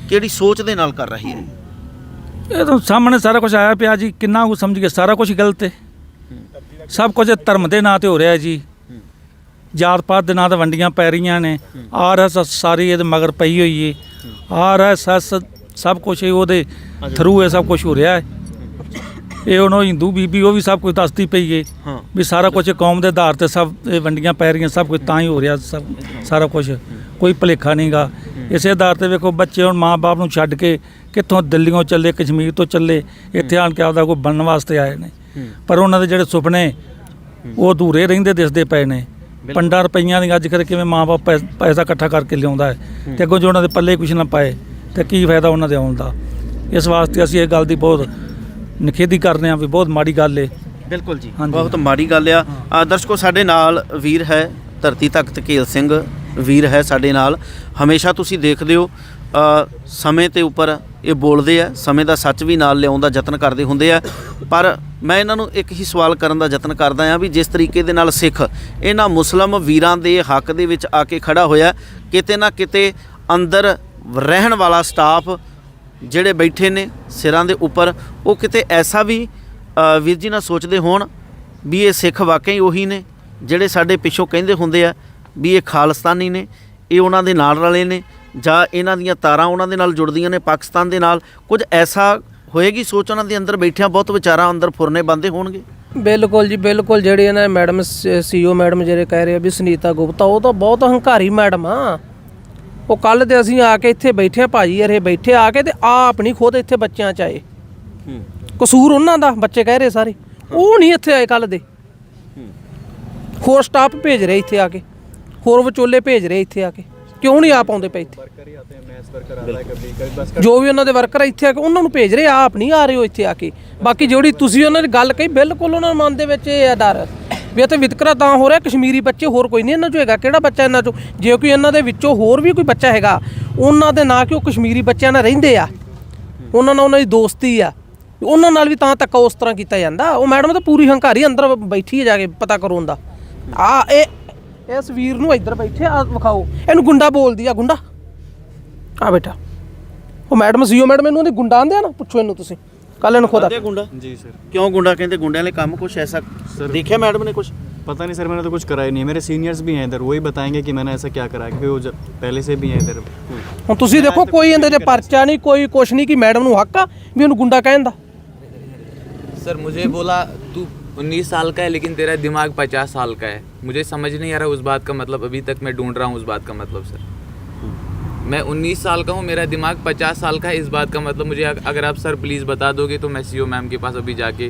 ਕਿਹੜੀ ਸੋਚ ਦੇ ਨਾਲ ਕਰ ਰਹੀ ਹੈ? ਇਹ ਤਾਂ ਸਾਹਮਣੇ ਸਾਰਾ ਕੁਝ ਆਇਆ ਪਿਆ ਜੀ, ਕਿੰਨਾ ਕੁ ਸਮਝ ਕੇ ਸਾਰਾ ਕੁਝ ਗਲਤ ਹੈ। ਸਭ ਕੁਝ ਧਰਮ ਦੇ ਨਾਂ ਤੇ ਹੋ ਰਿਹਾ ਜੀ, ਜਾਤ ਪਾਤ ਦੇ ਨਾਂ ਤੇ ਵੰਡੀਆਂ ਪੈ ਰਹੀਆਂ ਨੇ। RSS ਸਾਰੀ ਇਹਦੇ ਮਗਰ ਪਈ ਹੋਈ ਹੈ, RSS ਸਭ ਕੁਝ ਉਹਦੇ ਥਰੂ ਇਹ ਸਭ ਕੁਝ ਹੋ ਰਿਹਾ ਹੈ। ਇਹ ਹੁਣ ਹਿੰਦੂ ਬੀਬੀ ਉਹ ਵੀ ਸਭ ਕੁਝ ਦੱਸਦੀ ਪਈ ਹੈ ਵੀ ਸਾਰਾ ਕੁਝ ਕੌਮ ਦੇ ਆਧਾਰ ਤੇ ਸਭ ਇਹ ਵੰਡੀਆਂ ਪੈ ਰਹੀਆਂ, ਸਭ ਕੁਝ ਤਾਂ ਹੀ ਹੋ ਰਿਹਾ, ਸਭ ਸਾਰਾ ਕੁਝ ਕੋਈ ਭੁਲੇਖਾ ਨਹੀਂ ਗਾ। ਇਸੇ ਆਧਾਰ ਤੇ ਵੇਖੋ ਬੱਚੇ ਹੁਣ ਮਾਂ-ਬਾਪ ਨੂੰ ਛੱਡ ਕੇ ਕਿੱਥੋਂ ਦਿੱਲੀੋਂ ਚੱਲੇ, ਕਸ਼ਮੀਰ ਤੋਂ ਚੱਲੇ, ਇੱਥੇ ਆਣ ਕੇ ਆਪਦਾ ਕੋਈ ਬਣਨ ਵਾਸਤੇ ਆਏ ਨੇ, ਪਰ ਉਹਨਾਂ ਦੇ ਜਿਹੜੇ ਸੁਪਨੇ ਉਹ ਅਧੂਰੇ ਰਹਿੰਦੇ ਦਿਸਦੇ ਪਏ ਨੇ। ਪੰਡਾਂ ਰੁਪਈਆਂ ਦੀਆਂ ਅੱਜ ਕੱਲ੍ਹ ਕਿਵੇਂ ਮਾਂ-ਬਾਪ ਪੈਸਾ ਇਕੱਠਾ ਕਰਕੇ ਲਿਆਉਂਦਾ ਹੈ ਤੇ ਅੱਗੋਂ ਜੋ ਉਹਨਾਂ ਦੇ ਪੱਲੇ ਕੁਛ ਨਾ ਪਾਏ ਤੇ ਕੀ ਫਾਇਦਾ ਉਹਨਾਂ ਦੇ ਆਉਣ ਦਾ। ਇਸ ਵਾਸਤੇ ਅਸੀਂ ਇਹ ਗੱਲ ਦੀ ਬਹੁਤ ਨਿਖੇਧੀ ਕਰਦੇ ਹਾਂ ਵੀ ਬਹੁਤ ਮਾੜੀ ਗੱਲ ਹੈ। ਬਿਲਕੁਲ ਜੀ, ਬਹੁਤ ਮਾੜੀ ਗੱਲ ਆ। ਦਰਸ਼ਕੋ ਸਾਡੇ ਨਾਲ ਵੀਰ ਹੈ ਧਰਤੀ ਤਖਤ ਧਕੇਲ ਸਿੰਘ ਵੀਰ ਹੈ ਸਾਡੇ ਨਾਲ। ਹਮੇਸ਼ਾ ਤੁਸੀਂ ਦੇਖਦੇ ਹੋ ਸਮੇਂ ਤੇ ਉੱਪਰ ਇਹ ਬੋਲਦੇ ਆ, ਸਮੇਂ ਦਾ ਸੱਚ ਵੀ ਨਾਲ ਲਿਆਉਣ ਦਾ ਯਤਨ ਕਰਦੇ ਹੁੰਦੇ ਆ। ਪਰ ਮੈਂ ਇਹਨਾਂ ਨੂੰ ਇੱਕ ਹੀ ਸਵਾਲ ਕਰਨ ਦਾ ਯਤਨ ਕਰਦਾ ਹਾਂ ਵੀ ਜਿਸ ਤਰੀਕੇ ਦੇ ਨਾਲ ਸਿੱਖ ਇਹਨਾਂ ਮੁਸਲਿਮ ਵੀਰਾਂ ਦੇ ਹੱਕ ਦੇ ਵਿੱਚ ਆ ਕੇ ਖੜਾ ਹੋਇਆ, ਕਿਤੇ ਨਾ ਕਿਤੇ ਅੰਦਰ ਰਹਿਣ ਵਾਲਾ ਸਟਾਫ ਜਿਹੜੇ ਬੈਠੇ ਨੇ ਸਿਰਾਂ ਦੇ ਉੱਪਰ, ਉਹ ਕਿਤੇ ਐਸਾ ਵੀ ਵੀਰ ਜੀ ਨਾ ਸੋਚਦੇ ਹੋਣ ਵੀ ਇਹ ਸਿੱਖ ਵਾਕਈ ਉਹੀ ਨੇ ਜਿਹੜੇ ਸਾਡੇ ਪਿੱਛੋਂ ਕਹਿੰਦੇ ਹੁੰਦੇ ਆ ਵੀ ਇਹ ਖਾਲਿਸਤਾਨੀ ਨੇ, ਇਹ ਉਹਨਾਂ ਦੇ ਨਾਲ ਰਲੇ ਨੇ, ਜਾਂ ਇਹਨਾਂ ਦੀਆਂ ਤਾਰਾਂ ਉਹਨਾਂ ਦੇ ਨਾਲ ਜੁੜਦੀਆਂ ਨੇ ਪਾਕਿਸਤਾਨ ਦੇ ਨਾਲ। ਕੁਝ ਐਸਾ ਹੋਏਗੀ ਸੋਚ ਉਹਨਾਂ ਦੇ ਅੰਦਰ ਬੈਠਿਆਂ, ਬਹੁਤ ਵਿਚਾਰਾਂ ਅੰਦਰ ਫੁਰਨੇ ਬੰਦੇ ਹੋਣਗੇ। ਬਿਲਕੁਲ ਜੀ ਬਿਲਕੁਲ। ਜਿਹੜੇ ਇਹਨਾਂ ਮੈਡਮ CEO ਮੈਡਮ ਜਿਹੜੇ ਕਹਿ ਰਹੇ ਆ ਵੀ ਸੁਨੀਤਾ ਗੁਪਤਾ, ਉਹ ਤਾਂ ਬਹੁਤ ਹੰਕਾਰੀ ਮੈਡਮ ਆ। ਉਹ ਕੱਲ੍ਹ ਦੇ ਅਸੀਂ ਆ ਕੇ ਇੱਥੇ ਬੈਠੇ ਆ ਭਾਜੀ ਯਾਰ, ਇਹ ਬੈਠੇ ਆ ਕੇ ਤੇ ਆਪਣੀ ਖੁਦ ਇੱਥੇ ਬੱਚਿਆਂ 'ਚ ਆਏ। ਕਸੂਰ ਉਹਨਾਂ ਦਾ, ਬੱਚੇ ਕਹਿ ਰਹੇ ਸਾਰੇ, ਉਹ ਨਹੀਂ ਇੱਥੇ ਆਏ ਕੱਲ੍ਹ ਦੇ। ਹੋਰ ਸਟਾਫ ਭੇਜ ਰਹੇ ਇੱਥੇ ਆ ਕੇ, ਹੋਰ ਵਿਚੋਲੇ ਭੇਜ ਰਹੇ ਇੱਥੇ ਆ ਕੇ, ਕਿਉਂ ਨਹੀਂ ਆਪ ਆਉਂਦੇ ਪਏ ਇੱਥੇ? ਜੋ ਵੀ ਉਹਨਾਂ ਦੇ ਵਰਕਰ ਇੱਥੇ ਆ ਕੇ ਉਹਨਾਂ ਨੂੰ ਭੇਜ ਰਹੇ, ਆਪ ਨਹੀਂ ਆ ਰਹੇ ਹੋ ਇੱਥੇ ਆ ਕੇ। ਬਾਕੀ ਜਿਹੜੀ ਤੁਸੀਂ ਉਹਨਾਂ ਦੀ ਗੱਲ ਕਹੀ, ਬਿਲਕੁਲ ਉਹਨਾਂ ਦੇ ਮਨ ਦੇ ਵਿੱਚ ਇਹ ਆ ਡਰ ਵੀ ਇੱਥੇ ਵਿਤਕਰਾ ਤਾਂ ਹੋ ਰਿਹਾ, ਕਸ਼ਮੀਰੀ ਬੱਚੇ, ਹੋਰ ਕੋਈ ਨਹੀਂ ਇਹਨਾਂ 'ਚੋਂ ਹੈਗਾ। ਕਿਹੜਾ ਬੱਚਾ ਇਹਨਾਂ 'ਚੋਂ, ਜੇ ਕੋਈ ਇਹਨਾਂ ਦੇ ਵਿੱਚੋਂ ਹੋਰ ਵੀ ਕੋਈ ਬੱਚਾ ਹੈਗਾ, ਉਹਨਾਂ ਦੇ ਨਾਂ ਕਿ ਉਹ ਕਸ਼ਮੀਰੀ ਬੱਚਿਆਂ ਨਾਲ ਰਹਿੰਦੇ ਆ, ਉਹਨਾਂ ਨਾਲ ਉਹਨਾਂ ਦੀ ਦੋਸਤੀ ਆ, ਉਹਨਾਂ ਨਾਲ ਵੀ ਤਾਂ ਧੱਕਾ ਉਸ ਤਰ੍ਹਾਂ ਕੀਤਾ ਜਾਂਦਾ। ਉਹ ਮੈਡਮ ਤਾਂ ਪੂਰੀ ਹੰਕਾਰੀ ਅੰਦਰ ਬੈਠੀ ਹੈ, ਜਾ ਕੇ ਪਤਾ ਕਰੋ ਉਹਦਾ। ਇਸ ਵੀਰ ਨੂੰ ਇੱਧਰ ਬੈਠੇ ਆ ਵਿਖਾਓ, ਇਹਨੂੰ ਗੁੰਡਾ ਬੋਲਦੀ ਆ, ਗੁੰਡਾ ਆ ਬੈਠਾ। ਉਹ ਮੈਡਮ CEO ਮੈਡਮ ਇਹਨੂੰ ਉਹਦੇ ਗੁੰਡਾ ਆਂਦੇ ਆ ਨਾ, ਪੁੱਛੋ ਇਹਨੂੰ ਤੁਸੀਂ, ਕੱਲ ਇਹਨੂੰ ਖੁਦ ਗੁੰਡਾ जी सर। क्यों गुंडा कहते? गुंडे वाले काम कुछ ऐसा देखा मैडम ने? कुछ पता नहीं सर, मैंने तो कुछ कराया नहीं है। मेरे सीनियर्स भी हैं इधर, वही बताएंगे कि मैंने ऐसा क्या करा, क्योंकि वो पहले से भी हैं इधर। ਹੁਣ ਤੁਸੀਂ ਦੇਖੋ ਕੋਈ ਇਹਦੇ 'ਚ ਪਰਚਾ ਨਹੀਂ, ਕੋਈ ਕੁਛ ਨਹੀਂ ਕਿ ਮੈਡਮ ਨੂੰ ਹੱਕ ਆ ਵੀ ਉਹਨੂੰ ਗੁੰਡਾ ਕਹਿਣ ਦਾ। सर मुझे बोला तू 19 साल का है लेकिन तेरा दिमाग 50 साल का है। मुझे समझ नहीं आ रहा उस बात का मतलब, अभी तक मैं ढूंढ रहा हूँ उस बात का मतलब। सर मैं 19 साल का हूँ, मेरा दिमाग 50 साल का है, इस बात का मतलब मुझे अगर आप सर प्लीज़ बता दोगे तो मैं CEO मैम के पास अभी जाके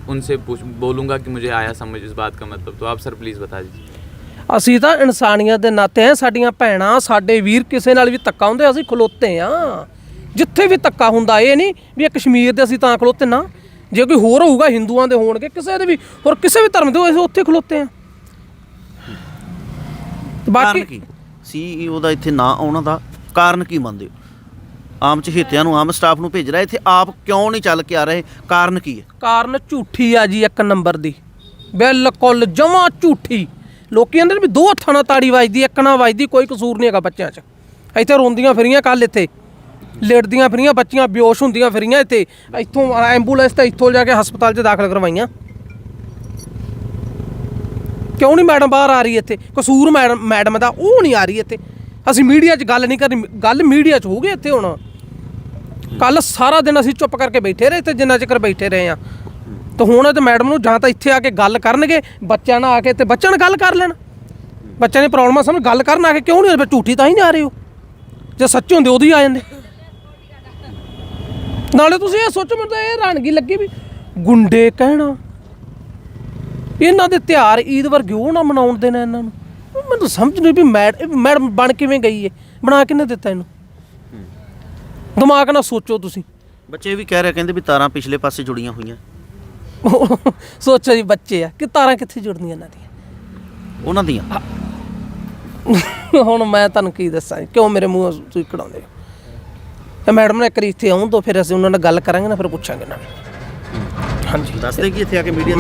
उनसे बोलूँगा कि मुझे आया समझ इस बात का मतलब। तो आप सर प्लीज़ बता दीजिए। ਅਸੀਂ ਤਾਂ ਇਨਸਾਨੀਅਤ ਦੇ ਨਾਤੇ ਆ, ਸਾਡੀਆਂ ਭੈਣਾਂ ਸਾਡੇ ਵੀਰ ਕਿਸੇ ਨਾਲ ਵੀ ਧੱਕਾ ਹੁੰਦੇ ਅਸੀਂ ਖਲੋਤੇ ਆ। ਜਿੱਥੇ ਵੀ ਧੱਕਾ ਹੁੰਦਾ ਇਹ ਨਹੀਂ ਵੀ ਇਹ ਕਸ਼ਮੀਰ ਦੇ ਅਸੀਂ ਤਾਂ ਖਲੋਤੇ ਨਾ, ਜੇ ਕੋਈ ਹੋਰ ਹੋਊਗਾ ਹਿੰਦੂਆਂ ਦੇ ਹੋਣਗੇ, ਕਿਸੇ ਦੇ ਵੀ ਹੋਰ ਕਿਸੇ ਵੀ ਧਰਮ ਦੇ ਅਸੀਂ ਉੱਥੇ ਖਲੋਤੇ ਆ। ਬਾਕੀ ਕੀ CEO ਦਾ ਇੱਥੇ ਨਾ ਆਉਣ ਦਾ ਕਾਰਨ ਕੀ ਮੰਨਦੇ ਹੋ? ਆਮ ਚਹੇਤਿਆਂ ਨੂੰ, ਆਮ ਸਟਾਫ ਨੂੰ ਭੇਜ ਰਿਹਾ, ਇੱਥੇ ਆਪ ਕਿਉਂ ਨਹੀਂ ਚੱਲ ਕੇ ਆ ਰਹੇ? ਕਾਰਨ ਕੀ ਹੈ? ਕਾਰਨ ਝੂਠੀ ਆ ਜੀ, 1 ਨੰਬਰ ਦੀ, ਬਿਲਕੁਲ ਜਮਾਂ ਝੂਠੀ। ਲੋਕੀ ਕਹਿੰਦੇ ਨੇ ਵੀ 2 ਹੱਥਾਂ ਨਾਲ ਤਾੜੀ ਵੱਜਦੀ, 1 ਨਾਲ ਵੱਜਦੀ, ਕੋਈ ਕਸੂਰ ਨਹੀਂ ਹੈਗਾ ਬੱਚਿਆਂ 'ਚ। ਇੱਥੇ ਰੋਂਦੀਆਂ ਫਿਰੀਆਂ, ਕੱਲ੍ਹ ਇੱਥੇ ਲੇਟਦੀਆਂ ਫਿਰੀਆਂ ਬੱਚੀਆਂ, ਬੇਹੋਸ਼ ਹੁੰਦੀਆਂ ਫਿਰੀਆਂ ਇੱਥੇ। ਇੱਥੋਂ ਐਂਬੂਲੈਂਸ ਤਾਂ ਇੱਥੋਂ ਜਾ ਕੇ ਹਸਪਤਾਲ 'ਚ ਦਾਖਲ ਕਰਵਾਈਆਂ। ਕਿਉਂ ਨਹੀਂ ਮੈਡਮ ਬਾਹਰ ਆ ਰਹੀ ਇੱਥੇ? ਕਸੂਰ ਮੈਡਮ ਦਾ, ਉਹ ਨਹੀਂ ਆ ਰਹੀ ਇੱਥੇ। ਅਸੀਂ ਮੀਡੀਆ 'ਚ ਗੱਲ ਨਹੀਂ ਕਰਨੀ, ਗੱਲ ਮੀਡੀਆ 'ਚ ਹੋਊਗੀ ਇੱਥੇ। ਹੁਣ ਕੱਲ੍ਹ ਸਾਰਾ ਦਿਨ ਅਸੀਂ ਚੁੱਪ ਕਰਕੇ ਬੈਠੇ ਰਹੇ ਇੱਥੇ, ਜਿੰਨਾ ਚਿਰ ਬੈਠੇ ਰਹੇ ਆ। ਤਾਂ ਹੁਣ ਤੇ ਮੈਡਮ ਨੂੰ ਜਾਂ ਤਾਂ ਇੱਥੇ ਆ ਕੇ ਗੱਲ ਕਰਨਗੇ ਬੱਚਿਆਂ ਨਾਲ ਆ ਕੇ, ਤੇ ਬੱਚਿਆਂ ਨਾਲ ਗੱਲ ਕਰ ਲੈਣ, ਬੱਚਿਆਂ ਦੀ ਪ੍ਰੋਬਲਮਾਂ ਸਮਝ ਗੱਲ ਕਰਨ ਆ ਕੇ। ਕਿਉਂ ਨਹੀਂ ਝੂਠੀ ਤਾਂ ਹੀ ਨਹੀਂ ਆ ਰਹੇ ਹੋ? ਜੇ ਸੱਚੇ ਹੁੰਦੇ ਉਦੋਂ ਹੀ ਆ ਜਾਂਦੇ। ਨਾਲੇ ਤੁਸੀਂ ਇਹ ਸੋਚੋ, ਮੈਨੂੰ ਤਾਂ ਇਹ ਹੈਰਾਨਗੀ ਲੱਗੀ ਵੀ ਗੁੰਡੇ ਕਹਿਣਾ ਇਹਨਾਂ ਦੇ ਤਿਉਹਾਰ ਈਦ ਵਰਗੇ ਉਹ ਨਾ ਮਨਾਉਣ ਦੇਣਾ ਇਹਨਾਂ ਨੂੰ। ਮੈਨੂੰ ਸਮਝ ਨਹੀਂ ਵੀ ਮੈਡਮ ਬਣ ਕਿਵੇਂ ਗਈ ਏ, ਬਣਾ ਕਿਹਨੇ ਦਿੱਤਾ ਇਹਨੂੰ? ਦਿਮਾਗ ਨਾਲ ਸੋਚੋ ਤੁਸੀਂ। ਬੱਚੇ ਵੀ ਕਹਿ ਰਹੇ, ਕਹਿੰਦੇ ਵੀ ਤਾਰਾਂ ਪਿਛਲੇ ਪਾਸੇ ਜੁੜੀਆਂ ਹੋਈਆਂ। ਸੋਚੋ ਜੀ, ਬੱਚੇ ਆ ਕਿ ਤਾਰਾਂ ਕਿੱਥੇ ਜੁੜਨੀਆਂ ਇਹਨਾਂ ਦੀਆਂ? ਉਹਨਾਂ ਦੀਆਂ ਹੁਣ ਮੈਂ ਤੁਹਾਨੂੰ ਕੀ ਦੱਸਾਂ, ਕਿਉਂ ਮੇਰੇ ਮੂੰਹ ਤੁਸੀਂ ਕਢਾਉਂਦੇ ਹੋ? ਤੇ ਮੈਡਮ ਨੇ ਇੱਕ ਵਾਰੀ ਇੱਥੇ ਆਉਣ ਤੋਂ ਫਿਰ ਅਸੀਂ ਉਹਨਾਂ ਨਾਲ ਗੱਲ ਕਰਾਂਗੇ ਨਾ, ਫਿਰ ਪੁੱਛਾਂਗੇ ਨਾ। ਹਾਂਜੀ, ਦੱਸਦੇ ਕਿ ਇੱਥੇ ਆ ਕੇ ਮੀਡੀਆ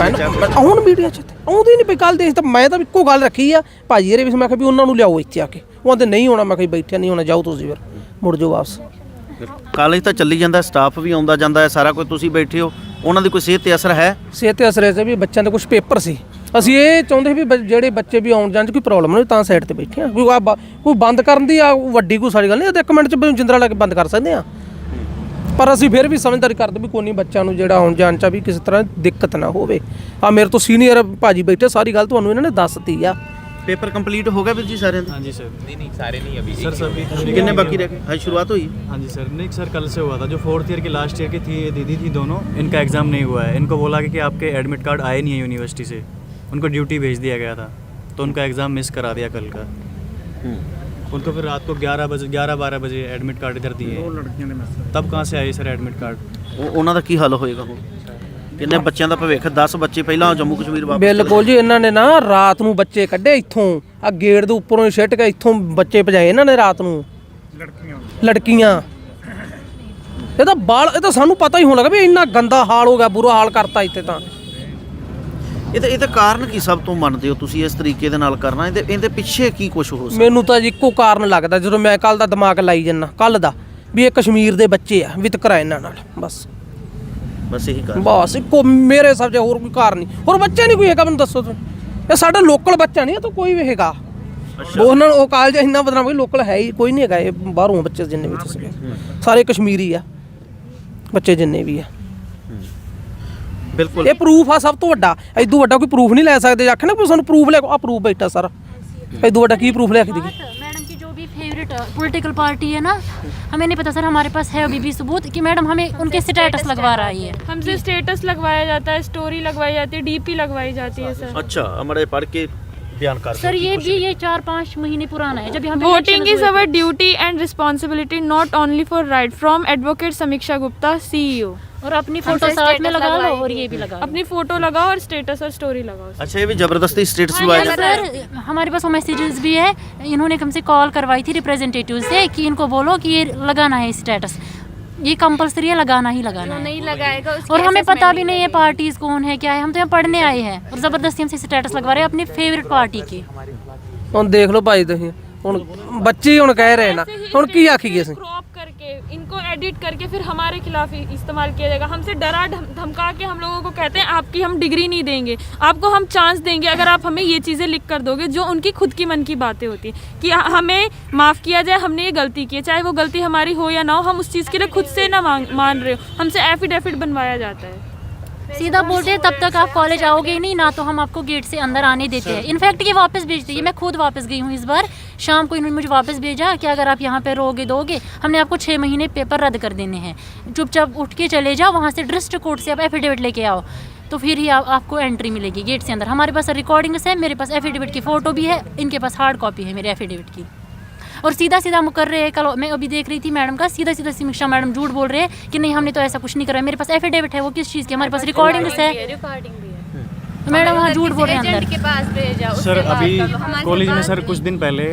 ਹੁਣ ਮੀਡੀਆ 'ਚ ਆਉਂਦੀ ਨਹੀਂ ਪਈ। ਕੱਲ੍ਹ ਦੇ ਤਾਂ ਮੈਂ ਤਾਂ ਇੱਕੋ ਗੱਲ ਰੱਖੀ ਆ ਭਾਜੀ ਇਹਦੇ ਵਿੱਚ, ਮੈਂ ਕਿਹਾ ਵੀ ਉਹਨਾਂ ਨੂੰ ਲਿਆਓ ਇੱਥੇ ਆ ਕੇ। ਉਹ ਆਂਦੇ ਨਹੀਂ ਹੋਣਾ। ਮੈਂ ਕਿਹਾ ਬੈਠਿਆ ਨਹੀਂ ਹੋਣਾ, ਜਾਓ ਤੁਸੀਂ, ਫਿਰ ਮੁੜ ਜਾਓ ਵਾਪਸ। ਕਾਲਜ ਤਾਂ ਚੱਲੀ ਜਾਂਦਾ, ਸਟਾਫ ਵੀ ਆਉਂਦਾ ਜਾਂਦਾ ਹੈ, ਸਾਰਾ ਕੁਝ। ਤੁਸੀਂ ਬੈਠੇ ਹੋ, ਉਹਨਾਂ ਦੀ ਕੋਈ ਸਿਹਤ ਤੇ ਅਸਰ ਹੈ? ਸਿਹਤ ਤੇ ਅਸਰ ਹੈ ਵੀ ਬੱਚਿਆਂ ਦੇ ਕੁਝ ਪੇਪਰ ਸੀ। ਅਸੀਂ ਇਹ ਚਾਹੁੰਦੇ ਵੀ ਜਿਹੜੇ ਬੱਚੇ ਵੀ ਆਉਣ ਜਾਣ 'ਚ ਕੋਈ ਪ੍ਰੋਬਲਮ ਨਹੀਂ, ਤਾਂ ਸਾਈਡ ਤੇ ਬੈਠੇ ਆ। ਕੋਈ ਬੰਦ ਕਰਨ ਦੀ ਆ ਵੱਡੀ ਕੋਈ ਸਾਰੀ ਗੱਲ ਨਹੀਂ, ਤਾਂ 1 ਮਿੰਟ 'ਚ ਜਿੰਦਰਾ ਲਾ ਕੇ ਬੰਦ ਕਰ ਸਕਦੇ ਆ। ਪਰ ਅਸੀਂ ਫਿਰ ਵੀ ਸਮਝਦਾਰੀ ਕਰਦੇ ਵੀ ਕੋਈ ਨਹੀਂ, ਬੱਚਿਆਂ ਨੂੰ ਜਿਹੜਾ ਆਉਣ ਜਾਣ 'ਚ ਵੀ ਕਿਸੇ ਤਰ੍ਹਾਂ ਦਿੱਕਤ ਨਾ ਹੋਵੇ। ਆ ਮੇਰੇ ਤੋਂ ਸੀਨੀਅਰ ਭਾਜੀ ਬੈਠੇ, ਸਾਰੀ ਗੱਲ ਤੁਹਾਨੂੰ ਇਹਨਾਂ ਨੇ ਦੱਸਤੀ ਆ। पेपर कंप्लीट हो गया जी सारे? हाँ जी सर। नहीं सारे नहीं, अभी सर सभी कितने बाकी रह गए? आज शुरुआत हुई? हाँ जी सर। नहीं सर, कल से हुआ था। जो 4th ईयर की लास्ट ईयर की थी दीदी थी दोनों, इनका एग्ज़ाम नहीं हुआ है। इनको बोला कि आपके एडमिट कार्ड आए नहीं है यूनिवर्सिटी से, उनको ड्यूटी भेज दिया गया था, तो उनका एग्ज़ाम मिस करा दिया कल का। उनको फिर रात को 11-12 बजे एडमिट कार्ड इधर दिए। तब कहाँ से आए सर एडमिट कार्ड? ਉਹਨਾਂ ਦਾ ਕੀ ਹੱਲ ਹੋਏਗਾ ਹੁਣ? ਕਿੰਨੇ ਬੱਚਿਆਂ ਦਾ ਭਵਿੱਖ? 10 ਬੱਚੇ ਪਹਿਲਾਂ ਜੰਮੂ ਕਸ਼ਮੀਰ ਵਾਪਸ ਬਿਲਕੁਲ ਜੀ। ਇਹਨਾਂ ਨੇ ਨਾ ਰਾਤ ਨੂੰ ਬੱਚੇ ਕੱਢੇ ਇੱਥੋਂ, ਆ ਗੇਟ ਦੇ ਉੱਪਰੋਂ ਹੀ ਸਿੱਟ ਕੇ ਇੱਥੋਂ ਬੱਚੇ ਭਜਾਏ ਇਹਨਾਂ ਨੇ ਰਾਤ ਨੂੰ। ਲੜਕੀਆਂ ਇਹ ਤਾਂ ਸਾਨੂੰ ਪਤਾ ਹੀ ਹੋਣ ਲੱਗਾ ਵੀ ਇੰਨਾ ਗੰਦਾ ਹਾਲ ਹੋ ਗਿਆ, ਬੁਰਾ ਹਾਲ ਕਰਤਾ ਇੱਥੇ ਤਾਂ। ਇਹਦਾ ਕਾਰਨ ਕੀ ਸਭ ਤੋਂ ਮੰਨਦੇ ਹੋ ਤੁਸੀਂ ਇਸ ਤਰੀਕੇ ਦੇ ਨਾਲ ਕਰਨਾ? ਇਹਦੇ ਪਿੱਛੇ ਕੀ ਕੁਝ ਹੋ ਸਕਦਾ? ਮੈਨੂੰ ਤਾਂ ਇੱਕੋ ਕਾਰਨ ਲੱਗਦਾ, ਜਦੋਂ ਮੈਂ ਕੱਲ ਦਾ ਦਿਮਾਗ ਲਾਈ ਜੰਨਾ ਕੱਲ ਦਾ, ਵੀ ਇਹ ਕਸ਼ਮੀਰ ਦੇ ਬੱਚੇ ਆ, ਵਿਤਕਰਾ ਇਹਨਾਂ ਨਾਲ। ਬਸ ਇਹੀ ਕਾਰਨ? ਬਸ ਇੱਕੋ ਮੇਰੇ ਹਿਸਾਬ 'ਚ, ਹੋਰ ਕੋਈ ਕਾਰਨ ਨਹੀਂ। ਹੋਰ ਬੱਚਾ ਨਹੀਂ ਕੋਈ ਹੈਗਾ, ਮੈਨੂੰ ਦੱਸੋ ਤੁਸੀਂ। ਇਹ ਸਾਡਾ ਲੋਕਲ ਬੱਚਾ ਨਹੀਂ, ਇਹ ਤਾਂ ਕੋਈ ਵੀ ਹੈਗਾ। ਉਹਨਾਂ ਨੂੰ ਉਹ ਕਾਲਜ ਇੰਨਾ ਬਦਨਾਮ ਕੋਈ ਲੋਕਲ ਹੈ ਹੀ ਕੋਈ ਨਹੀਂ ਹੈਗਾ। ਇਹ ਬਾਹਰੋਂ ਬੱਚੇ ਜਿੰਨੇ ਵੀ ਤੁਸੀਂ ਸਾਰੇ ਕਸ਼ਮੀਰੀ ਆ ਬੱਚੇ ਜਿੰਨੇ ਵੀ ਆ। ਬਿਲਕੁਲ, ਇਹ ਪ੍ਰੂਫ ਆ ਸਭ ਤੋਂ ਵੱਡਾ। ਇਦੋਂ ਵੱਡਾ ਕੋਈ ਪ੍ਰੂਫ ਨਹੀਂ ਲੈ ਸਕਦੇ। ਆਖੇ ਨਾ ਕੋਈ ਸਾਨੂੰ ਪ੍ਰੂਫ ਲੈ, ਆ ਪ੍ਰੂਫ ਬੈਠਾ ਸਾਰਾ। इतना बड़ा की प्रूफ ले के देखिए। मैडम की जो भी फेवरेट पॉलिटिकल पार्टी है ना, हमें नहीं पता सर, हमारे पास है अभी भी सबूत कि मैडम हमें उनके स्टेटस लगवा रही है। हमसे स्टेटस लगवाया जाता है, स्टोरी लगवाई जाती है, डीपी लगवाई जाती है सर। अच्छा, हमारे पढ़ के बयान कर सर ये भी ये 4-5 महीने पुराना है जब यहाँ voting is our duty and responsibility not only for right from advocate समीक्षा गुप्ता CEO। और अपनी फोटो साथ में लगा लो और ये भी लगा अपनी फोटो लगाओ और स्टेटस और स्टोरी लगाओ। अच्छा, ये भी जबरदस्ती स्टेटस लगाया सर। हमारे पास वो मैसेजेस भी है, इन्होंने हमसे कॉल करवाई थी रिप्रेजेंटेटिव से कि इनको बोलो कि ये लगाना है स्टेटस, ये कंपलसरी है, लगाना ही लगाना है। नहीं लगाएगा और हमें पता भी नहीं है पार्टीज कौन है क्या है, हम तो यहाँ पढ़ने आए हैं और जबरदस्ती हमसे स्टेटस लगवा रहे हैं अपनी फेवरेट पार्टी की। ਹੁਣ ਦੇਖ ਲਓ ਭਾਈ ਤੁਸੀਂ, ਹੁਣ ਬੱਚੇ ਹੁਣ ਕਹਿ ਰਹੇ ਨਾ, ਹੁਣ ਕੀ ਆਖੀਏ ਅਸੀਂ। क्रॉप करके इनको एडिट करके फिर हमारे खिलाफ इस्तेमाल किया जाएगा। हमसे डरा धमका के हम लोगों को कहते हैं आपकी हम डिग्री नहीं देंगे, आपको हम चांस देंगे अगर आप हमें ये चीज़ें लिख कर दोगे, जो उनकी खुद की मन की बातें होती हैं कि हमें माफ़ किया जाए, हमने ये गलती की है, चाहे वो गलती हमारी हो या ना हो, हम उस चीज़ के लिए खुद से ना मान रहे हो, हमसे एफिडेविट बनवाया जाता है। सीधा बोलते हैं तब तक आप कॉलेज आओगे ही नहीं ना, तो हम आपको गेट से अंदर आने देते हैं। इनफैक्ट ये वापस भेजते हैं, मैं खुद वापस गई हूँ इस बार शाम को, इन्होंने मुझे वापस भेजा कि अगर आप यहाँ पे रहोगे दोगे, हमने आपको 6 महीने पेपर रद्द कर देने हैं, चुपचाप उठ के चले जाओ, वहाँ से डिस्ट्रिक्ट कोर्ट से आप एफिडेविट लेके आओ, तो फिर ही आपको एंट्री मिलेगी गेट से अंदर। हमारे पास रिकॉर्डिंग्स है, मेरे पास एफिडेविट की फ़ोटो भी है, इनके पास हार्ड कॉपी है मेरे एफिडेविट की। और सीधा सीधा मुकर रहे हैं। कल मैं अभी देख रही थी मैडम का, सीधा सीधा समीक्षा मैडम झूठ बोल रहे हैं कि नहीं हमने तो ऐसा कुछ नहीं करा, मेरे पास एफिडेविट है, वो किस चीज़ की, हमारे पास रिकॉर्डिंग्स है, तो मैडम वहाँ झूठ बोल रहे हैं अंदर के पास भेजा। सर अभी कॉलेज में सर कुछ दिन पहले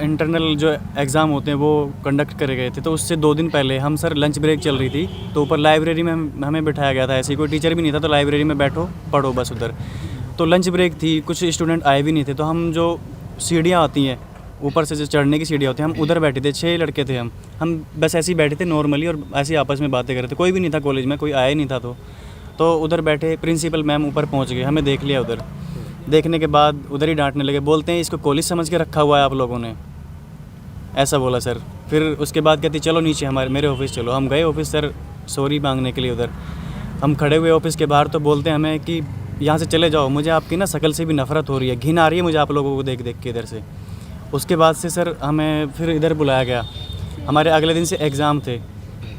इंटरनल जो एग्ज़ाम होते हैं वो कंडक्ट करे गए थे, तो उससे 2 दिन पहले हम सर लंच ब्रेक चल रही थी, तो ऊपर लाइब्रेरी में हमें बिठाया गया था। ऐसे कोई टीचर भी नहीं था, तो लाइब्रेरी में बैठो पढ़ो बस उधर। तो लंच ब्रेक थी, कुछ स्टूडेंट आए भी नहीं थे, तो हम जो सीढ़ियाँ आती हैं ऊपर से जो चढ़ने की सीढ़ियाँ होती हैं, हम उधर बैठे थे, 6 लड़के थे हम बस ऐसे ही बैठे थे नॉर्मली, और ऐसे ही आपस में बातें कर रहे थे, कोई भी नहीं था कॉलेज में, कोई आया ही नहीं था। तो उधर बैठे, प्रिंसिपल मैम ऊपर पहुंच गए, हमें देख लिया उधर, देखने के बाद उधर ही डांटने लगे, बोलते हैं इसको कॉलेज समझ के रखा हुआ है आप लोगों ने, ऐसा बोला सर। फिर उसके बाद कहती चलो नीचे मेरे ऑफिस चलो। हम गए ऑफिस सर सॉरी मांगने के लिए, उधर हम खड़े हुए ऑफिस के बाहर, तो बोलते हैं हमें कि यहाँ से चले जाओ, मुझे आपकी ना शक्ल से भी नफरत हो रही है, घिन आ रही है मुझे आप लोगों को देख देख के इधर से। उसके बाद से सर हमें फिर इधर बुलाया गया, हमारे अगले दिन से एग्ज़ाम थे,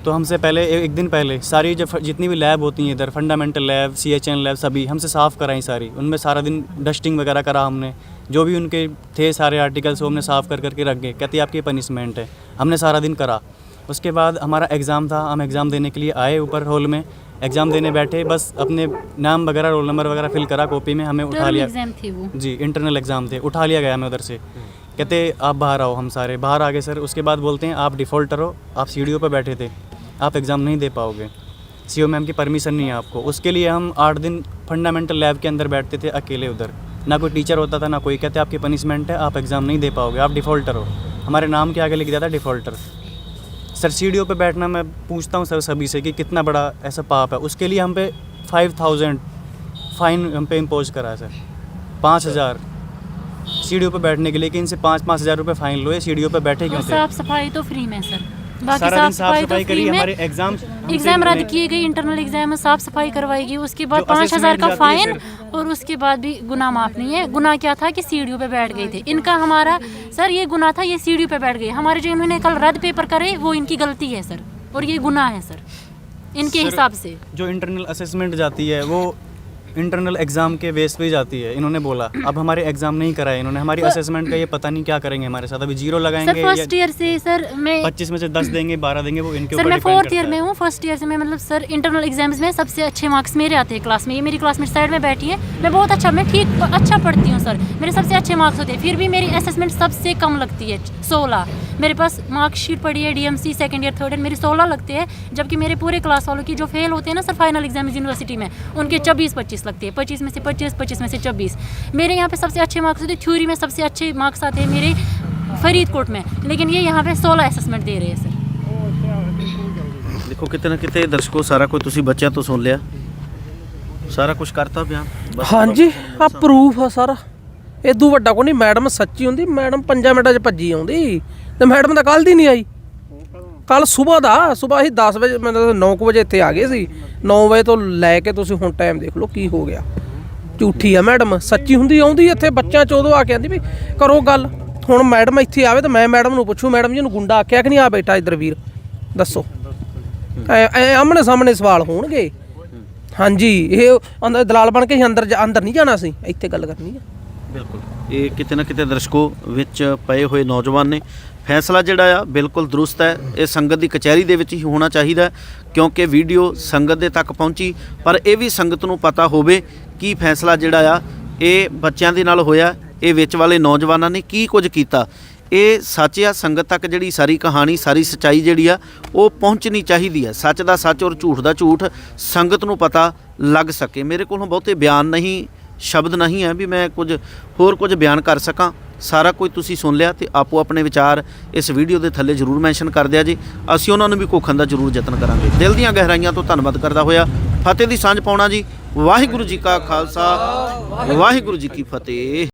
तो हमसे पहले एक दिन पहले सारी जो जितनी भी लैब होती हैं इधर, फंडामेंटल लैब, CHN लैब, सभी हमसे साफ़ कराई सारी। उनमें सारा दिन डस्टिंग वगैरह करा हमने, जो भी उनके थे सारे आर्टिकल्स वो हमने साफ़ कर करके रख गए। कहती आपकी पनिशमेंट है, हमने सारा दिन करा। उसके बाद हमारा एग्ज़ाम था, हम एग्ज़ाम देने के लिए आए ऊपर हॉल में, एग्ज़ाम देने बैठे, बस अपने नाम वगैरह रोल नंबर वगैरह फिल करा कॉपी में, हमें उठा लिया। एग्जाम थे वो जी, इंटरनल एग्ज़ाम थे, उठा लिया गया हमें उधर से। कहते आप बाहर आओ, हम सारे बाहर आ गए सर। उसके बाद बोलते हैं आप डिफ़ॉल्टर हो, आप सीढ़ियों पर बैठे थे, आप एग्ज़ाम नहीं दे पाओगे, CO मैम की परमिशन नहीं है आपको। उसके लिए हम 8 दिन फंडामेंटल लैब के अंदर बैठते थे अकेले उधर, ना कोई टीचर होता था ना कोई। कहते आपकी पनिशमेंट है, आप एग्ज़ाम नहीं दे पाओगे, आप डिफ़ॉल्टर हो। हमारे नाम के आगे लिख दिया था डिफ़ॉल्टर। सर सीढ़ियों पे बैठना, मैं पूछता हूँ सर सभी से कि कितना बड़ा ऐसा पाप है। उसके लिए हम पे 5000 फ़ाइन हम पे इम्पोज करा है सर, 5000 सीढ़ियों पे बैठने के लिए, कि इनसे 5-5 हज़ार रुपये फ़ाइन लो, ये सीढ़ियों पे बैठे क्यों और थे। साफ सफाई तो फ्री में सर, बाकी सारा दिन साफ सफाई तो करी, फ्री में। हमारे एग्ज़ाम रद्द किए गए, इंटरनल एग्जाम में साफ सफाई करवाई गई, उसके बाद जो 5000 का assessment फाइन, जाती है और उसके बाद भी गुनाह माफ़ नहीं है। गुनाह क्या था कि सीढ़ियों पे बैठ गए थे इनका, हमारा सर ये गुनाह था, ये सीढ़ियों पे बैठ गए। हमारे जो इन्होंने कल रद्द पेपर करे वो इनकी गलती है सर, और ये गुनाह है सर इनके सर, हिसाब से। जो इंटरनल असेसमेंट जाती है वो इंटरनल एग्ज़ाम के बेस पे जाती है। इन्होंने बोला अब हमारे एग्ज़ाम नहीं कराए इन्होंने, हमारी असेसमेंट का ये पता नहीं क्या करेंगे हमारे साथ। अभी 0 सर लगाएंगे फर्स्ट ईयर से सर मैं 25 में से 10 देंगे, 12 देंगे, वो इनके सर ऊपर मैं डिपेंड 4th ईयर करता में है। हूँ। फर्स्ट ईयर से मैं मतलब सर इंटरनल एग्जाम्स में सबसे अच्छे मार्क्स मेरे आते हैं क्लास में। ये मेरी क्लासमेट साइड में बैठी है, मैं बहुत अच्छा, मैं ठीक अच्छा पढ़ती हूँ सर, मेरे सबसे अच्छे मार्क्स होते हैं। फिर भी मेरी असेसमेंट सबसे कम लगती है 16। मेरे पास मार्कशीट पड़ी है DMC second year third year, मेरे 16 लगते हैं, जबकि मेरे पूरे क्लास वालों की जो फेल होते हैं ना सर फाइनल एग्जाम यूनिवर्सिटी में, उनके 24-25 लगते हैं, 25 में से 25, 25 में से 24। मेरे यहाँ पे सबसे अच्छे मार्क्स होते हैं, थ्योरी में सबसे अच्छे मार्क्स आते हैं मेरे फरीदकोट में, लेकिन ये यहाँ पे 16 असेसमेंट दे रहे हैं सर। ਦੇਖੋ ਕਿਤੇ ਨਾ ਕਿਤੇ ਦਰਸ਼ਕੋ ਸਾਰਾ ਕੁਝ ਤੁਸੀਂ ਬੱਚਿਆਂ ਤੋਂ ਸੁਣ ਲਿਆ, ਸਾਰਾ ਕੁਝ ਕਰਤਾ ਬਿਆਨ ਬਸ। ਹਾਂਜੀ ਆ ਪ੍ਰੂਫ ਆ ਸਾਰਾ, ਇਦੋਂ ਵੱਡਾ ਕੋਈ ਨਹੀਂ। ਮੈਡਮ ਸੱਚੀ ਹੁੰਦੀ, ਮੈਡਮ 5 ਮਿੰਟਾਂ 'ਚ ਭੱਜੀ ਆਉਂਦੀ, ਤੇ ਮੈਡਮ ਤਾਂ ਕੱਲ੍ਹ ਦੀ ਨਹੀਂ ਆਈ। ਕੱਲ ਸਵੇਰ ਅਸੀਂ 10 ਵਜੇ ਮਤਲਬ 9 ਵਜੇ ਇੱਥੇ ਆ ਗਏ ਸੀ, 9 ਵਜੇ ਤੋਂ ਲੈ ਕੇ ਤੁਸੀਂ ਹੁਣ ਟਾਈਮ ਦੇਖ ਲਓ ਕੀ ਹੋ ਗਿਆ। ਝੂਠੀ ਆ ਮੈਡਮ, ਸੱਚੀ ਹੁੰਦੀ ਆਉਂਦੀ ਇੱਥੇ ਬੱਚਿਆਂ 'ਚ ਉਦੋਂ ਆ ਕੇ ਆਂਦੀ ਵੀ ਕਰੋ ਗੱਲ। ਹੁਣ ਮੈਡਮ ਇੱਥੇ ਆਵੇ ਤਾਂ ਮੈਂ ਮੈਡਮ ਨੂੰ ਪੁੱਛੂ ਮੈਡਮ ਜੀ ਨੂੰ ਗੁੰਡਾ ਆਖਿਆ ਕਿ ਨਹੀਂ, ਆ ਬੈਠਾ ਇੱਧਰ ਵੀਰ ਦੱਸੋ, ਐ ਆਮਣੇ ਸਾਹਮਣੇ ਸਵਾਲ ਹੋਣਗੇ। ਹਾਂਜੀ ਇਹ ਅੰਦਰ ਦਲਾਲ ਬਣ ਕੇ ਅੰਦਰ ਨਹੀਂ ਜਾਣਾ ਸੀ, ਇੱਥੇ ਗੱਲ ਕਰਨੀ ਆ। ਬਿਲਕੁਲ ਇਹ ਕਿਤੇ ਨਾ ਕਿਤੇ ਦਰਸ਼ਕੋ ਵਿੱਚ ਪਏ ਹੋਏ ਨੌਜਵਾਨ ਨੇ। ਫੈਸਲਾ ਜਿਹੜਾ ਆ ਬਿਲਕੁਲ ਦਰੁਸਤ ਹੈ, ਇਹ ਸੰਗਤ ਦੀ ਕਚਹਿਰੀ ਦੇ ਵਿੱਚ ਹੀ ਹੋਣਾ ਚਾਹੀਦਾ, ਕਿਉਂਕਿ ਵੀਡੀਓ ਸੰਗਤ ਦੇ ਤੱਕ ਪਹੁੰਚੀ। ਪਰ ਇਹ ਵੀ ਸੰਗਤ ਨੂੰ ਪਤਾ ਹੋਵੇ ਕਿ ਫੈਸਲਾ ਜਿਹੜਾ ਆ ਇਹ ਬੱਚਿਆਂ ਦੇ ਨਾਲ ਹੋਇਆ, ਇਹ ਵਿੱਚ ਵਾਲੇ ਨੌਜਵਾਨਾਂ ਨੇ ਕੀ ਕੁਝ ਕੀਤਾ। ਇਹ ਸੱਚ ਆ, ਸੰਗਤ ਤੱਕ ਜਿਹੜੀ ਸਾਰੀ ਕਹਾਣੀ, ਸਾਰੀ ਸੱਚਾਈ ਜਿਹੜੀ ਆ ਉਹ ਪਹੁੰਚਣੀ ਚਾਹੀਦੀ ਹੈ। ਸੱਚ ਦਾ ਸੱਚ ਔਰ ਝੂਠ ਦਾ ਝੂਠ ਸੰਗਤ ਨੂੰ ਪਤਾ ਲੱਗ ਸਕੇ। ਮੇਰੇ ਕੋਲੋਂ ਬਹੁਤੇ ਬਿਆਨ ਨਹੀਂ, ਸ਼ਬਦ ਨਹੀਂ ਹੈ ਵੀ ਮੈਂ ਹੋਰ ਕੁਝ ਬਿਆਨ ਕਰ ਸਕਾਂ। ਸਾਰਾ ਕੁਝ ਤੁਸੀਂ ਸੁਣ ਲਿਆ, ਤੇ ਆਪੋ ਆਪਣੇ ਵਿਚਾਰ ਇਸ ਵੀਡੀਓ ਦੇ ਥੱਲੇ ਜ਼ਰੂਰ ਮੈਂਸ਼ਨ ਕਰ ਦਿਆ ਜੀ। ਅਸੀਂ ਉਹਨਾਂ ਨੂੰ ਵੀ ਘੋਖਣ ਦਾ ਜ਼ਰੂਰ ਯਤਨ ਕਰਾਂਗੇ। ਦਿਲ ਦੀਆਂ ਗਹਿਰਾਈਆਂ ਤੋਂ ਧੰਨਵਾਦ ਕਰਦਾ ਹੋਇਆ ਫਤਿਹ ਦੀ ਸਾਂਝ ਪਾਉਣਾ ਜੀ। ਵਾਹਿਗੁਰੂ ਜੀ ਕਾ ਖਾਲਸਾ, ਵਾਹਿਗੁਰੂ ਜੀ ਕੀ ਫਤਿਹ।